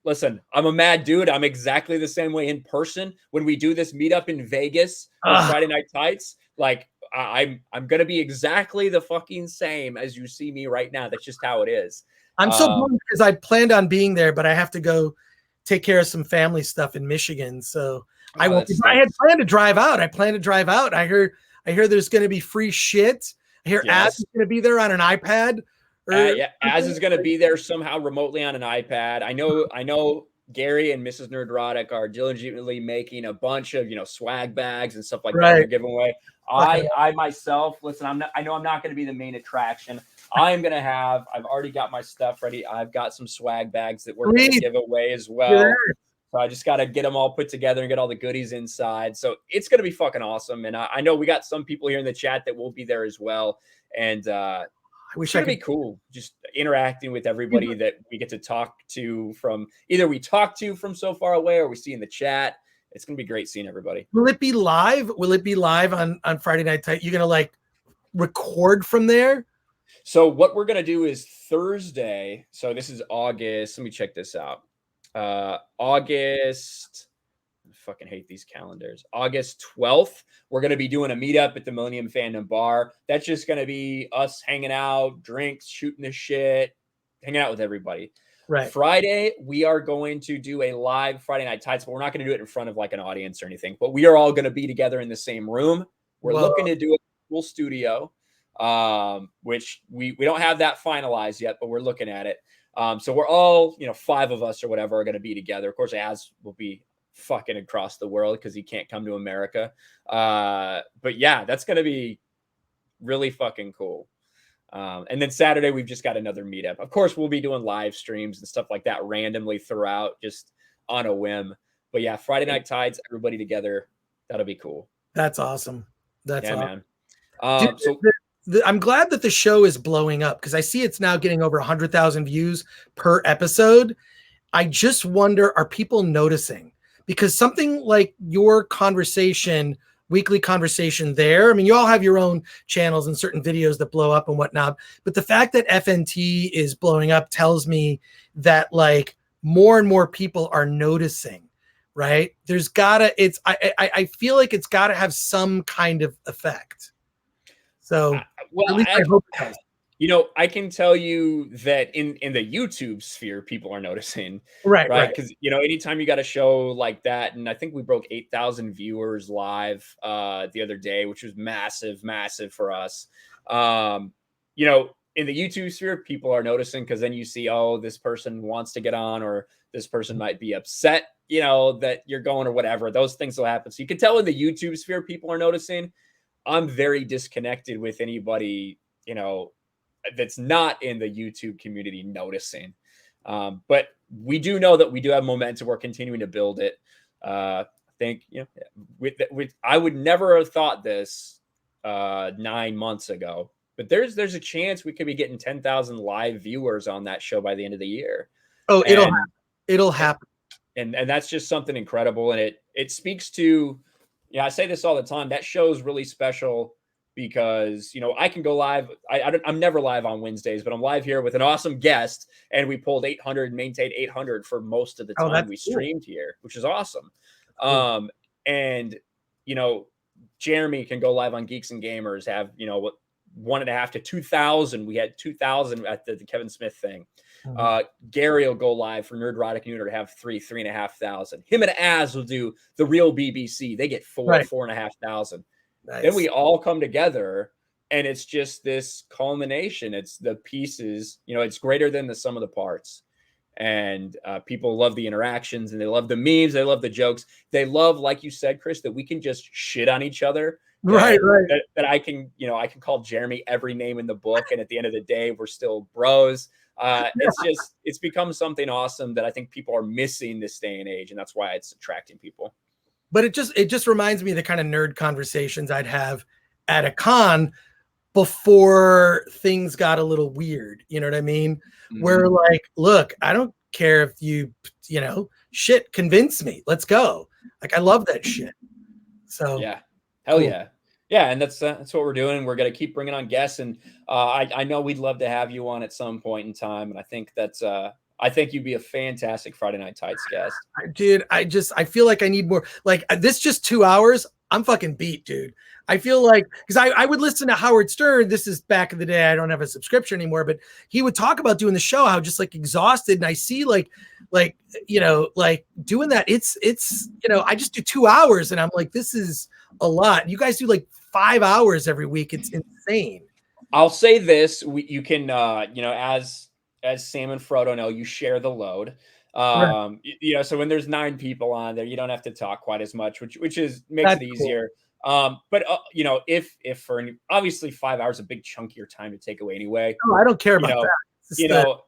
Listen, I'm a mad dude. I'm exactly the same way in person. When we do this meetup in Vegas for Friday Night Tights, like I'm going to be exactly the fucking same as you see me right now. That's just how it is. I'm so bummed because I planned on being there, but I have to go take care of some family stuff in Michigan. So I won't. I had planned to drive out. I hear there's going to be free shit. I hear Az is going to be there on an iPad. Yeah, Az is going to be there somehow remotely on an iPad. I know Gary and Mrs. Nerdrotic are diligently making a bunch of, you know, swag bags and stuff like that they're giving away. I myself, listen, I know I'm not going to be the main attraction. I've already got my stuff ready. I've got some swag bags that we're going to give away as well. So I just got to get them all put together and get all the goodies inside. So it's going to be fucking awesome. And I know we got some people here in the chat that will be there as well. And I wish it's going to be cool just interacting with everybody that we get to talk to from either we talk to from so far away or we see in the chat. It's going to be great seeing everybody. Will it be live? Will it be live on Friday Night Tight? You're going to like record from there? So what we're going to do is Thursday. So this is August. Let me check this out. August, I fucking hate these calendars. August 12th, we're going to be doing a meetup at the Millennium Fandom Bar. That's just going to be us hanging out, drinks, shooting the shit, hanging out with everybody. Right. Friday, we are going to do a live Friday Night Tights, but we're not going to do it in front of like an audience or anything. But we are all going to be together in the same room. We're looking to do a full studio, which we don't have that finalized yet, but we're looking at it. So we're all, 5 of us or whatever are going to be together. Of course, Az will be fucking across the world because he can't come to America. But yeah, that's going to be really fucking cool. And then Saturday, we've just got another meetup. Of course, we'll be doing live streams and stuff like that randomly throughout, just on a whim. But yeah, Friday Night Tides, everybody together. That'll be cool. That's awesome. That's awesome. Man. I'm glad that the show is blowing up because I see it's now getting over 100,000 views per episode. I just wonder, are people noticing? Because something like your conversation, weekly conversation there, I mean, you all have your own channels and certain videos that blow up and whatnot, but the fact that FNT is blowing up tells me that like more and more people are noticing, right? There's gotta, I feel like it's gotta have some kind of effect. So well, at least I hope it does. I can tell you that in the YouTube sphere, people are noticing, right? Because anytime you got a show like that, and I think we broke 8,000 viewers live the other day, which was massive for us. In the YouTube sphere, people are noticing because then you see, oh, this person wants to get on, or this person might be upset, that you're going or whatever. Those things will happen. So you can tell in the YouTube sphere, people are noticing. I'm very disconnected with anybody, that's not in the YouTube community noticing. But we do know that we do have momentum. We're continuing to build it. I think, I would never have thought this 9 months ago, but there's a chance we could be getting 10,000 live viewers on that show by the end of the year. Oh, it'll happen. And that's just something incredible. And it speaks to, I say this all the time. That show is really special because, I can go live. I'm never live on Wednesdays, but I'm live here with an awesome guest. And we pulled 800 and maintained 800 for most of the time we streamed here, which is awesome. Cool. And, Jeremy can go live on Geeks and Gamers, have, 1.5 to 2,000. We had 2,000 at the Kevin Smith thing. Gary will go live for Nerdrotic Unit to have 3,500. Him and Az will do the real BBC. They get 4,500. Nice. Then we all come together, and it's just this culmination. It's the pieces. It's greater than the sum of the parts. And people love the interactions, and they love the memes. They love the jokes. They love, like you said, Chris, that we can just shit on each other. Right. That I can, I can call Jeremy every name in the book, and at the end of the day, we're still bros. It's become something awesome that I think people are missing this day and age, and that's why it's attracting people. But it just reminds me of the kind of nerd conversations I'd have at a con before things got a little weird. You know what I mean? Mm-hmm. Where like, look, I don't care if you shit, convince me. Let's go. Like, I love that shit. So yeah, hell cool. Yeah, and that's what we're doing. We're gonna keep bringing on guests, and I know we'd love to have you on at some point in time. And I think that's I think you'd be a fantastic Friday Night Tights guest, dude. I feel like I need more. Like this, just 2 hours. I'm fucking beat, dude. I feel like because I would listen to Howard Stern. This is back in the day. I don't have a subscription anymore, but he would talk about doing the show, how just like exhausted. And I see like doing that. It's I just do 2 hours, and I'm like, this is a lot. You guys do like 5 hours every week. It's insane. I'll say this: you can, as Sam and Frodo know, you share the load. Right. So when there's 9 people on there, you don't have to talk quite as much, which makes it easier. Cool. But if for obviously 5 hours, a big chunk of your time to take away anyway. Oh, I don't care about that.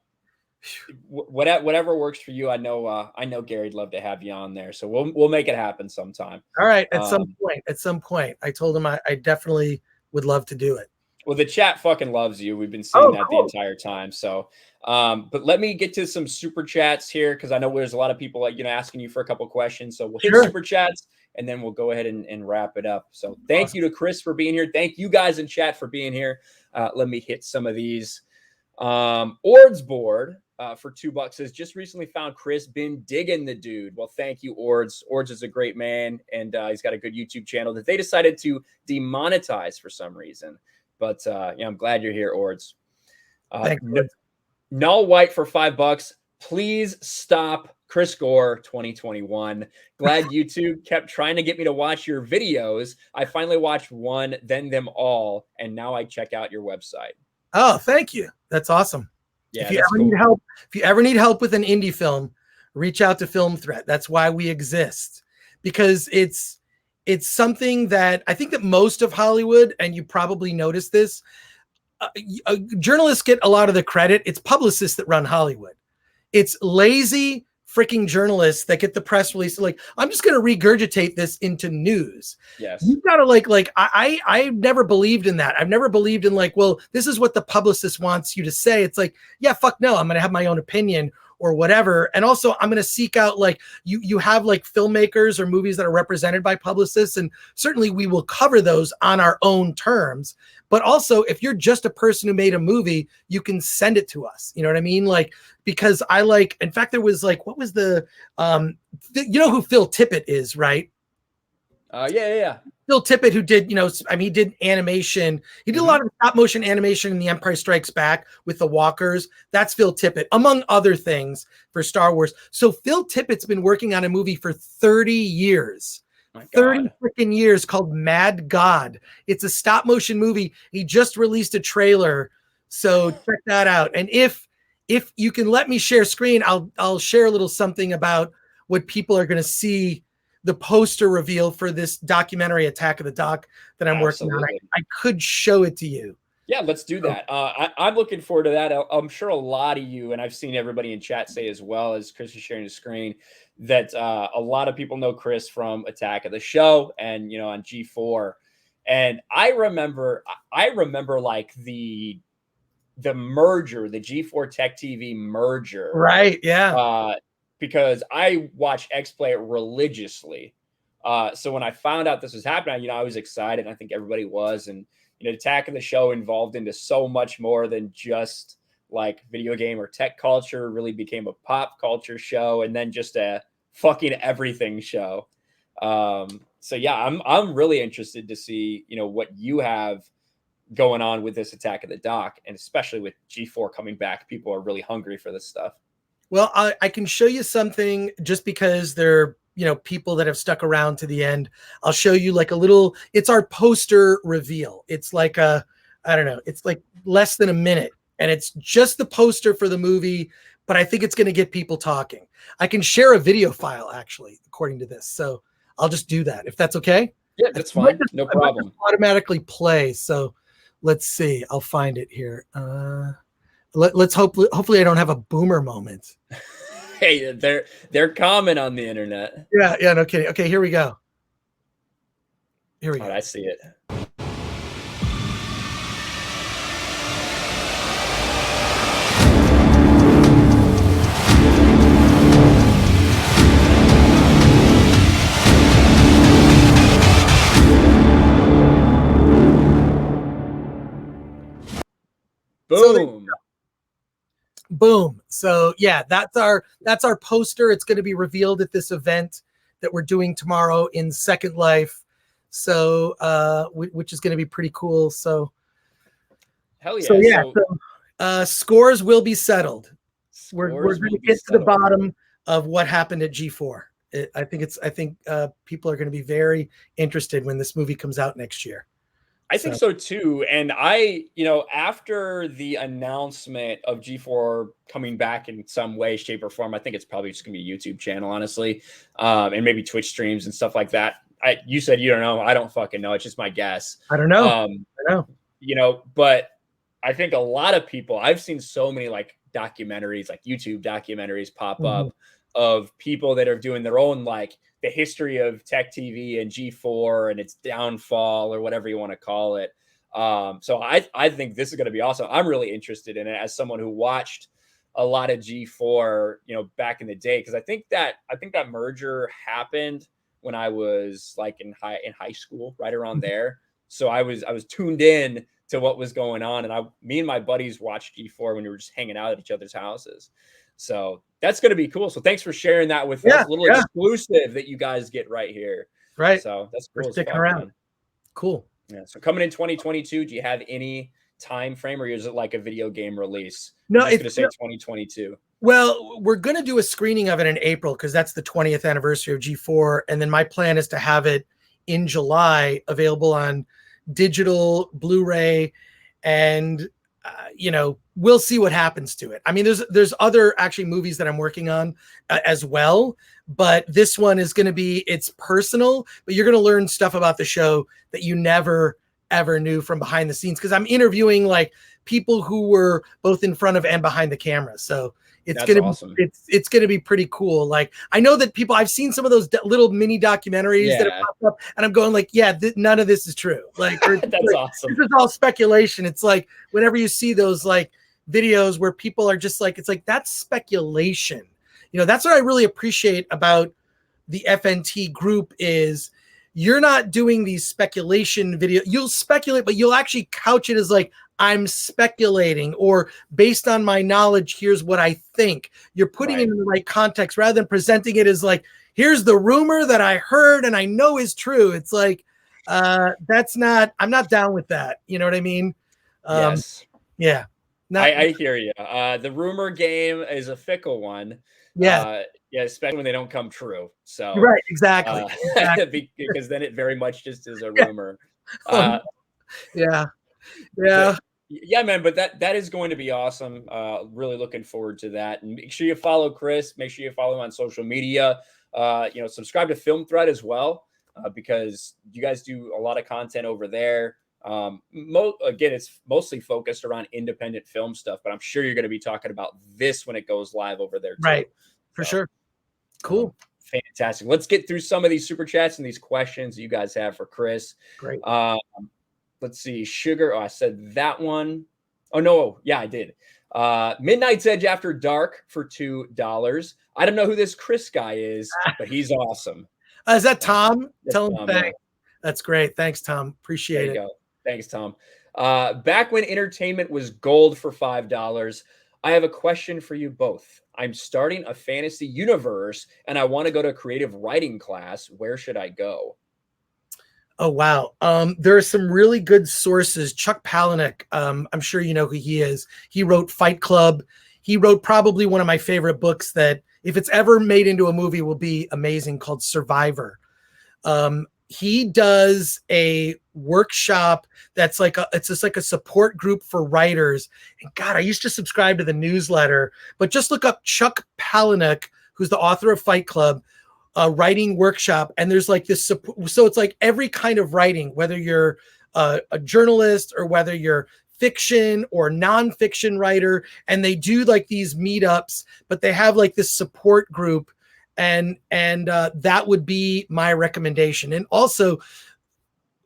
Whatever works for you. I know Gary'd love to have you on there, so we'll make it happen sometime. All right, at some point. I told him I definitely would love to do it. Well, the chat fucking loves you. We've been seeing that cool. the entire time. So, but let me get to some super chats here because I know there's a lot of people asking you for a couple questions. So we'll hit super chats and then we'll go ahead and wrap it up. So thank you to Chris for being here. Thank you guys in chat for being here. Let me hit some of these. Ord's board for $2 says just recently found Chris, been digging the dude. Well, thank you, Ords. Ords is a great man, and he's got a good YouTube channel that they decided to demonetize for some reason. But I'm glad you're here, Ords. Null White for $5. Please stop Chris Gore 2021. Glad YouTube kept trying to get me to watch your videos. I finally watched one, then them all, and now I check out your website. Oh, thank you. That's awesome. Yeah, if you ever need help with an indie film, reach out to Film Threat. That's why we exist, because it's something that I think that most of Hollywood, and you probably noticed this, journalists get a lot of the credit. It's publicists that run Hollywood. It's lazy freaking journalists that get the press release. Like, I'm just going to regurgitate this into news. Yes. You've got to I never believed in that. I've never believed in well, this is what the publicist wants you to say. It's like, yeah, fuck no, I'm going to have my own opinion or whatever. And also I'm going to seek out you have filmmakers or movies that are represented by publicists. And certainly we will cover those on our own terms. But also if you're just a person who made a movie, you can send it to us. You know what I mean? Because in fact, there was what was the, you know who Phil Tippett is, right? Yeah. Phil Tippett, who did, he did animation. He did a lot of stop motion animation in The Empire Strikes Back with the walkers. That's Phil Tippett, among other things, for Star Wars. So Phil Tippett's been working on a movie for 30 years. 30 freaking years, called Mad God. It's a stop motion movie. He just released a trailer. So check that out. And if you can let me share screen, I'll share a little something about what people are going to see, the poster reveal for this documentary Attack of the Doc that I'm working on. I could show it to you. Yeah, let's do that. I'm looking forward to that. I'm sure a lot of you, and I've seen everybody in chat say as well, as Chris is sharing the screen, that a lot of people know Chris from Attack of the Show and on G4. And I remember the merger, the G4 Tech TV merger. Right. Yeah. Because I watch XPlay it religiously. So when I found out this was happening, I was excited. And I think everybody was. And, Attack of the Show involved into so much more than just video game or tech culture. Really became a pop culture show and then just a fucking everything show. So yeah, I'm really interested to see, what you have going on with this Attack of the Doc, and especially with G4 coming back. People are really hungry for this stuff. Well, I can show you something just because they're, people that have stuck around to the end. I'll show you a little, it's our poster reveal. It's I don't know, it's less than a minute, and it's just the poster for the movie, but I think it's going to get people talking. I can share a video file, actually, according to this. So I'll just do that if that's okay. Yeah, that's fine. No problem. Automatically play. So let's see. I'll find it here. Let's hopefully I don't have a boomer moment. Hey, they're common on the internet. Yeah, no kidding. Okay, here we go. Here we go. Right, I see it. Boom. Boom. So yeah, that's our poster. It's going to be revealed at this event that we're doing tomorrow in Second Life. So which is going to be pretty cool. So hell yeah. So yeah, scores will be settled. We're going to get to the bottom of what happened at G4. I think people are going to be very interested when this movie comes out next year. I think so too. And after the announcement of G4 coming back in some way, shape, or form, I think it's probably just gonna be a YouTube channel, honestly. And maybe Twitch streams and stuff like that. You said you don't know. I don't fucking know. It's just my guess. I don't know. I know. But I think a lot of people, I've seen so many documentaries, like YouTube documentaries pop up of people that are doing their own, like the history of tech TV and G4 and its downfall or whatever you want to call it. So I think this is going to be awesome. I'm really interested in it as someone who watched a lot of G4, you know, back in the day, because I think that merger happened when I was like in high school, right around there. So I was tuned in to what was going on, and me and my buddies watched G4 when we were just hanging out at each other's houses. So that's going to be cool. So thanks for sharing that with us. A little exclusive that you guys get right here. Right. So that's cool. We're sticking around. Man. Cool. Yeah. So coming in 2022, do you have any time frame, or is it like a video game release? No, it's going to say 2022. Well, we're going to do a screening of it in April because that's the 20th anniversary of G4. And then my plan is to have it in July, available on digital, Blu-ray, and you know, we'll see what happens to it. I mean, there's other actually movies that I'm working on as well, but this one is going to be, it's personal, but you're going to learn stuff about the show that you never ever knew from behind the scenes, because I'm interviewing like people who were both in front of and behind the camera. So it's going to awesome. It's going to be pretty cool. Like, I know that I've seen some of those little mini documentaries that have popped up, and I'm going like, yeah, none of this is true. Like, that's awesome. This is all speculation. It's like, whenever you see those like videos where people are just like, it's like, that's speculation. You know, that's what I really appreciate about the FNT group is you're not doing these speculation video. You'll speculate, but you'll actually couch it as like, I'm speculating, or based on my knowledge, here's what I think. You're putting it in the right context rather than presenting it as like, here's the rumor that I heard and I know is true. It's like, I'm not down with that. You know what I mean? Yes. Yeah. I hear you. The rumor game is a fickle one. Yeah. Yeah, especially when they don't come true. So right, exactly. Because then it very much just is a rumor. Yeah. Yeah, man, but that is going to be awesome. Really looking forward to that. And make sure you follow Chris. Make sure you follow him on social media. You know, subscribe to Film Thread as well, because you guys do a lot of content over there. Again, it's mostly focused around independent film stuff, but I'm sure you're going to be talking about this when it goes live over there too. Right, for sure. Cool. Fantastic. Let's get through some of these super chats and these questions that you guys have for Chris. Great. Let's see. Sugar. Oh, I said that one. Oh, no. Yeah, I did. Midnight's Edge After Dark for $2. I don't know who this Chris guy is, but he's awesome. Is that Tom? Tell him Tom, thanks. yeah. That's great. Thanks, Tom. Appreciate There you it. go. Thanks, Tom. Back when entertainment was gold for $5, I have a question for you both. I'm starting a fantasy universe and I want to go to a creative writing class. Where should I go? Oh, wow. There are some really good sources. Chuck Palahniuk, I'm sure you know who he is. He wrote Fight Club. He wrote probably one of my favorite books that, if it's ever made into a movie, will be amazing, called Survivor. He does a workshop that's like it's just like a support group for writers. And God, I used to subscribe to the newsletter, but just look up Chuck Palahniuk, who's the author of Fight Club, writing workshop. And there's like this, so it's like every kind of writing, whether you're a journalist or whether you're fiction or nonfiction writer, and they do like these meetups, but they have like this support group. And that would be my recommendation. And also,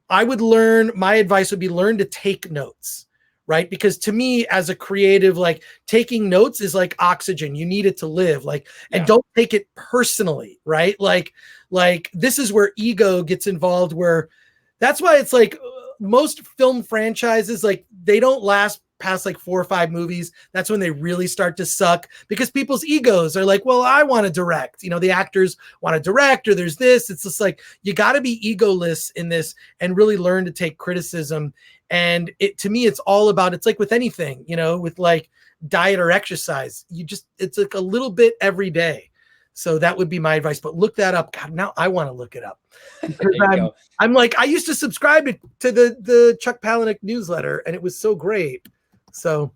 my advice would be learn to take notes, right? Because to me, as a creative, like taking notes is like oxygen. You need it to live, like, and don't take it personally, right? Like this is where ego gets involved, where that's why it's like most film franchises, like they don't last past like 4 or 5 movies. That's when they really start to suck, because people's egos are like, well, I want to direct, you know, the actors want to direct, or there's this. It's just like, you got to be egoless in this and really learn to take criticism. And to me, it's all about, it's like with anything, you know, with like diet or exercise, it's like a little bit every day. So that would be my advice, but look that up. God, now I want to look it up. I'm like, I used to subscribe to the Chuck Palahniuk newsletter, and it was so great. So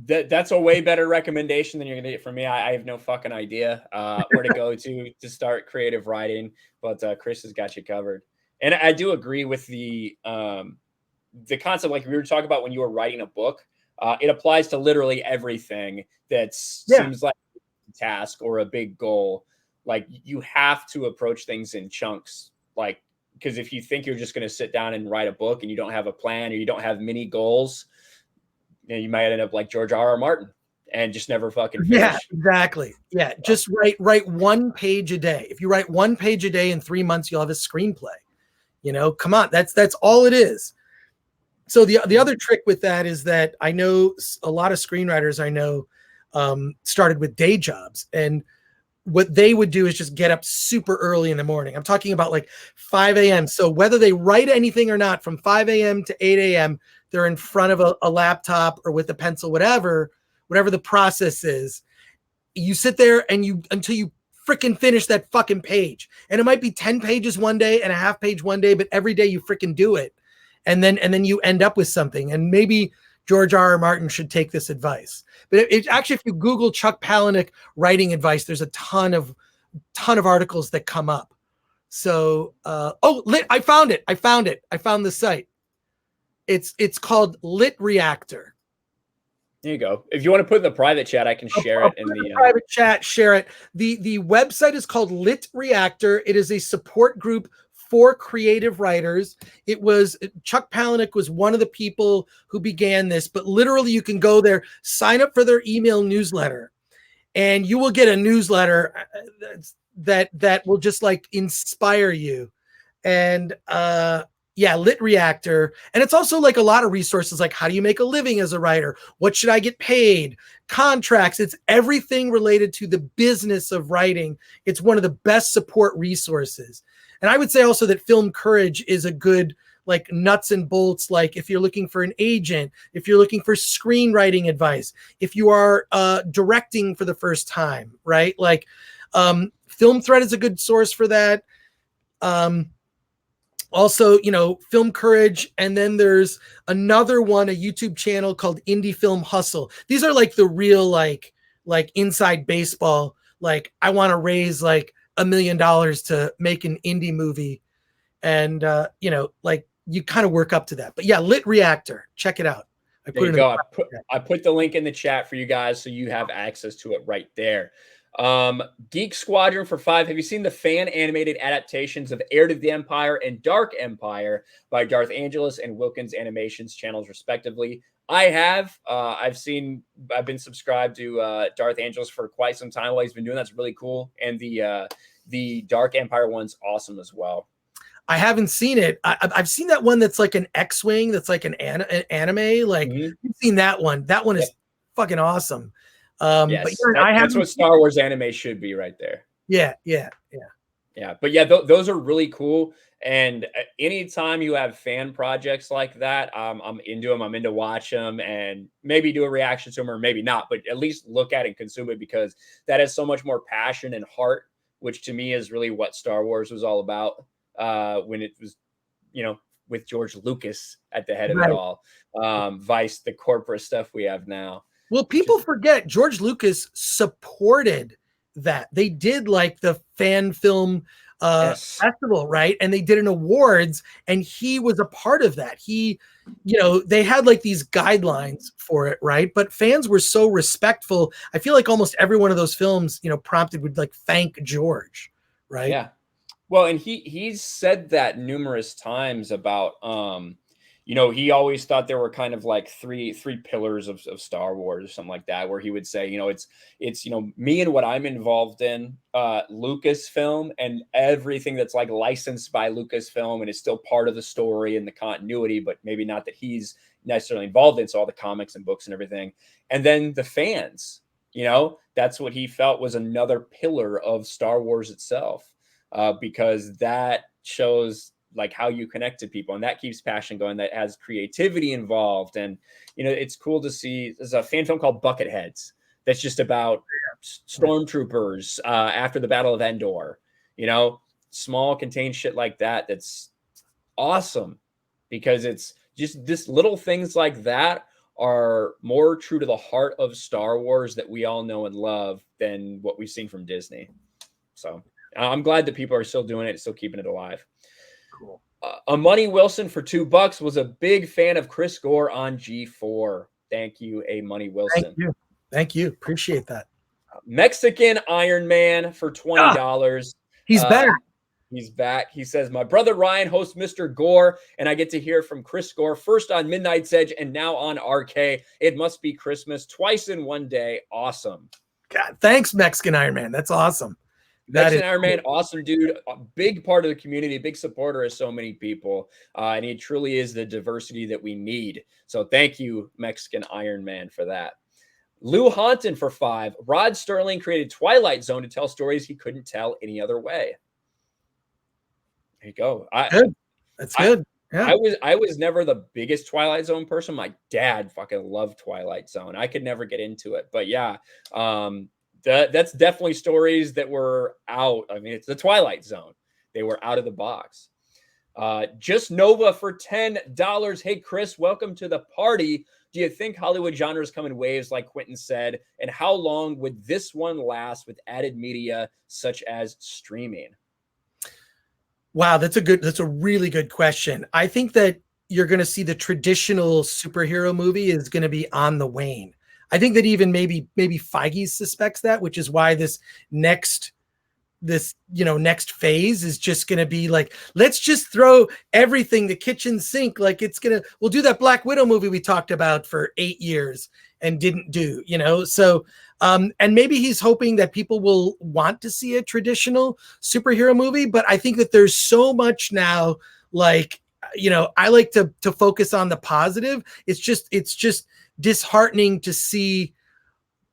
that's a way better recommendation than you're going to get from me. I have no fucking idea where to go to start creative writing, but Chris has got you covered. And I do agree with the concept, like we were talking about when you were writing a book. It applies to literally everything that seems like a task or a big goal. Like, you have to approach things in chunks. Like, because if you think you're just going to sit down and write a book and you don't have a plan or you don't have mini goals, you might end up like George R.R. Martin and just never fucking finish. Yeah, exactly. Yeah, just write 1 page a day. If you write 1 page a day in 3 months, you'll have a screenplay. You know, come on, that's all it is. So the other trick with that is that I know a lot of screenwriters I know started with day jobs, and what they would do is just get up super early in the morning. I'm talking about like 5 a.m. So whether they write anything or not, from 5 a.m. to 8 a.m., they're in front of a laptop or with a pencil, whatever the process is. You sit there and until you freaking finish that fucking page. And it might be 10 pages one day and a half page one day, but every day you freaking do it. And then you end up with something. And maybe George R.R. Martin should take this advice. But it actually, if you Google Chuck Palahniuk writing advice, there's a ton of articles that come up. So, I found it. I found the site. It's called Lit Reactor. There you go. If you want to put in the private chat, I can share it in the private chat. Share it. The website is called Lit Reactor. It is a support group for creative writers. It was Chuck Palahniuk was one of the people who began this, but literally you can go there, sign up for their email newsletter, and you will get a newsletter that will just like inspire you. And Lit Reactor. And it's also like a lot of resources, like how do you make a living as a writer? What should I get paid? Contracts. It's everything related to the business of writing. It's one of the best support resources. And I would say also that Film Courage is a good, like, nuts and bolts. Like if you're looking for an agent, if you're looking for screenwriting advice, if you are directing for the first time, right? Like Film Thread is a good source for that. Also, Film Courage, and then there's another one, a YouTube channel called Indie Film Hustle. These are like the real like inside baseball. Like I want to raise like $1 million to make an indie movie, and like you kind of work up to that. But yeah, Lit Reactor, check it out. I put the link in the chat for you guys so you have access to it right there. Geek Squadron for 5. Have you seen the fan animated adaptations of Heir to the Empire and Dark Empire by Darth Angelus and Wilkins Animations channels respectively? I have. I've been subscribed to Darth Angelus for quite some time while he's been doing that's really cool. And the Dark Empire one's awesome as well. I haven't seen it. I've seen that one that's like an X-Wing, that's like an anime. Like you've seen that one. That one is fucking awesome. Yes, that's what Star Wars anime should be right there. Yeah. But yeah, those are really cool. And anytime you have fan projects like that, I'm into them. I'm into watch them and maybe do a reaction to them or maybe not, but at least look at it and consume it, because that has so much more passion and heart, which to me is really what Star Wars was all about when it was, with George Lucas at the head of it all. Vice the corporate stuff we have now. Well, people forget George Lucas supported that. They did like the fan film festival, right? And they did an awards, and he was a part of that. He, they had like these guidelines for it, right? But fans were so respectful. I feel like almost every one of those films, prompted would like thank George, right? Yeah. Well, and he's said that numerous times about he always thought there were kind of like three pillars of Star Wars or something like that, where he would say, it's me and what I'm involved in, Lucasfilm, and everything that's like licensed by Lucasfilm and is still part of the story and the continuity, but maybe not that he's necessarily involved in. So all the comics and books and everything. And then the fans, that's what he felt was another pillar of Star Wars itself, because that shows like how you connect to people, and that keeps passion going, that has creativity involved. And it's cool to see. There's a fan film called Bucketheads that's just about stormtroopers after the Battle of Endor, small contained shit like that. That's awesome, because it's just this little things like that are more true to the heart of Star Wars that we all know and love than what we've seen from Disney. So I'm glad that people are still doing it, still keeping it alive. Cool. Money Wilson for $2 was a big fan of Chris Gore on G4. Thank you, A Money Wilson. Thank you. Appreciate that. Mexican Iron Man for $20. He's back. He's back. He says, my brother Ryan hosts Mr. Gore, and I get to hear from Chris Gore first on Midnight's Edge and now on RK. It must be Christmas twice in one day. Awesome. God, thanks, Mexican Iron Man. That's awesome. Mexican Iron Man, awesome dude. A big part of the community, a big supporter of so many people. And he truly is the diversity that we need. So thank you, Mexican Iron Man, for that. Lou Haunton for $5. Rod Sterling created Twilight Zone to tell stories he couldn't tell any other way. There you go. That's good. Yeah. I was never the biggest Twilight Zone person. My dad fucking loved Twilight Zone. I could never get into it. But yeah, that's definitely stories that were out. I mean, it's the Twilight Zone. They were out of the box. Just Nova for $10. Hey, Chris, welcome to the party. Do you think Hollywood genres come in waves, like Quentin said? And how long would this one last with added media such as streaming? Wow, that's a really good question. I think that you're going to see the traditional superhero movie is going to be on the wane. I think that even maybe Feige suspects that, which is why this next phase is just going to be like, let's just throw everything, the kitchen sink, like we'll do that Black Widow movie we talked about for 8 years and didn't do, so and maybe he's hoping that people will want to see a traditional superhero movie, but I think that there's so much now, like, I like to focus on the positive. It's just disheartening to see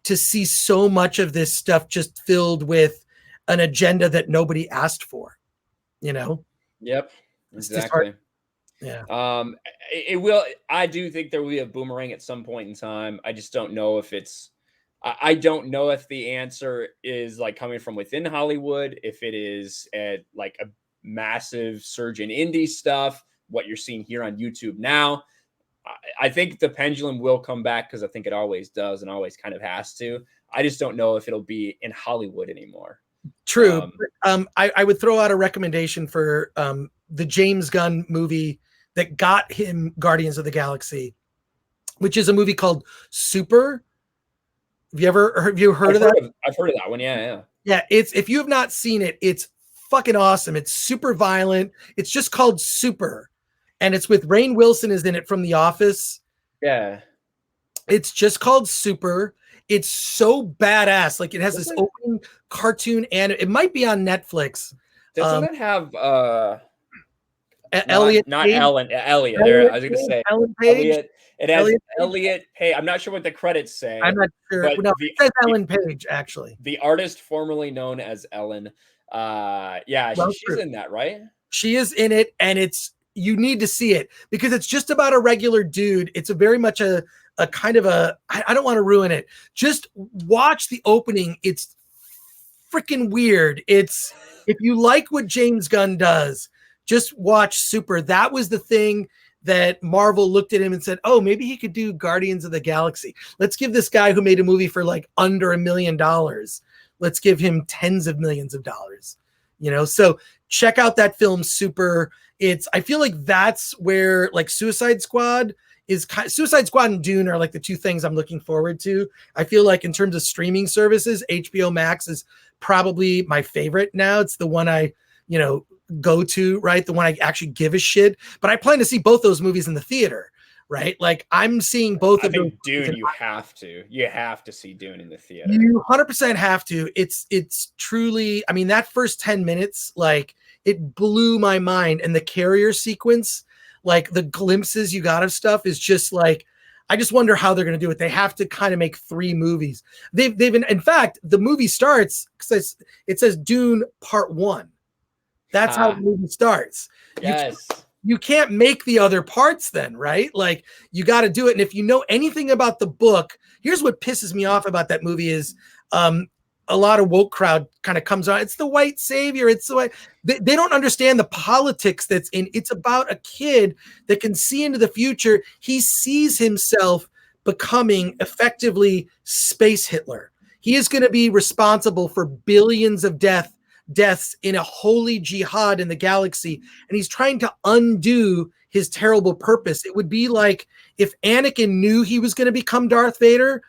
so much of this stuff just filled with an agenda that nobody asked for, Yep, exactly. Yeah. It will. I do think there will be a boomerang at some point in time. I just don't know if it's. I don't know if the answer is like coming from within Hollywood, if it is like a massive surge in indie stuff, what you're seeing here on YouTube now. I think the pendulum will come back because I think it always does and always kind of has to. I just don't know if it'll be in Hollywood anymore. True. I would throw out a recommendation for the James Gunn movie that got him Guardians of the Galaxy, which is a movie called Super. Have you heard of that? I've heard of that one. Yeah. If you have not seen it, it's fucking awesome. It's super violent. It's just called Super, and it's with Rainn Wilson is in it from The Office. Yeah. It's just called Super. It's so badass. Like, it has this open cartoon, and it might be on Netflix. Doesn't it have Elliot? Not Ellen. Elliot. There, I was going to say Ellen Page. Elliot. It has Elliot Page. I'm not sure what the credits say. I'm not sure. No, it says Ellen Page, actually. The artist formerly known as Ellen. She's in that, right? She is in it, and you need to see it because it's just about a regular dude. It's a very much a kind of I don't want to ruin it. Just watch the opening. It's freaking weird. If you like what James Gunn does, just watch Super. That was the thing that Marvel looked at him and said, oh, maybe he could do Guardians of the Galaxy. Let's give this guy who made a movie for like under $1 million. Let's give him tens of millions of dollars. So check out that film, Super. I feel like that's where like Suicide Squad and Dune are like the two things I'm looking forward to. I feel like in terms of streaming services, HBO Max is probably my favorite now. It's the one I, go to, right? The one I actually give a shit. But I plan to see both those movies in the theater, right? Like, I'm seeing both of them. Dune, you have to see Dune in the theater. You 100% have to. It's truly, I mean, that first 10 minutes, like, it blew my mind. And the carrier sequence, like the glimpses you got of stuff is just like, I just wonder how they're going to do it. They have to kind of make 3 movies. They've been, in fact, the movie starts because it says Dune Part 1. That's how the movie starts. Yes. You can't make the other parts then, right? Like, you got to do it. And if you know anything about the book, here's what pisses me off about that movie is a lot of woke crowd kind of comes on. It's the white savior. It's the way they don't understand the politics that's in. It's about a kid that can see into the future. He sees himself becoming effectively space Hitler. He is going to be responsible for billions of deaths in a holy jihad in the galaxy. And he's trying to undo his terrible purpose. It would be like if Anakin knew he was going to become Darth Vader,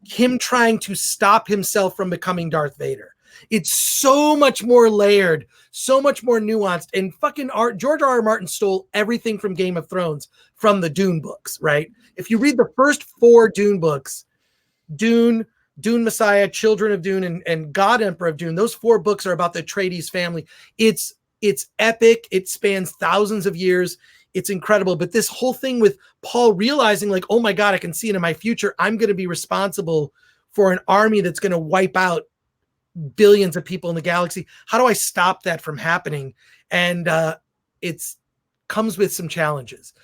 him trying to stop himself from becoming Darth Vader. It's so much more layered, so much more nuanced. And fucking George R.R. Martin stole everything from Game of Thrones from the Dune books, right? If you read the first 4 Dune books, Dune Messiah, Children of Dune, and God Emperor of Dune, those 4 books are about the Atreides family. It's epic. It spans thousands of years. It's incredible. But this whole thing with Paul realizing like, oh my God, I can see it in my future. I'm going to be responsible for an army that's going to wipe out billions of people in the galaxy. How do I stop that from happening? And it's comes with some challenges.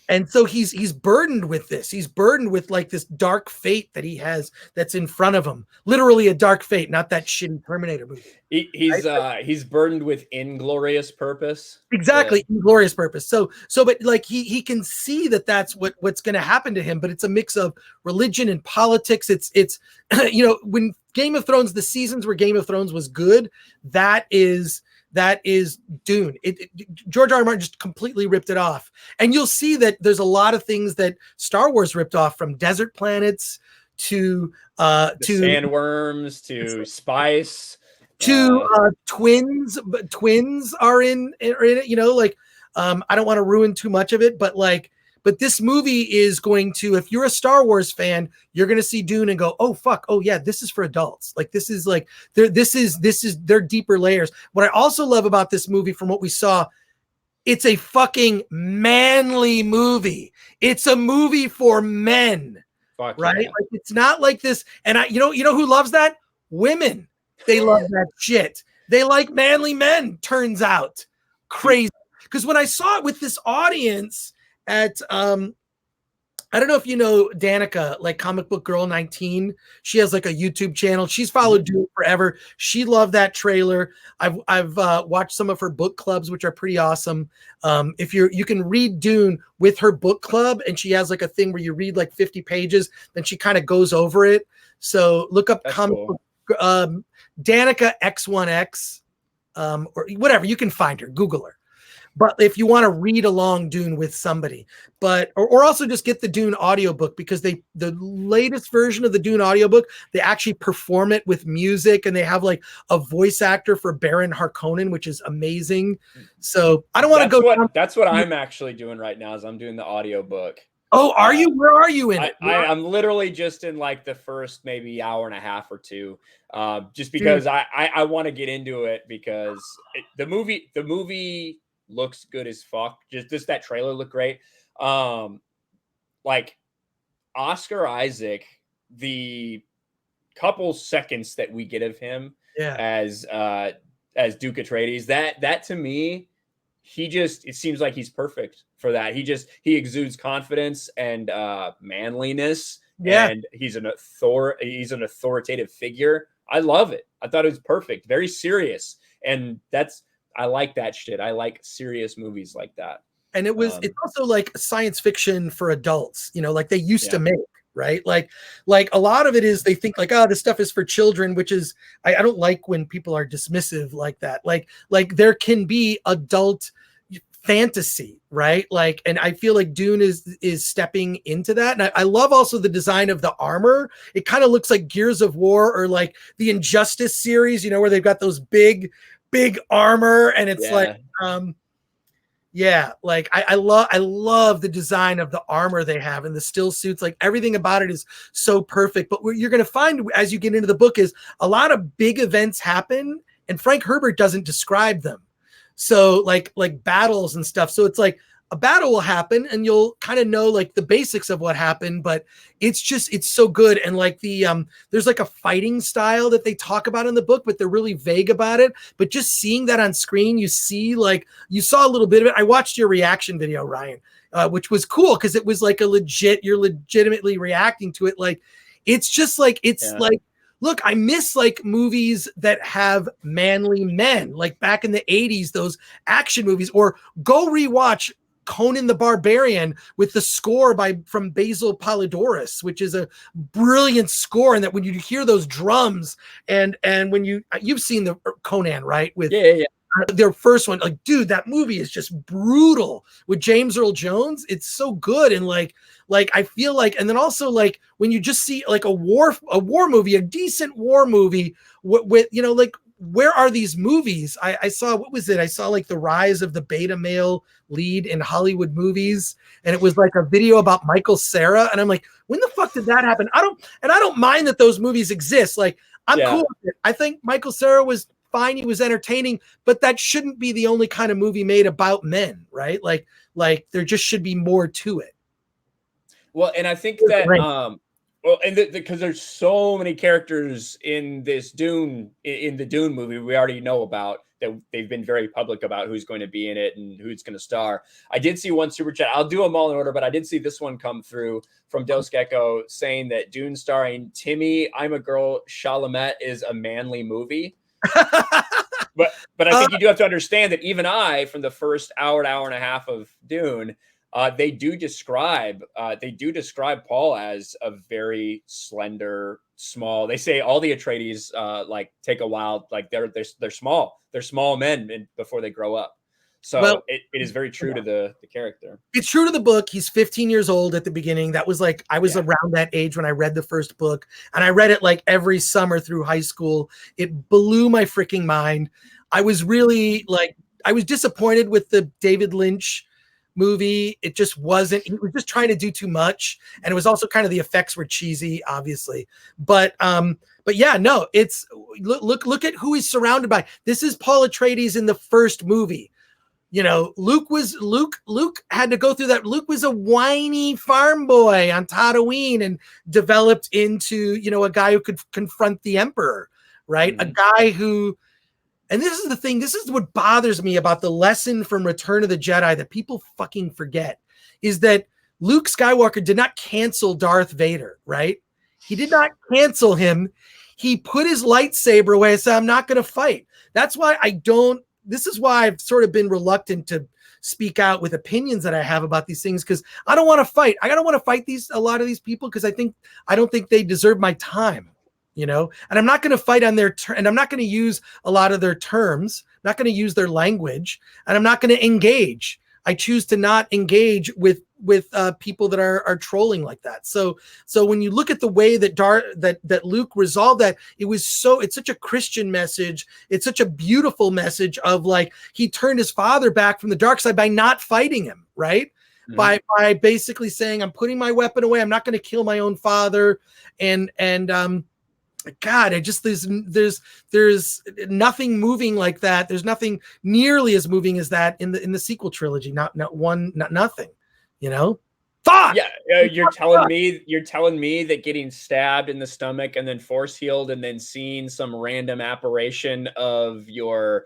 And so he's burdened with this. He's burdened with like this dark fate that he has that's in front of him. Literally a dark fate, not that shitty Terminator movie. He's burdened with inglorious purpose. Exactly, inglorious purpose. So but like he can see that that's what's going to happen to him, but it's a mix of religion and politics. It's you know, when Game of Thrones, the seasons where Game of Thrones was good, that is Dune. George R.R. Martin just completely ripped it off. And you'll see that there's a lot of things that Star Wars ripped off, from desert planets to sandworms to spice to twins. Twins are in it, you know, like I don't want to ruin too much of it, but this movie is going to, if you're a Star Wars fan, you're going to see Dune and go, oh, fuck. Oh, yeah, this is for adults. Like, this is like, this is their deeper layers. What I also love about this movie, from what we saw, it's a fucking manly movie. It's a movie for men, Fuck right? Yeah. Like, it's not like this. And you know who loves that? Women. They love that shit. They like manly men, turns out. Crazy. Because when I saw it with this audience, at I don't know if you know Danica, like Comic Book Girl 19. She has like a YouTube channel. She's followed Dune forever. She loved that trailer. I've watched some of her book clubs, which are pretty awesome. If you can read Dune with her book club, and she has like a thing where you read like 50 pages, then she kind of goes over it. So look up Comic Book Danica X1X, or whatever. You can find her. Google her. But if you want to read along Dune with somebody, or also just get the Dune audiobook, because the latest version of the Dune audiobook, they actually perform it with music, and they have like a voice actor for Baron Harkonnen, which is amazing. So I don't want to go. That's what I'm actually doing right now, is I'm doing the audiobook. Oh, are you? Where are you in it? I'm literally just in like the first maybe hour and a half or two, just because I want to get into it, because the movie looks good as fuck. Just that trailer looked great. Like Oscar Isaac, the couple seconds that we get of him as Duke Atreides, that to me, it seems like he's perfect for that. He exudes confidence and manliness. Yeah. And he's an authoritative figure. I love it. I thought it was perfect. Very serious. And I like that shit. I like serious movies like that. And it's also like science fiction for adults, you know, like they used to make, right? Like a lot of it is, they think like, oh, this stuff is for children, which is, I don't like when people are dismissive like that. Like there can be adult fantasy, right? Like, and I feel like Dune is stepping into that. And I love also the design of the armor. It kind of looks like Gears of War, or like the Injustice series, you know, where they've got those big armor, and it's like like I love the design of the armor they have, and the still suits. Like everything about it is so perfect. But what you're going to find as you get into the book is a lot of big events happen, and Frank Herbert doesn't describe them. So like battles and stuff. So it's like a battle will happen, and you'll kind of know like the basics of what happened, but it's so good. And like there's like a fighting style that they talk about in the book, but they're really vague about it. But just seeing that on screen, you saw a little bit of it. I watched your reaction video, Ryan, which was cool, because it was like you're legitimately reacting to it. Like, it's just like, like, look, I miss like movies that have manly men, like back in the 80s, those action movies. Or go rewatch Conan the Barbarian with the score from Basil Polidoris, which is a brilliant score. And that when you hear those drums, and when you've seen the Conan, right? With Their first one, like, dude, that movie is just brutal with James Earl Jones. It's so good. And like I feel like, and then also like when you just see like a war movie, a decent war movie with you know, like, where are these movies? I saw, what was it? I saw like the rise of the beta male lead in Hollywood movies. And it was like a video about Michael Cera. And I'm like, when the fuck did that happen? I don't mind that those movies exist. Like, I'm cool with it. I think Michael Cera was fine. He was entertaining, but that shouldn't be the only kind of movie made about men, right? Like there just should be more to it. Well, and I think that, well, and because there's so many characters in this Dune, in the Dune movie, we already know about that. They've been very public about who's going to be in it and who's going to star. I did see one super chat. I'll do them all in order, but I did see this one come through from Dos Gecko saying that Dune starring Timmy, I'm a Girl, Chalamet is a manly movie. but I think you do have to understand that even I, from the first hour and a half of Dune, they do describe Paul as a very slender, small. They say all the Atreides like take a while, like they're small men before they grow up. So it is very true to the character. It's true to the book. He's 15 years old at the beginning. That was like, I was around that age when I read the first book, and I read it like every summer through high school. It blew my freaking mind. I was really like, I was disappointed with the David Lynch movie. It just wasn't, he was just trying to do too much. And it was also kind of, the effects were cheesy, obviously. But yeah, no, it's look at who he's surrounded by. This is Paul Atreides in the first movie. You know, Luke had to go through that. Luke was a whiny farm boy on Tatooine and developed into, you know, a guy who could confront the Emperor, right? Mm-hmm. A guy who, and this is the thing, this is what bothers me about the lesson from Return of the Jedi that people fucking forget, is that Luke Skywalker did not cancel Darth Vader, right? He did not cancel him. He put his lightsaber away and said, I'm not going to fight. That's why this is why I've sort of been reluctant to speak out with opinions that I have about these things, because I don't want to fight. I don't want to fight a lot of these people, because I don't think they deserve my time, you know. And I'm not going to fight on their and I'm not going to use a lot of their terms. I'm not going to use their language, and I'm not going to engage. I choose to not engage with people that are trolling like that. So when you look at the way that that Luke resolved that, it's such a Christian message. It's such a beautiful message of like, he turned his father back from the dark side by not fighting him, right? Mm-hmm. By basically saying, I'm putting my weapon away. I'm not going to kill my own father. And God, there's nothing moving like that. There's nothing nearly as moving as that in the sequel trilogy. Not nothing, you know. Fuck! Yeah, you're telling me that getting stabbed in the stomach and then force healed and then seeing some random apparition of your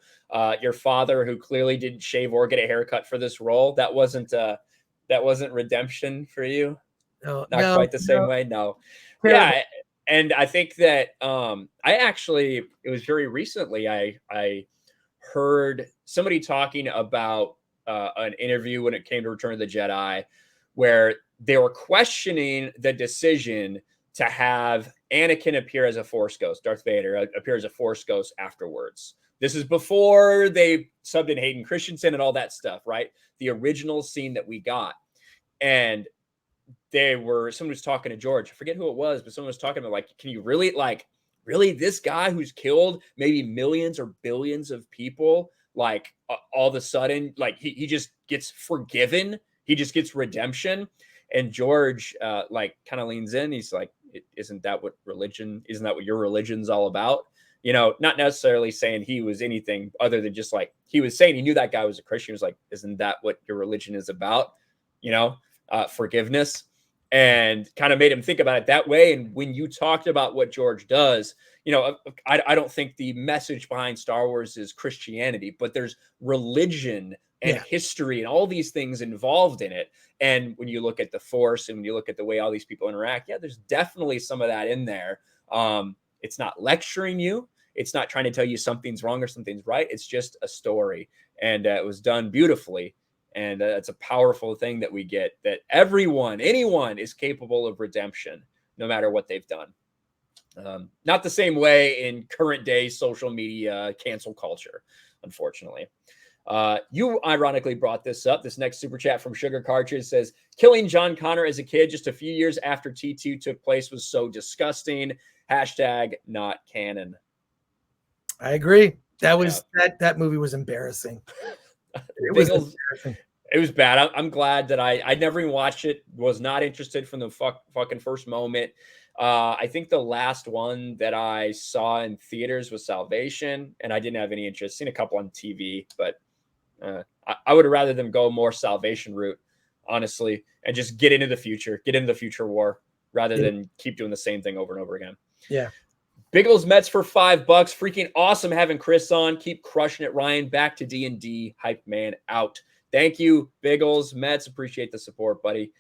father, who clearly didn't shave or get a haircut for this role, that wasn't redemption for you? Not quite the same way. No. Yeah. And I think that it was very recently, I heard somebody talking about an interview when it came to Return of the Jedi, where they were questioning the decision to have Anakin appear as a Force ghost, Darth Vader appear as a Force ghost afterwards. This is before they subbed in Hayden Christensen and all that stuff, right? The original scene that we got. And someone was talking to George, I forget who it was, but someone was talking about, like, can you really this guy who's killed maybe millions or billions of people, like all of a sudden, like he just gets forgiven, he just gets redemption? And George like kind of leans in, he's like, isn't that what your religion's all about? You know, not necessarily saying he was anything other than just like, he was saying he knew that guy was a Christian. He was like, isn't that what your religion is about? You know, forgiveness. And kind of made him think about it that way. And when you talked about what George does, you know, I don't think the message behind Star Wars is Christianity, but there's religion and history and all these things involved in it. And when you look at the Force and when you look at the way all these people interact, there's definitely some of that in there. It's not lecturing you. It's not trying to tell you something's wrong or something's right. It's just a story. And it was done beautifully. And it's a powerful thing that we get, that anyone is capable of redemption, no matter what they've done. Not the same way in current day social media cancel culture. unfortunately. You ironically brought this up. This next super chat from Sugar Cartridge says, killing John Connor as a kid just a few years after T2 took place was so disgusting. Hashtag not canon. I agree. That movie was embarrassing. It was embarrassing. It was bad. I'm glad that I never even watched it. Was not interested from the fucking first moment. I think the last one that I saw in theaters was Salvation, and I didn't have any interest. Seen a couple on TV, but I would have rather them go more Salvation route, honestly, and just get into the future war, rather than keep doing the same thing over and over again. Yeah. Biggles Mets for $5. Freaking awesome having Chris on. Keep crushing it, Ryan. Back to D&D. Hype man out. Thank you, Biggles Mets. Appreciate the support, buddy.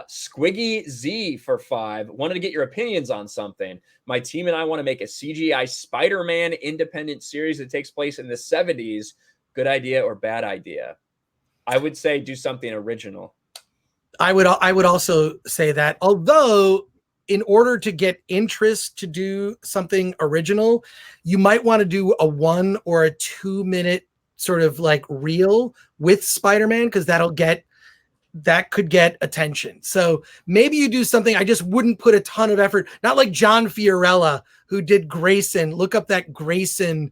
Squiggy Z for $5. Wanted to get your opinions on something. My team and I want to make a CGI Spider-Man independent series that takes place in the 70s. Good idea or bad idea? I would say do something original. I would also say that, although in order to get interest to do something original, you might want to do a 1 or a 2 minute sort of like reel with Spider-Man, because that could get attention. So maybe you do something. I just wouldn't put a ton of effort. Not like John Fiorella, who did Grayson. Look up that Grayson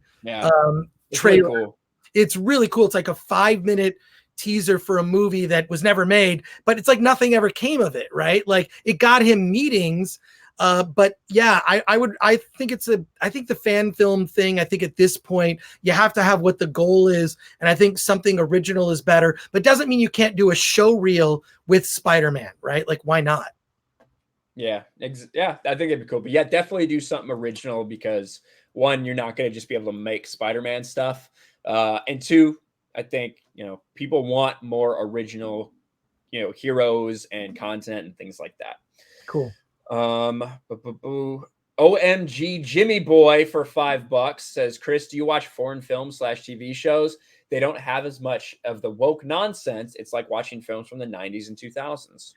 trailer. Really cool. It's really cool. It's like a 5-minute teaser for a movie that was never made, but it's like nothing ever came of it, right? Like it got him meetings. But yeah, I think the fan film thing, I think at this point you have to have what the goal is. And I think something original is better, but doesn't mean you can't do a show reel with Spider-Man, right? Like, why not? Yeah. Yeah. I think it'd be cool, but yeah, definitely do something original, because 1, you're not going to just be able to make Spider-Man stuff. And 2, I think, people want more original, heroes and content and things like that. Cool. OMG Jimmy Boy for $5 says, Chris, do you watch foreign films / TV shows? They don't have as much of the woke nonsense. It's like watching films from the 90s and 2000s.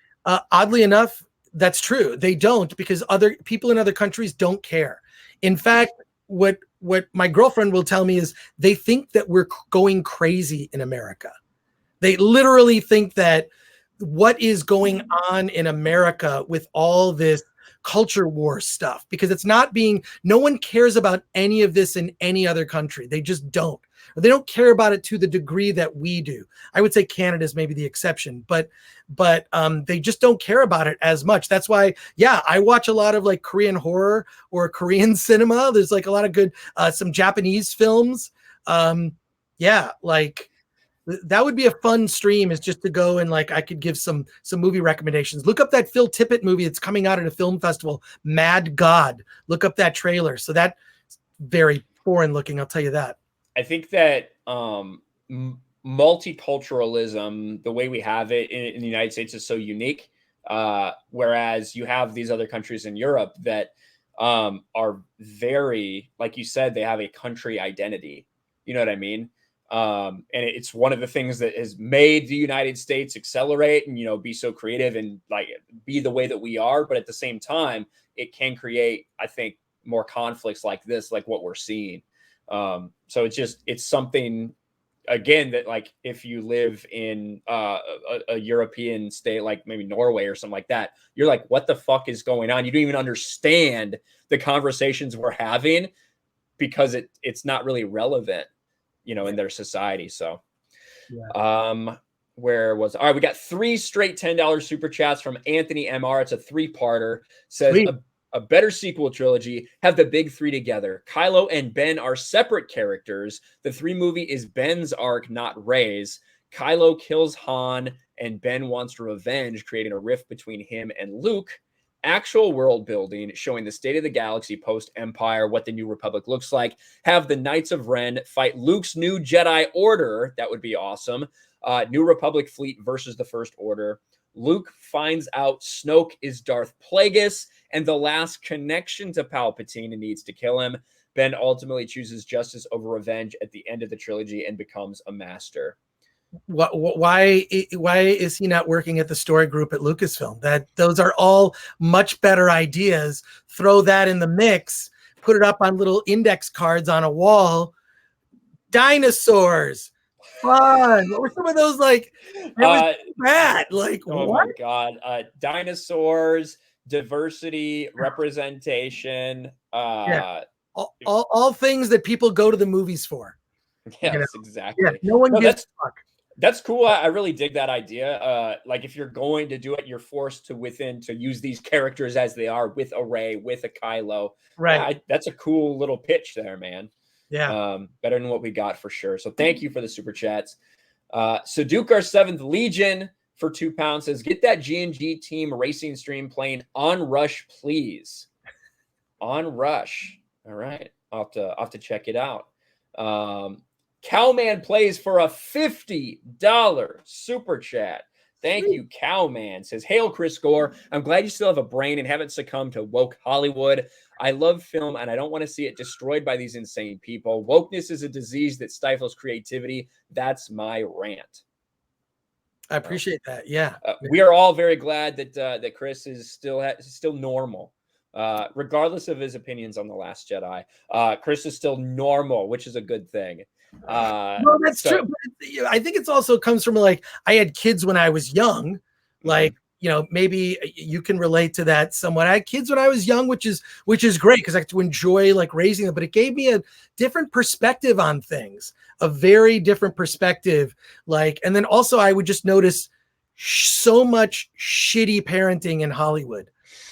Oddly enough, that's true. They don't, because other people in other countries don't care. In fact, what my girlfriend will tell me is they think that we're going crazy in America. They literally think that what is going on in America with all this culture war stuff, because no one cares about any of this in any other country. They just don't. Or they don't care about it to the degree that we do. I would say Canada is maybe the exception, but they just don't care about it as much. That's why, yeah, I watch a lot of like Korean horror or Korean cinema. There's like a lot of good, some Japanese films. Yeah, like that would be a fun stream, is just to go and like, I could give some movie recommendations. Look up that Phil Tippett movie that's coming out at a film festival, Mad God. Look up that trailer. So that's very foreign looking, I'll tell you that. I think that multiculturalism, the way we have it in the United States, is so unique. Whereas you have these other countries in Europe that are very, like you said, they have a country identity. You know what I mean? And it's one of the things that has made the United States accelerate and, be so creative and like be the way that we are. But at the same time, it can create, I think, more conflicts like this, like what we're seeing. So it's something, again, that like if you live in a European state, like maybe Norway or something like that, you're like, what the fuck is going on? You don't even understand the conversations we're having, because it's not really relevant, in their society. So, yeah. Where was, all right, we got 3 straight $10 super chats from Anthony MR. It's a 3-parter. Says, a better sequel trilogy, have the big 3 together. Kylo and Ben are separate characters. The 3 movie is Ben's arc, not Rey's. Kylo kills Han and Ben wants revenge, creating a rift between him and Luke. Actual world building, showing the state of the galaxy post-Empire, what the New Republic looks like. Have the Knights of Ren fight Luke's new Jedi Order. That would be awesome. New Republic fleet versus the First Order. Luke finds out Snoke is Darth Plagueis and the last connection to Palpatine and needs to kill him. Ben ultimately chooses justice over revenge at the end of the trilogy and becomes a master. Why is he not working at the story group at Lucasfilm? Those are all much better ideas. Throw that in the mix, put it up on little index cards on a wall, Dinosaurs. Fun. What were some of those like? It was bad. Like oh what? my god, dinosaurs, diversity, representation. Yeah. All things that people go to the movies for. Yes, exactly. Yeah, no one gives a fuck. That's cool. I really dig that idea. Like if you're going to do it, you're forced to use these characters as they are with a Rey, with a Kylo. Right. Yeah, that's a cool little pitch there, man. Yeah. Better than what we got for sure. So thank you for the super chats. Sadukar 7th Legion for £2 says, get that G&G team racing stream playing on Rush, please. On Rush. All right. I'll have to check it out. Cowman plays for a $50 super chat. Thank you, Cowman. Says, hail, Chris Gore. I'm glad you still have a brain and haven't succumbed to woke Hollywood. I love film, and I don't want to see it destroyed by these insane people. Wokeness is a disease that stifles creativity. That's my rant. I appreciate that. Yeah. We are all very glad that Chris is still normal. Regardless of his opinions on The Last Jedi, Chris is still normal, which is a good thing. No, that's true. But I think it's also comes from like I had kids when I was young, like maybe you can relate to that somewhat. I had kids when I was young, which is great because I get to enjoy like raising them. But it gave me a different perspective on things, a very different perspective. Like, and then also I would just notice so much shitty parenting in Hollywood.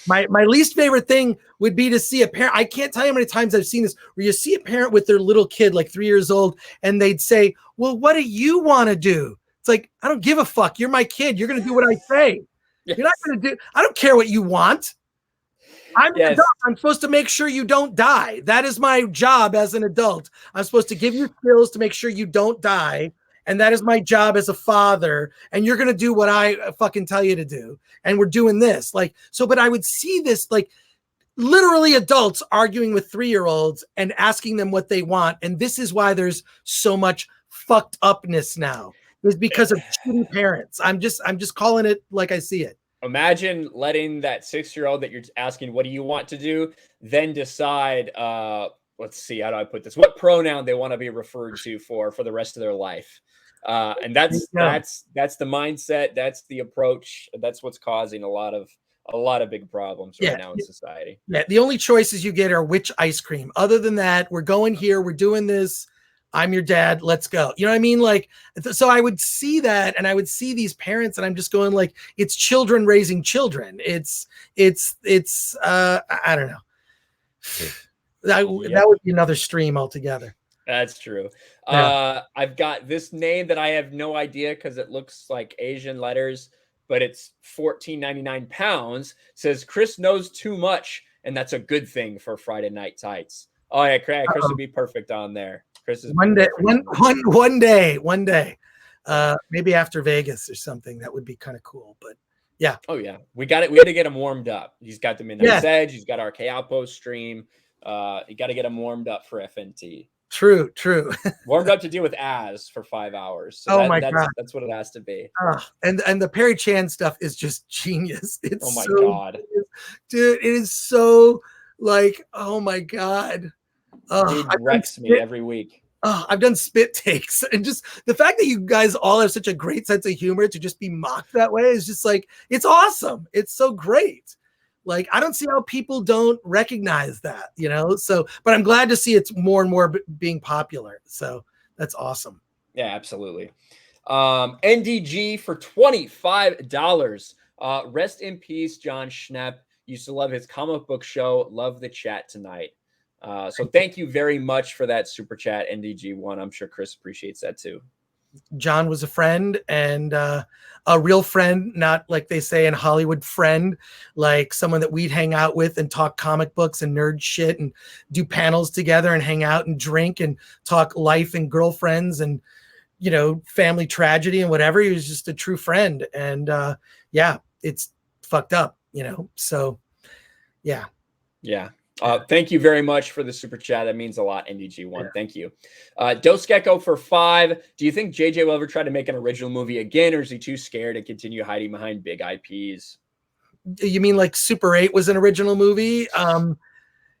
My least favorite thing would be to see a parent. I can't tell you how many times I've seen this where you see a parent with their little kid, like 3 years old, and they'd say, well, what do you want to do? It's like, I don't give a fuck. You're my kid. You're going to do what I say. Yes. You're not going to do, I don't care what you want. I'm an adult. I'm supposed to make sure you don't die. That is my job as an adult. I'm supposed to give you skills to make sure you don't die. And that is my job as a father. And you're going to do what I fucking tell you to do. And we're doing this. Like, so, but I would see this, like, literally adults arguing with 3-year-olds and asking them what they want. And this is why there's so much fucked upness now, is because of shitty parents. I'm just calling it like I see it. Imagine letting that 6-year-old that you're asking, what do you want to do? Then decide, let's see, how do I put this? What pronoun they want to be referred to for the rest of their life. And that's the mindset. That's the approach. That's what's causing a lot of big problems right now in society. Yeah. The only choices you get are which ice cream. Other than that, we're going here. We're doing this. I'm your dad. Let's go. You know what I mean? Like, so I would see that, and I would see these parents, and I'm just going like, it's children raising children. It's I don't know. That would be another stream altogether. That's true. Yeah. I've got this name that I have no idea because it looks like Asian letters, but it's 14.99 pounds. Says Chris knows too much, and that's a good thing for Friday Night Tights. Oh yeah, Chris would be perfect on there. Chris is one day. Maybe after Vegas or something. That would be kind of cool. But yeah. Oh yeah, we got it. We had to get him warmed up. He's got the Midnight Edge. He's got our Outpost stream. You got to get him warmed up for FNT. True. Warmed up to deal with Az for 5 hours. So God, that's what it has to be. And the Perry Chan stuff is just genius. It's oh my God, genius. Dude, it is so like, oh my God. It wrecks me every week. I've done spit takes, and just the fact that you guys all have such a great sense of humor to just be mocked that way is just like, it's awesome. It's so great. Like, I don't see how people don't recognize that, you know? So, but I'm glad to see it's more and more being popular. So that's awesome. Yeah, absolutely. NDG for $25. Rest in peace, John Schnepp. Used to love his comic book show. Love the chat tonight. So thank you very much for that super chat, NDG1. I'm sure Chris appreciates that too. John was a friend, and a real friend, not like they say in Hollywood friend, like someone that we'd hang out with and talk comic books and nerd shit and do panels together and hang out and drink and talk life and girlfriends and, you know, family tragedy and whatever. He was just a true friend. And it's fucked up, you know? So yeah. Yeah. Thank you very much for the super chat. That means a lot, NDG1. Yeah. Thank you. Dos Gecko for 5. Do you think JJ will ever try to make an original movie again, or is he too scared to continue hiding behind big IPs? You mean like Super 8 was an original movie?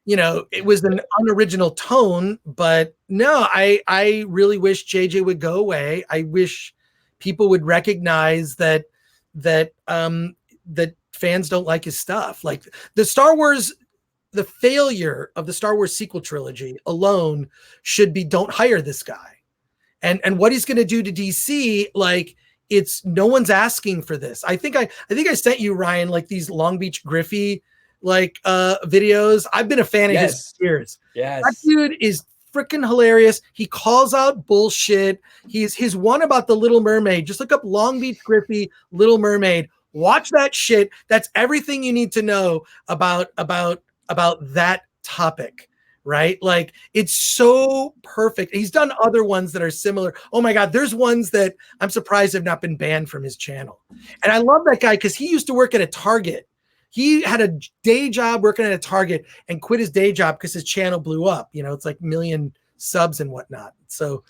it was an unoriginal tone, but no, I really wish JJ would go away. I wish people would recognize that fans don't like his stuff. Like the failure of the Star Wars sequel trilogy alone should be, don't hire this guy. And what he's going to do to DC, like, it's, no one's asking for this. I think I sent you, Ryan, like these Long Beach Griffey videos. I've been a fan of his for years. Yes. That dude is freaking hilarious. He calls out bullshit. His one about the Little Mermaid. Just look up Long Beach Griffey Little Mermaid. Watch that shit. That's everything you need to know about that topic, right? Like, it's so perfect. He's done other ones that are similar. Oh my God, there's ones that I'm surprised have not been banned from his channel. And I love that guy because he used to work at a Target. He had a day job working at a Target and quit his day job because his channel blew up. It's like 1 million subs and whatnot. So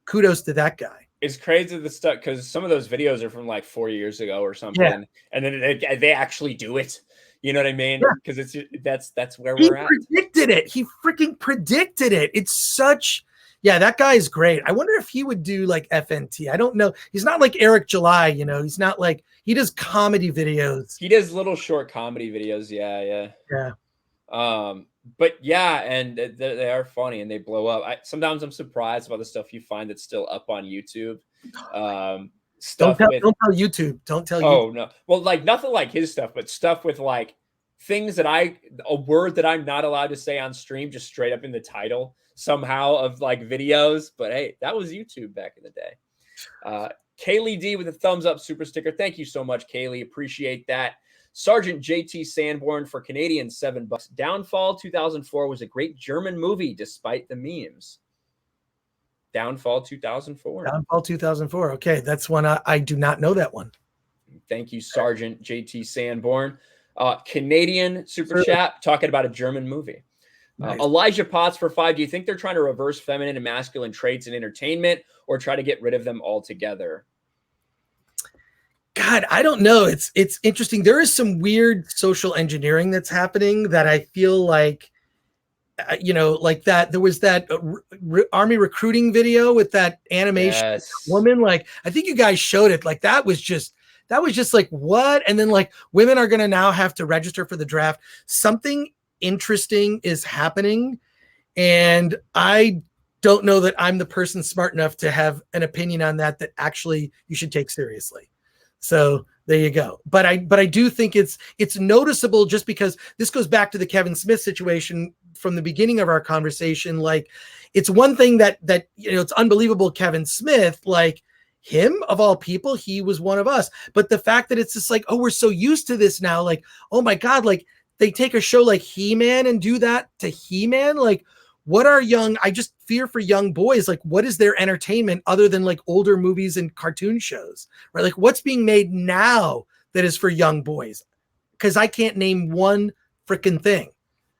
kudos to that guy. It's crazy the stuff, because some of those videos are from like 4 years ago or something. Yeah. And then they actually do it. You know what I mean? Because that's where we're at. He predicted it. He freaking predicted it. It's such, that guy is great. I wonder if he would do like FNT. I don't know. He's not like Eric July, he's not like, he does comedy videos. He does little short comedy videos. Yeah. But yeah, and they are funny and they blow up. Sometimes I'm surprised about the stuff you find that's still up on YouTube. Stuff don't tell YouTube. Don't tell YouTube. Oh no. Well, like nothing like his stuff, but stuff with like things that a word that I'm not allowed to say on stream, just straight up in the title somehow of like videos. But hey, that was YouTube back in the day. Kaylee D with a thumbs up super sticker. Thank you so much, Kaylee. Appreciate that. Sergeant JT Sanborn for Canadian $7. Downfall 2004 was a great German movie despite the memes. Downfall 2004. Downfall 2004. Okay, that's one I do not know that one. Thank you, Sergeant JT Sanborn. Canadian super chat talking about a German movie. Nice. Elijah Potts for 5. Do you think they're trying to reverse feminine and masculine traits in entertainment or try to get rid of them altogether? God, I don't know. It's interesting. There is some weird social engineering that's happening that I feel like, like that. There was that army recruiting video with that animation woman. Like, I think you guys showed it. Like, that was just like, what? And then like, women are going to now have to register for the draft. Something interesting is happening. And I don't know that I'm the person smart enough to have an opinion on that actually you should take seriously. So there you go. But I do think it's noticeable, just because this goes back to the Kevin Smith situation from the beginning of our conversation. Like, it's one thing that it's unbelievable, Kevin Smith, like, him of all people, he was one of us. But the fact that it's just like, oh, we're so used to this now, like, oh my God, like they take a show like He-Man and do that to He-Man. Like, I just fear for young boys. Like, what is their entertainment other than like older movies and cartoon shows, right? Like, what's being made now that is for young boys? Because I can't name one freaking thing.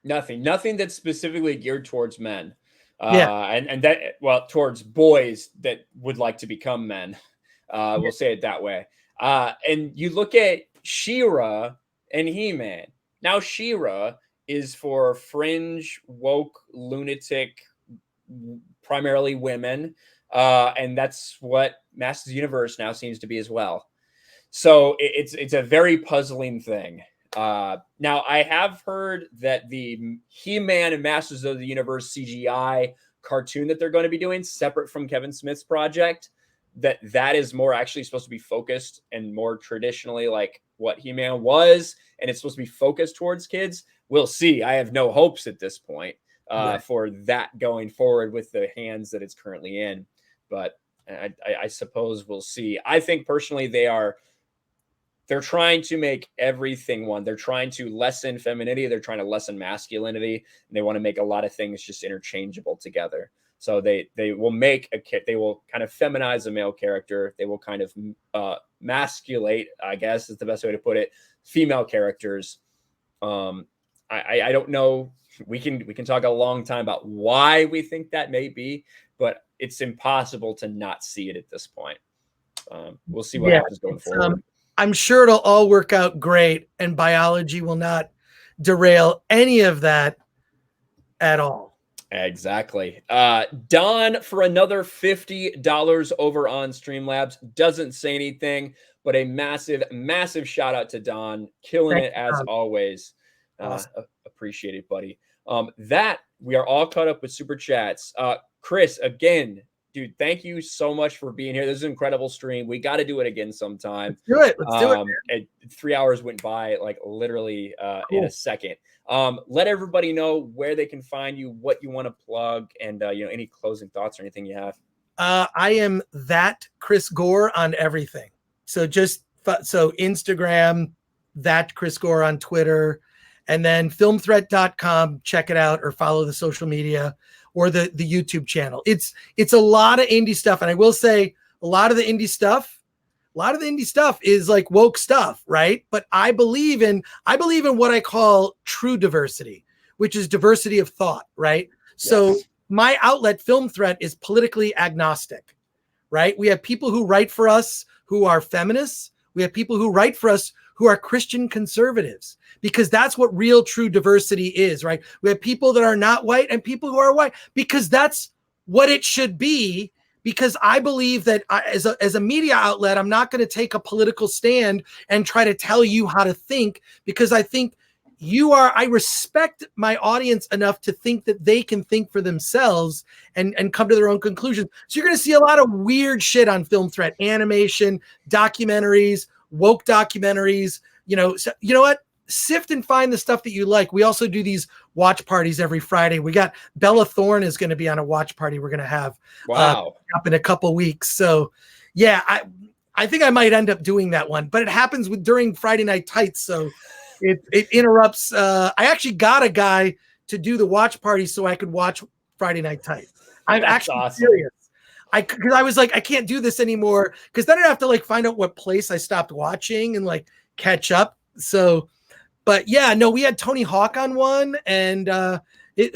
Nothing that's specifically geared towards men. And that, well, towards boys that would like to become men. We'll say it that way. And you look at She-Ra and He-Man. Now She-Ra is for fringe, woke, lunatic, primarily women. And that's what Masters of the Universe now seems to be as well. So it's a very puzzling thing. Now, I have heard that the He-Man and Masters of the Universe CGI cartoon that they're going to be doing, separate from Kevin Smith's project, that is more actually supposed to be focused and more traditionally like what He-Man was, and it's supposed to be focused towards kids. We'll see. I have no hopes at this point for that going forward with the hands that it's currently in. But I suppose we'll see. I think personally they're trying to make everything one. They're trying to lessen femininity. They're trying to lessen masculinity. And they want to make a lot of things just interchangeable together. So they will they will kind of feminize a male character. They will kind of masculate, I guess is the best way to put it, female characters. I don't know. We can talk a long time about why we think that may be, but it's impossible to not see it at this point. We'll see what happens going forward. I'm sure it'll all work out great, and biology will not derail any of that. at all. Exactly. Don for another $50 over on Streamlabs. Doesn't say anything, but a massive, massive shout out to Don. Killing it as always. Awesome. Appreciate it, buddy. That we are all caught up with super chats. Chris, again, dude, thank you so much for being here. This is an incredible stream. We got to do it again sometime. Let's do it. And 3 hours went by like literally in a second. Let everybody know where they can find you, what you want to plug, and any closing thoughts or anything you have. I am that Chris Gore on everything. So so Instagram, that Chris Gore on Twitter, and then filmthreat.com. Check it out or follow the social media or the YouTube channel. It's a lot of indie stuff. And I will say a lot of the indie stuff is like woke stuff, right? But I believe in what I call true diversity, which is diversity of thought, right? Yes. So my outlet, Film Threat, is politically agnostic, right? We have people who write for us who are feminists. We have people who write for us who are Christian conservatives, because that's what real true diversity is, right? We have people that are not white and people who are white, because that's what it should be. Because I believe that as a media outlet, I'm not going to take a political stand and try to tell you how to think, because I think I respect my audience enough to think that they can think for themselves and come to their own conclusions. So you're going to see a lot of weird shit on Film Threat, animation, documentaries, woke documentaries. So, you know what? Sift and find the stuff that you like. We also do these watch parties every Friday. We got Bella Thorne is going to be on a watch party we're going to have up in a couple weeks. So yeah, I think I might end up doing that one, but it happens during Friday Night Tights. So it interrupts. I actually got a guy to do the watch party so I could watch Friday Night Tights. I'm actually awesome. Serious. Because I was like, I can't do this anymore, because then I'd have to like find out what place I stopped watching and like catch up. So, but yeah, no, we had Tony Hawk on one, and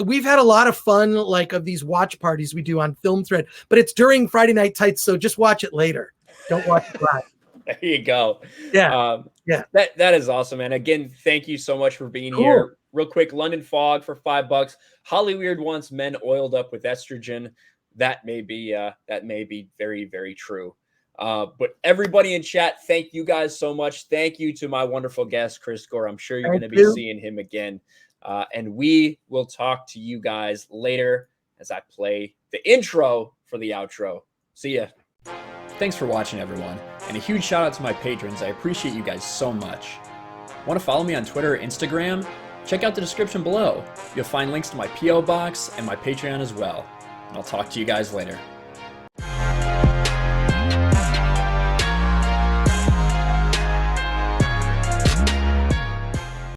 we've had a lot of fun, like of these watch parties we do on Film Thread, but it's during Friday Night Tights, so just watch it later. Don't watch it live. There you go. Yeah. Yeah. That is awesome, man. Again, thank you so much for being here. Real quick, London Fog for $5. Hollyweird wants men oiled up with estrogen. That may be very, very true. But everybody in chat, thank you guys so much. Thank you to my wonderful guest, Chris Gore. I'm sure you're going to be seeing him again. And we will talk to you guys later as I play the intro for the outro. See ya. Thanks for watching, everyone. And a huge shout out to my patrons. I appreciate you guys so much. Want to follow me on Twitter or Instagram? Check out the description below. You'll find links to my P.O. box and my Patreon as well. And I'll talk to you guys later.